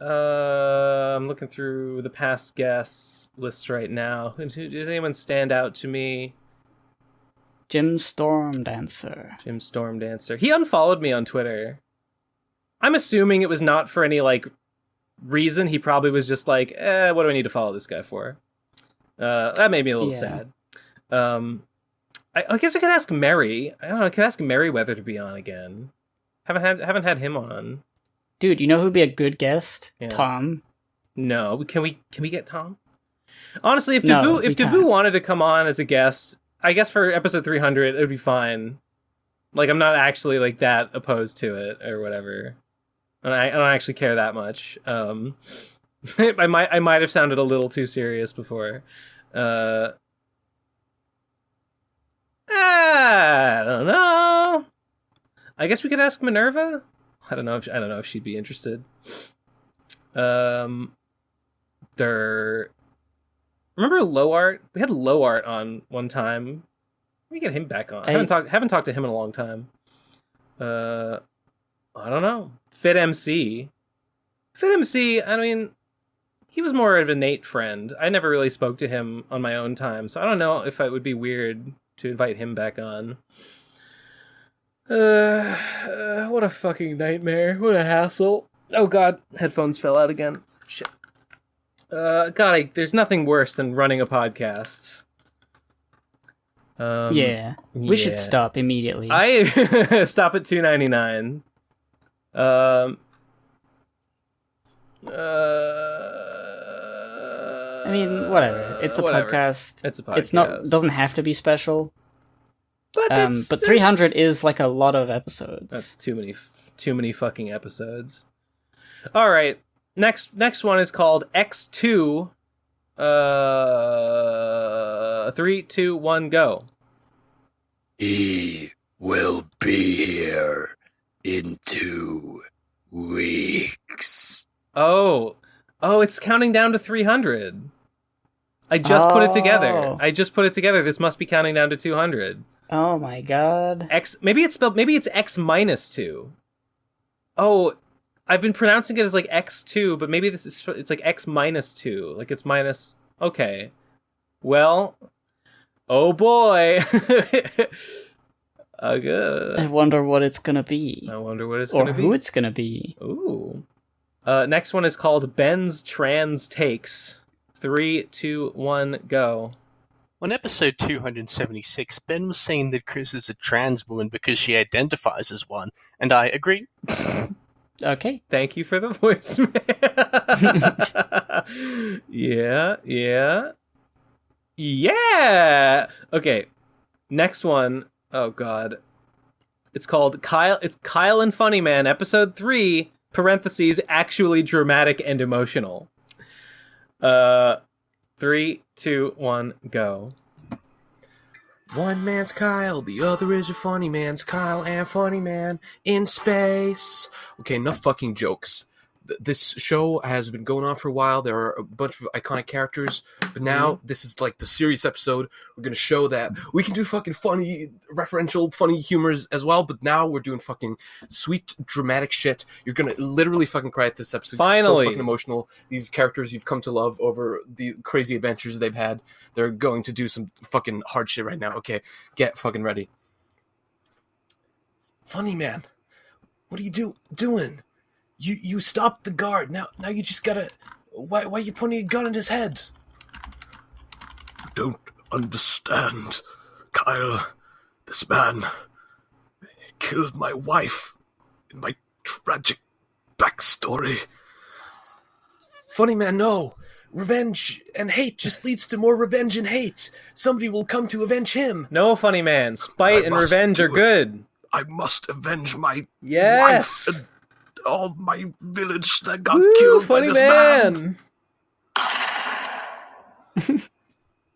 Speaker 1: I'm looking through the past guests lists right now. Does anyone stand out to me?
Speaker 4: Jim Stormdancer.
Speaker 1: He unfollowed me on Twitter. I'm assuming it was not for any like reason. He probably was just like, what do I need to follow this guy for? That made me a little sad. I guess I could ask Mary. I don't know. I could ask Merriweather to be on again. Haven't had him on.
Speaker 4: Dude, you know who'd be a good guest?
Speaker 1: Yeah.
Speaker 4: Tom.
Speaker 1: No, can we get Tom? Honestly, if Devu wanted to come on as a guest, I guess for episode 300 it would be fine. Like I'm not actually like that opposed to it or whatever. And I don't actually care that much. I might have sounded a little too serious before. I don't know. I guess we could ask Minerva. I don't know if she'd be interested. Remember Low Art? We had Low Art on one time. Let me get him back on. I haven't talked to him in a long time. I don't know. Fit MC. I mean, he was more of a Nate friend. I never really spoke to him on my own time, so I don't know if it would be weird to invite him back on. What a fucking nightmare. What a hassle. Oh god, headphones fell out again. Shit. God, there's nothing worse than running a podcast.
Speaker 4: We should stop immediately.
Speaker 1: I stop at $2.99.
Speaker 4: I mean, whatever. It's a podcast.
Speaker 1: It's a podcast.
Speaker 4: It's not. Doesn't have to be special. But 300 is like a lot of episodes.
Speaker 1: That's too many fucking episodes. All right. Next one is called X2. 3, 2, 1, go.
Speaker 3: He will be here in 2 weeks.
Speaker 1: Oh, it's counting down to 300. I just put it together. This must be counting down to 200.
Speaker 4: Oh my god.
Speaker 1: Maybe it's X minus 2. Oh, I've been pronouncing it as like X2, but maybe it's like X minus 2. Like it's minus. Okay. Well, oh boy. Good.
Speaker 4: I wonder what it's gonna be.
Speaker 1: Or
Speaker 4: who it's gonna be.
Speaker 1: Ooh. Next one is called Ben's Trans Takes. 3, 2, 1, go.
Speaker 11: On episode 276, Ben was saying that Chris is a trans woman because she identifies as one, and I agree.
Speaker 4: Okay.
Speaker 1: Thank you for the voicemail. Yeah. Okay. Next one. Oh god. It's called Kyle and Funny Man, episode 3, parentheses, actually dramatic and emotional. 3, 2, 1, go.
Speaker 12: One man's Kyle, the other is a funny man's Kyle and Funny Man in space. Okay, enough fucking jokes. This show has been going on for a while. There are a bunch of iconic characters, but now this is like the serious episode. We're going to show that we can do fucking funny, referential, funny humors as well, but now we're doing fucking sweet, dramatic shit. You're going to literally fucking cry at this episode.
Speaker 1: Finally.
Speaker 12: It's so fucking emotional. These characters you've come to love over the crazy adventures they've had, they're going to do some fucking hard shit right now. Okay, get fucking ready. Funny Man, what are you doing? You stopped the guard. Now you just gotta... Why are you pointing a gun at his head?
Speaker 3: You don't understand, Kyle. This man killed my wife in my tragic backstory.
Speaker 12: Funny Man, no. Revenge and hate just leads to more revenge and hate. Somebody will come to avenge him.
Speaker 1: No, Funny Man. Spite and revenge are good.
Speaker 3: I must avenge my
Speaker 1: yes.
Speaker 3: wife and all my village that got killed by
Speaker 1: Funny
Speaker 3: this man.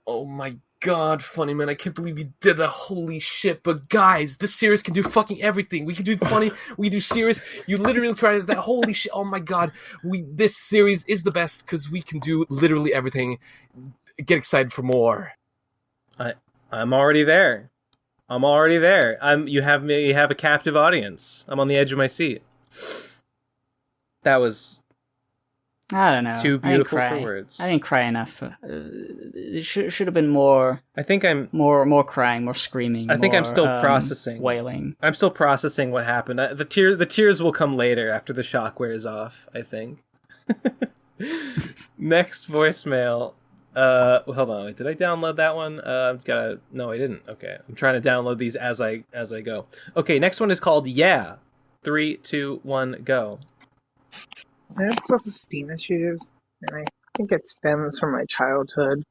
Speaker 1: Oh my god, funny man, I can't believe you did that. Holy shit. But guys, this series can do fucking everything. We can do funny, we can do serious. You literally created that. Holy shit. Oh my god. This series is the best because we can do literally everything. Get excited for more. I'm already there. You have a captive audience. I'm on the edge of my seat. That was
Speaker 4: I don't know.
Speaker 1: too beautiful for words.
Speaker 4: I didn't cry enough. It should have been more.
Speaker 1: I think I'm
Speaker 4: more crying, more screaming.
Speaker 1: I think
Speaker 4: more,
Speaker 1: I'm still processing,
Speaker 4: wailing.
Speaker 1: I'm still processing what happened. The tears will come later after the shock wears off, I think. Next voicemail. Hold on. Wait, did I download that one? No, I didn't. Okay, I'm trying to download these as I go. Okay, next one is called Yeah. 3, 2, 1, go.
Speaker 13: I have self-esteem issues, and I think it stems from my childhood.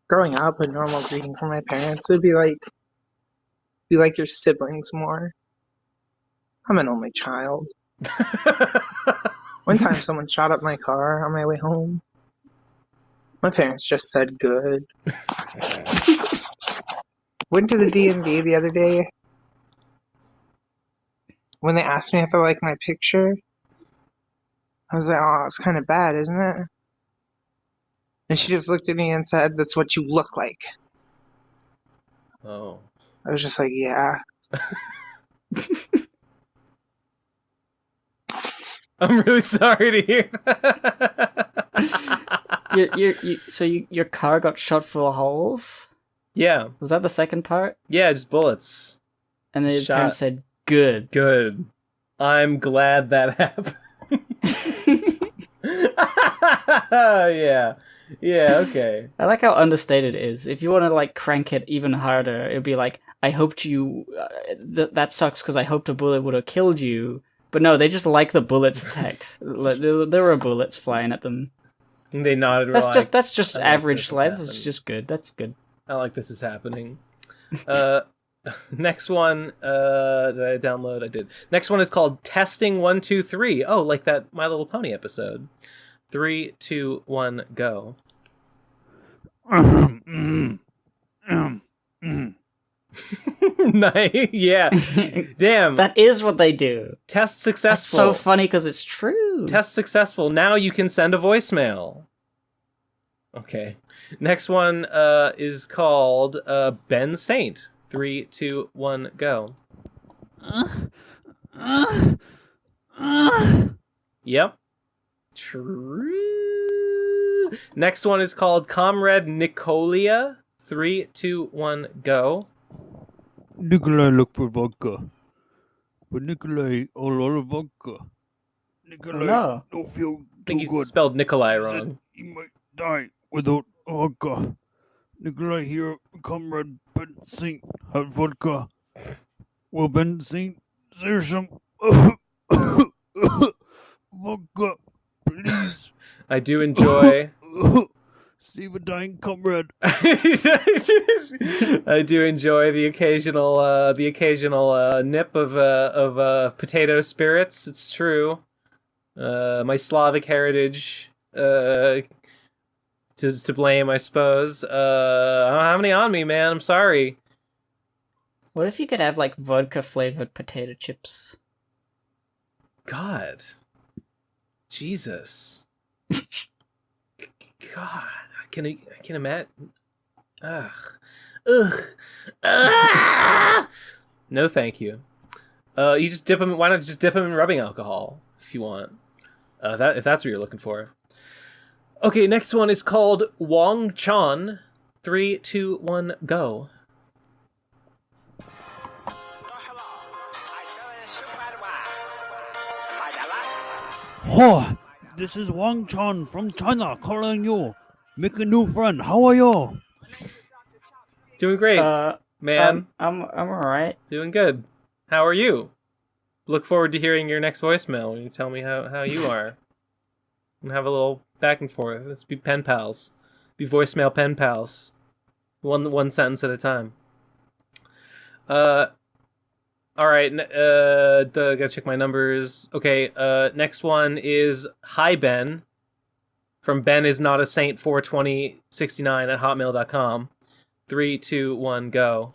Speaker 13: Growing up, a normal greeting from my parents would be like your siblings more. I'm an only child. One time someone shot up my car on my way home. My parents just said good. Went to the D&D the other day. When they asked me if I liked my picture, I was like, oh, it's kind of bad, isn't it? And she just looked at me and said, that's what you look like.
Speaker 1: Oh.
Speaker 13: I was just like, yeah.
Speaker 1: I'm really sorry to hear
Speaker 4: that. So your car got shot full of holes?
Speaker 1: Yeah.
Speaker 4: Was that the second part?
Speaker 1: Yeah, just bullets.
Speaker 4: And the parents said, good.
Speaker 1: Good. I'm glad that happened. Yeah. Yeah, okay.
Speaker 4: I like how understated it is. If you want to like crank it even harder, it'd be like, I hoped you... that sucks because I hoped a bullet would have killed you. But no, they just like the bullets attacked. There were bullets flying at them.
Speaker 1: And they nodded.
Speaker 4: That's just average life. It's just good. That's good.
Speaker 1: I like this is happening. Next one, did I download? I did. Next one is called Testing 1, 2, 3. Oh, like that My Little Pony episode. 3, 2, 1, go. Nice. Yeah. Damn.
Speaker 4: That is what they do.
Speaker 1: Test successful.
Speaker 4: That's so funny because it's true.
Speaker 1: Test successful. Now you can send a voicemail. Okay. Next one is called Ben Saint. 3, 2, 1, go. Yep. True. Next one is called Comrade Nicolia. 3, 2, 1, go.
Speaker 14: Nikolai looked for vodka. But Nikolai, a lot of vodka. Nikolai don't feel too
Speaker 1: I think he
Speaker 14: good.
Speaker 1: spelled Nikolai wrong.
Speaker 14: He might die without vodka. Nikolai here, Comrade Ben Saint, have vodka. Well, Ben Saint, there's some vodka, please.
Speaker 1: I do enjoy...
Speaker 14: Save a dying comrade.
Speaker 1: I do enjoy the occasional nip of potato spirits. It's true. My Slavic heritage is to blame, I suppose. I don't have any on me, man. I'm sorry.
Speaker 4: What if you could have like vodka flavored potato chips?
Speaker 1: God, Jesus. God, I can imagine. Ugh. No, thank you. You just dip them. Why not just dip them in rubbing alcohol if you want? If that's what you're looking for. Okay, next one is called Wong Chan. 3, 2, 1, go.
Speaker 14: Oh, this is Wang Chan from China calling you. Make a new friend. How are you?
Speaker 1: Doing great, man.
Speaker 4: I'm alright.
Speaker 1: Doing good. How are you? Look forward to hearing your next voicemail when you tell me how you are. And have a little back and forth. Let's be pen pals. Be voicemail pen pals. One sentence at a time. Alright, gotta check my numbers. Okay, next one is Hi Ben. from Ben is not a saint 42069 at hotmail.com. 3, 2, 1, go.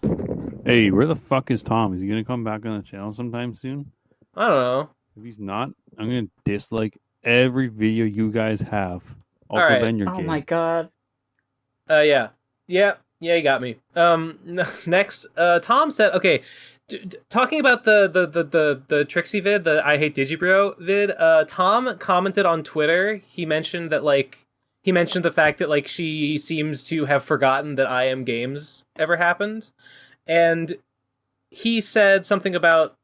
Speaker 14: Hey, where the fuck is Tom? Is he gonna come back on the channel sometime soon?
Speaker 1: I don't know.
Speaker 14: If he's not, I'm gonna dislike every video you guys have. Also,
Speaker 1: Alright.
Speaker 14: Ben, you're
Speaker 4: Oh
Speaker 14: gay.
Speaker 4: my god.
Speaker 1: Yeah, you got me. Next, Tom said, okay, talking about the Trixie vid, the I Hate Digibro vid, Tom commented on Twitter. He mentioned that, like, the fact that, like, she seems to have forgotten that I Am Games ever happened. And he said something about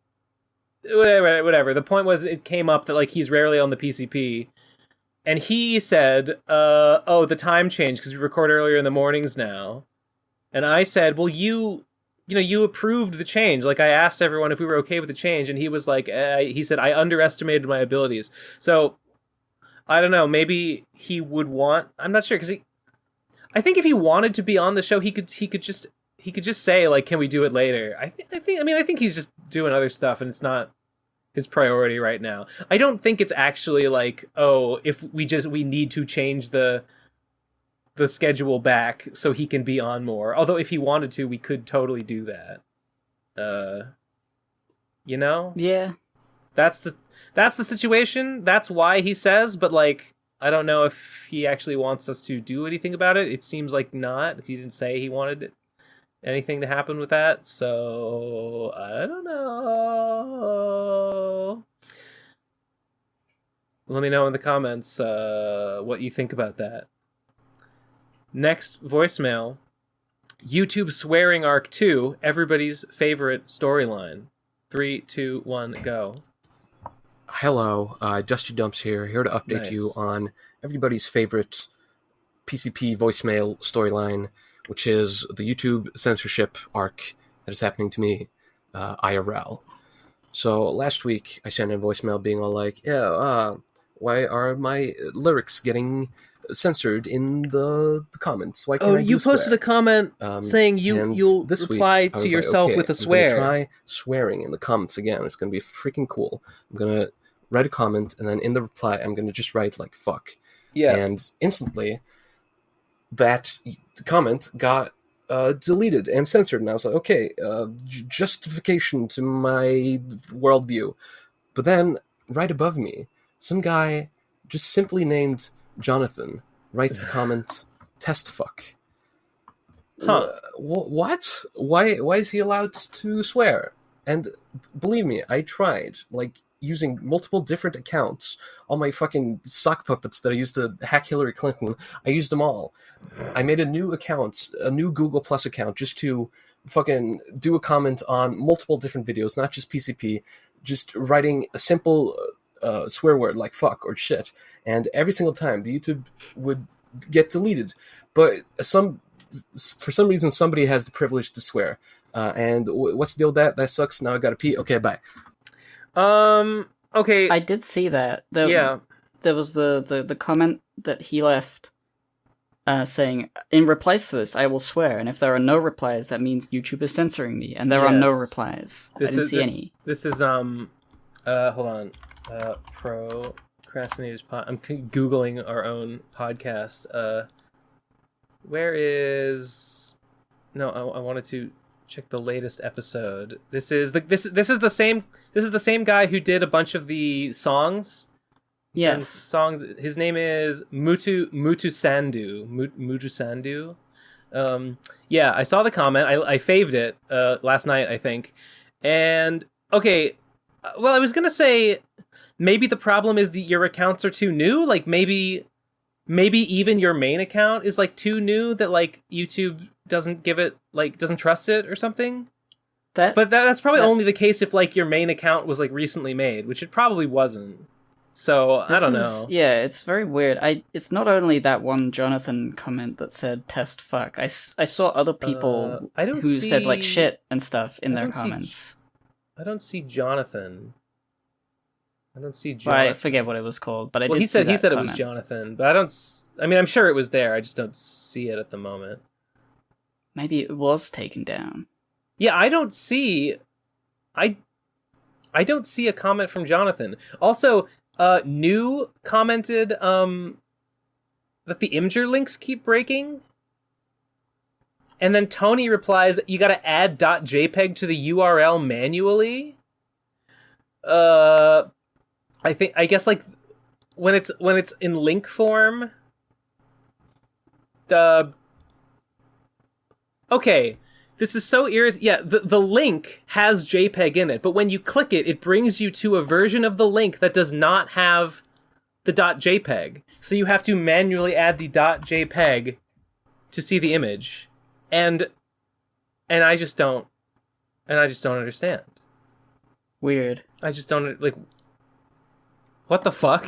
Speaker 1: whatever. The point was, it came up that, like, he's rarely on the PCP. And he said, oh, the time changed because we record earlier in the mornings now. And I said, well, you approved the change. Like, I asked everyone if we were okay with the change, and he was like, he said, I underestimated my abilities. So, I don't know, maybe he would want, I'm not sure, because I think if he wanted to be on the show, he could just say, like, can we do it later? I think he's just doing other stuff, and it's not his priority right now. I don't think it's actually like, oh, if we need to change the schedule back so he can be on more. Although if he wanted to, we could totally do that. You know?
Speaker 4: Yeah.
Speaker 1: That's the situation. That's why he says, but, like, I don't know if he actually wants us to do anything about it. It seems like not. He didn't say he wanted anything to happen with that, so I don't know. Let me know in the comments what you think about that. Next voicemail. YouTube swearing arc 2, everybody's favorite storyline. 3, 2, 1, go.
Speaker 12: Hello, Dusty Dumps here to update you on everybody's favorite PCP voicemail storyline, which is the YouTube censorship arc that is happening to me, IRL. So last week I sent a voicemail being all like, why are my lyrics getting censored in the comments? Why can't I
Speaker 1: you posted
Speaker 12: swear?
Speaker 1: a comment saying you'll
Speaker 12: this
Speaker 1: reply
Speaker 12: week, I
Speaker 1: to
Speaker 12: was
Speaker 1: yourself
Speaker 12: like, okay,
Speaker 1: with a
Speaker 12: I'm
Speaker 1: swear.
Speaker 12: gonna try swearing in the comments again. It's gonna be freaking cool. I'm gonna write a comment, and then in the reply I'm gonna just write, like, fuck.
Speaker 1: Yeah.
Speaker 12: And instantly that comment got deleted and censored, and I was like, okay, justification to my worldview. But then, right above me, some guy just simply named Jonathan writes the comment, test fuck.
Speaker 1: Huh.
Speaker 12: What? Why is he allowed to swear? And believe me, I tried, like, using multiple different accounts, all my fucking sock puppets that I used to hack Hillary Clinton, I used them all. I made a new account, a new Google Plus account, just to fucking do a comment on multiple different videos, not just PCP, just writing a simple swear word like fuck or shit. And every single time, the YouTube would get deleted. But for some reason, somebody has the privilege to swear. And what's the deal with that? That sucks. Now I gotta pee. Okay, bye.
Speaker 1: Okay.
Speaker 4: I did see that.
Speaker 1: Yeah.
Speaker 4: There was the comment that he left saying, in replies to this, I will swear, and if there are no replies, that means YouTube is censoring me, and there are no replies. I didn't see any.
Speaker 1: This is, hold on. Pro Crastinators I'm Googling our own podcast. Where is... No, I wanted to check the latest episode. This is the same guy who did a bunch of the songs.
Speaker 4: Yes.
Speaker 1: Songs. His name is Mutu Sandu. Yeah, I saw the comment. I faved it last night, I think. And okay, well, I was gonna say maybe the problem is that your accounts are too new. Like maybe even your main account is like too new that like YouTube doesn't give it, like, doesn't trust it or something. But that's probably only the case if like your main account was like recently made, which it probably wasn't. So I don't know.
Speaker 4: Yeah, it's very weird. It's not only that one Jonathan comment that said test fuck. I saw other people who said like shit and stuff in their comments.
Speaker 1: I don't see Jonathan.
Speaker 4: Well, I forget what it was called, but I did
Speaker 1: he said
Speaker 4: see that
Speaker 1: it was
Speaker 4: comment.
Speaker 1: Jonathan, but I mean, I'm sure it was there. I just don't see it at the moment.
Speaker 4: Maybe it was taken down.
Speaker 1: Yeah, I don't see a comment from Jonathan. Also, New commented that the Imgur links keep breaking. And then Tony replies, you gotta add .jpeg to the URL manually. I guess like when it's in link form. Okay, this is so irritating. Yeah, the link has JPEG in it, but when you click it, it brings you to a version of the link that does not have the .jpeg. So you have to manually add the .jpeg to see the image. And I just don't understand.
Speaker 4: Weird.
Speaker 1: I just don't, like, what the fuck?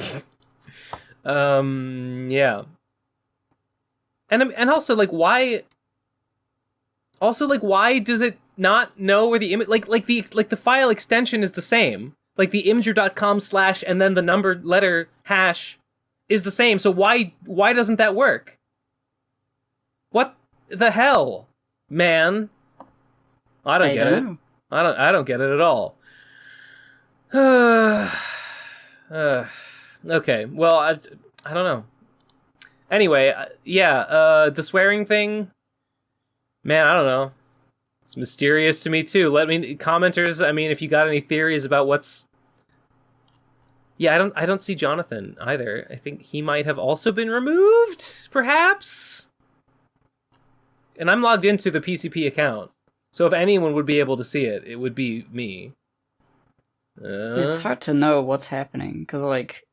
Speaker 1: Yeah. And also, like, why does it not know where the image, like the file extension is the same. Like the imgur.com / and then the number letter hash is the same. So why doesn't that work? What the hell, man? I don't get it. I don't get it at all. Okay, well, I don't know. Anyway, the swearing thing, man, I don't know. It's mysterious to me too. Commenters, I mean, if you got any theories about what's... Yeah, I don't see Jonathan either. I think he might have also been removed, perhaps? And I'm logged into the PCP account. So if anyone would be able to see it, it would be me.
Speaker 4: It's hard to know what's happening, because, like,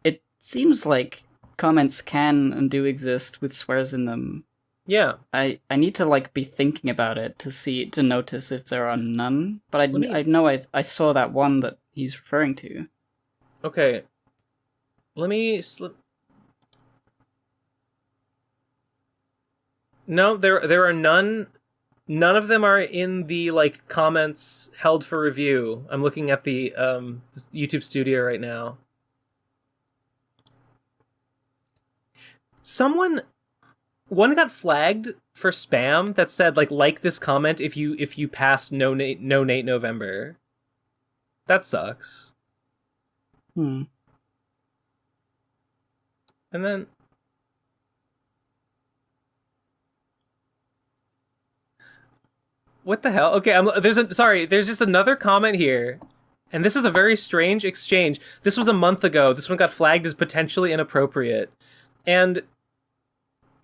Speaker 4: it seems like comments can and do exist with swears in them.
Speaker 1: Yeah.
Speaker 4: I need to, like, be thinking about it to notice if there are none. But I know I saw that one that he's referring to.
Speaker 1: Okay. Let me slip... No, there are none. None of them are in the, like, comments held for review. I'm looking at the YouTube Studio right now. One got flagged for spam that said, like this comment if you pass no Nate November. That sucks. And then what the hell? Okay, there's just another comment here. And this is a very strange exchange. This was a month ago. This one got flagged as potentially inappropriate. And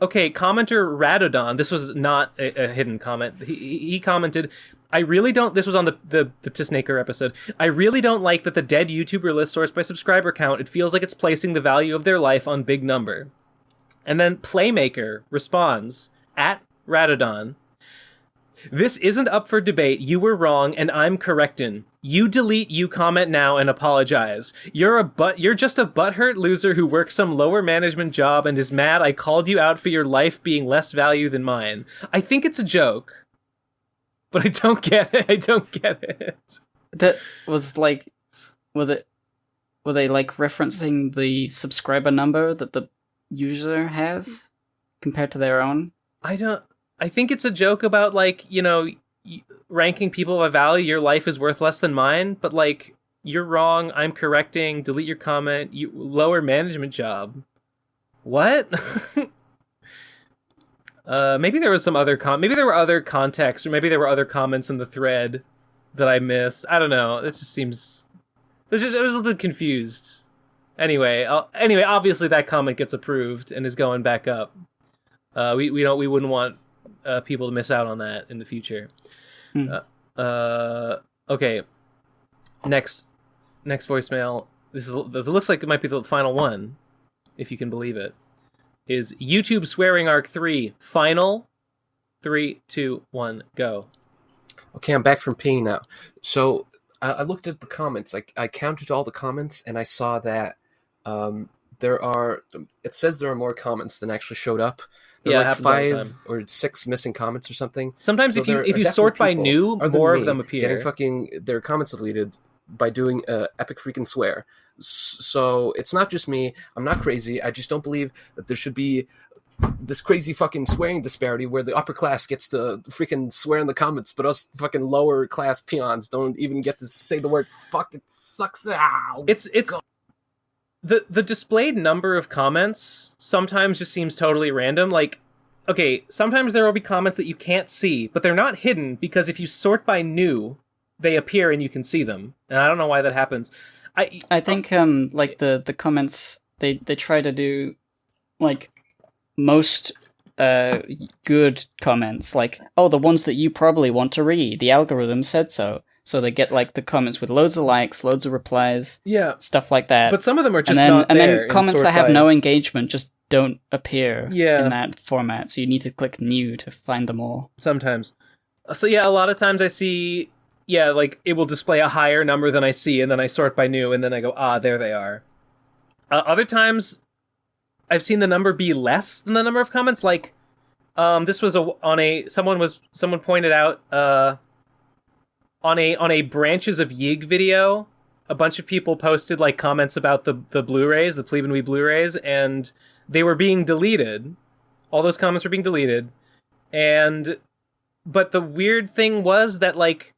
Speaker 1: okay, commenter Radodon, this was not a hidden comment. He commented, I really don't, this was on the Tisnaker episode, I really don't like that the dead YouTuber list sourced by subscriber count. It feels like it's placing the value of their life on big number. And then Playmaker responds, at Radodon, this isn't up for debate. You were wrong, and I'm correctin'. You delete, you comment now, and apologize. You're just a butthurt loser who works some lower management job and is mad I called you out for your life being less value than mine. I think it's a joke, but I don't get it.
Speaker 4: That was like, were they like referencing the subscriber number that the user has compared to their own?
Speaker 1: I think it's a joke about, like, you know, ranking people by value. Your life is worth less than mine, but, like, you're wrong. I'm correcting. Delete your comment. You lower management job. What? Maybe there was some other maybe there were other contexts, or maybe there were other comments in the thread that I missed. I don't know. It just seems... I was a little bit confused. Anyway, obviously that comment gets approved and is going back up. We wouldn't want people to miss out on that in the future. Okay. Next voicemail. This looks like it might be the final one, if you can believe it. Is YouTube Swearing Arc 3 final? 3, 2, 1, go.
Speaker 12: Okay, I'm back from peeing now. So I looked at the comments. I counted all the comments, and I saw that it says there are more comments than actually showed up. There are like 5 or 6 missing comments or something.
Speaker 1: Sometimes if you sort by new, more of them appear.
Speaker 12: Getting fucking their comments deleted by doing epic freaking swear. So it's not just me. I'm not crazy. I just don't believe that there should be this crazy fucking swearing disparity where the upper class gets to freaking swear in the comments, but us fucking lower class peons don't even get to say the word fuck. It sucks. Ow.
Speaker 1: the displayed number of comments sometimes just seems totally random. Like, okay, sometimes there will be comments that you can't see, but they're not hidden because if you sort by new, they appear and you can see them. And I don't know why that happens.
Speaker 4: I think like the comments they try to do like most good comments, like, oh, the ones that you probably want to read. The algorithm said so. So they get like the comments with loads of likes, loads of replies, stuff like that.
Speaker 1: But some of them are just
Speaker 4: and then,
Speaker 1: not
Speaker 4: and
Speaker 1: there.
Speaker 4: then comments that have no engagement just don't appear
Speaker 1: Yeah.
Speaker 4: in that format. So you need to click new to find them all.
Speaker 1: Sometimes. So yeah, a lot of times I see, like it will display a higher number than I see, and then I sort by new, and then I go, there they are. Other times, I've seen the number be less than the number of comments. Like, this was someone pointed out on a Branches of Yig video, a bunch of people posted like comments about the Blu-rays, the Plebe and We Blu-rays, and they were being deleted. All those comments were being deleted, but the weird thing was that like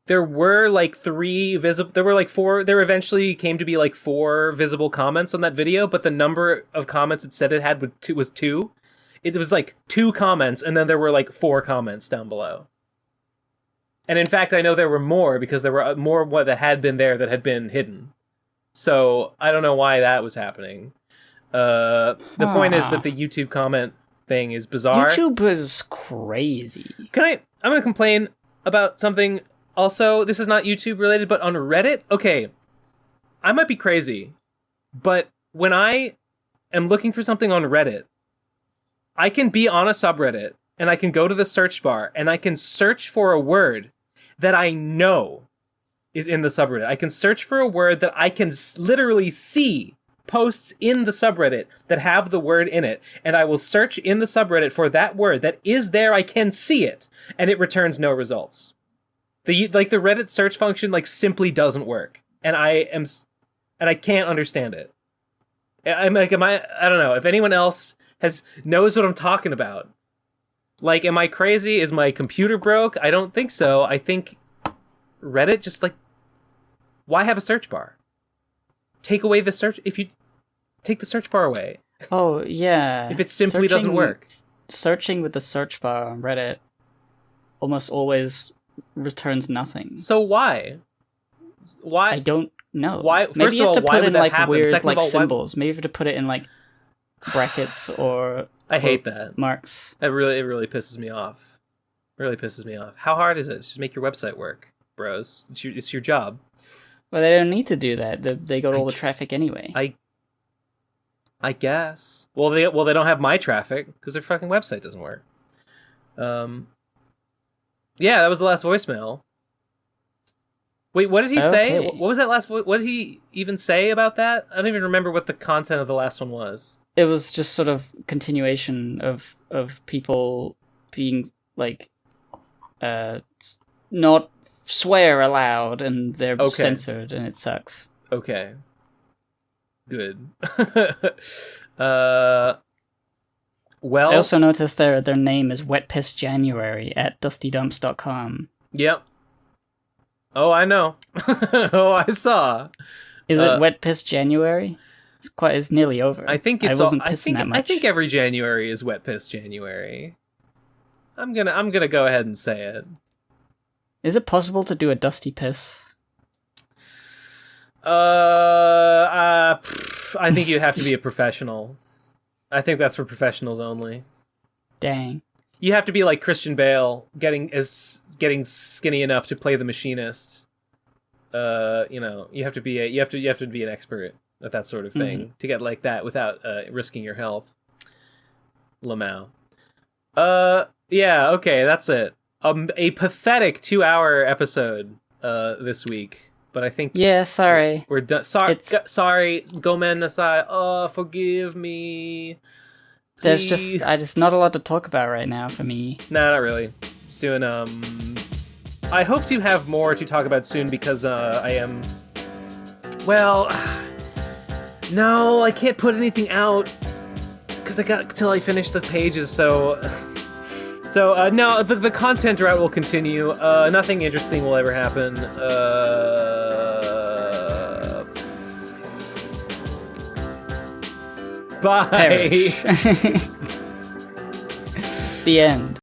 Speaker 1: there were like there eventually came to be like 4 visible comments on that video, but the number of comments it said it had was 2. It was like 2 comments, and then there were like 4 comments down below. And in fact, I know there were more because there were more that had been there that had been hidden. So I don't know why that was happening. The point is that the YouTube comment thing is bizarre.
Speaker 4: YouTube is crazy.
Speaker 1: I'm going to complain about something also. This is not YouTube related, but on Reddit. Okay, I might be crazy, but when I am looking for something on Reddit, I can be on a subreddit and I can go to the search bar and I can search for a word that I know is in the subreddit. I can search for a word that I can literally see posts in the subreddit that have the word in it, and I will search in the subreddit for that word that is there. I can see it, and it returns no results. The Reddit search function like simply doesn't work, and I can't understand it. I don't know if anyone else knows what I'm talking about. Like, am I crazy? Is my computer broke? I don't think so. I think Reddit just like, why have a search bar? Take away the search. If you take the search bar away.
Speaker 4: Oh, yeah.
Speaker 1: If it simply doesn't work.
Speaker 4: Searching with the search bar on Reddit almost always returns nothing.
Speaker 1: So why?
Speaker 4: I don't know.
Speaker 1: Why?
Speaker 4: Maybe
Speaker 1: First
Speaker 4: you
Speaker 1: of
Speaker 4: have
Speaker 1: all,
Speaker 4: to
Speaker 1: why
Speaker 4: put
Speaker 1: would
Speaker 4: in
Speaker 1: that
Speaker 4: like
Speaker 1: happen?
Speaker 4: weird
Speaker 1: Second
Speaker 4: like
Speaker 1: of all,
Speaker 4: symbols. Maybe you have to put it in like brackets or
Speaker 1: I hate that.
Speaker 4: Marks.
Speaker 1: It really pisses me off. Really pisses me off. How hard is it? Just make your website work, bros. It's your job.
Speaker 4: Well, they don't need to do that. They got all the traffic anyway.
Speaker 1: I guess. Well, they don't have my traffic because their fucking website doesn't work. Yeah, that was the last voicemail. Wait, what did he say? What was that last? What did he even say about that? I don't even remember what the content of the last one was.
Speaker 4: It was just sort of continuation of people being like, not swear aloud, and they're censored, and it sucks.
Speaker 1: Okay. Good. Well,
Speaker 4: I also noticed their name is Wet Piss January at dustydumps.com.
Speaker 1: Yep. Oh, I know. Oh, I saw.
Speaker 4: Is it Wet Piss January? It's nearly over.
Speaker 1: I think
Speaker 4: I wasn't pissing that much.
Speaker 1: I think every January is Wet Piss January. I'm gonna go ahead and say it.
Speaker 4: Is it possible to do a dusty piss?
Speaker 1: I think you have to be a professional. I think that's for professionals only.
Speaker 4: Dang.
Speaker 1: You have to be like Christian Bale, getting skinny enough to play the machinist. You have to be an expert at that sort of thing to get like that without risking your health. Lamau. Yeah, okay, that's it. A pathetic 2-hour episode this week. But I think
Speaker 4: sorry.
Speaker 1: We're done. Sorry, Gomen Nasai. Oh, forgive me.
Speaker 4: Please. There's just not a lot to talk about right now for me.
Speaker 1: No, not really. Just doing I hope to have more to talk about soon because I am. Well, no, I can't put anything out because I got till I finish the pages. So no, the content route will continue. Nothing interesting will ever happen. Bye.
Speaker 4: perish. The end.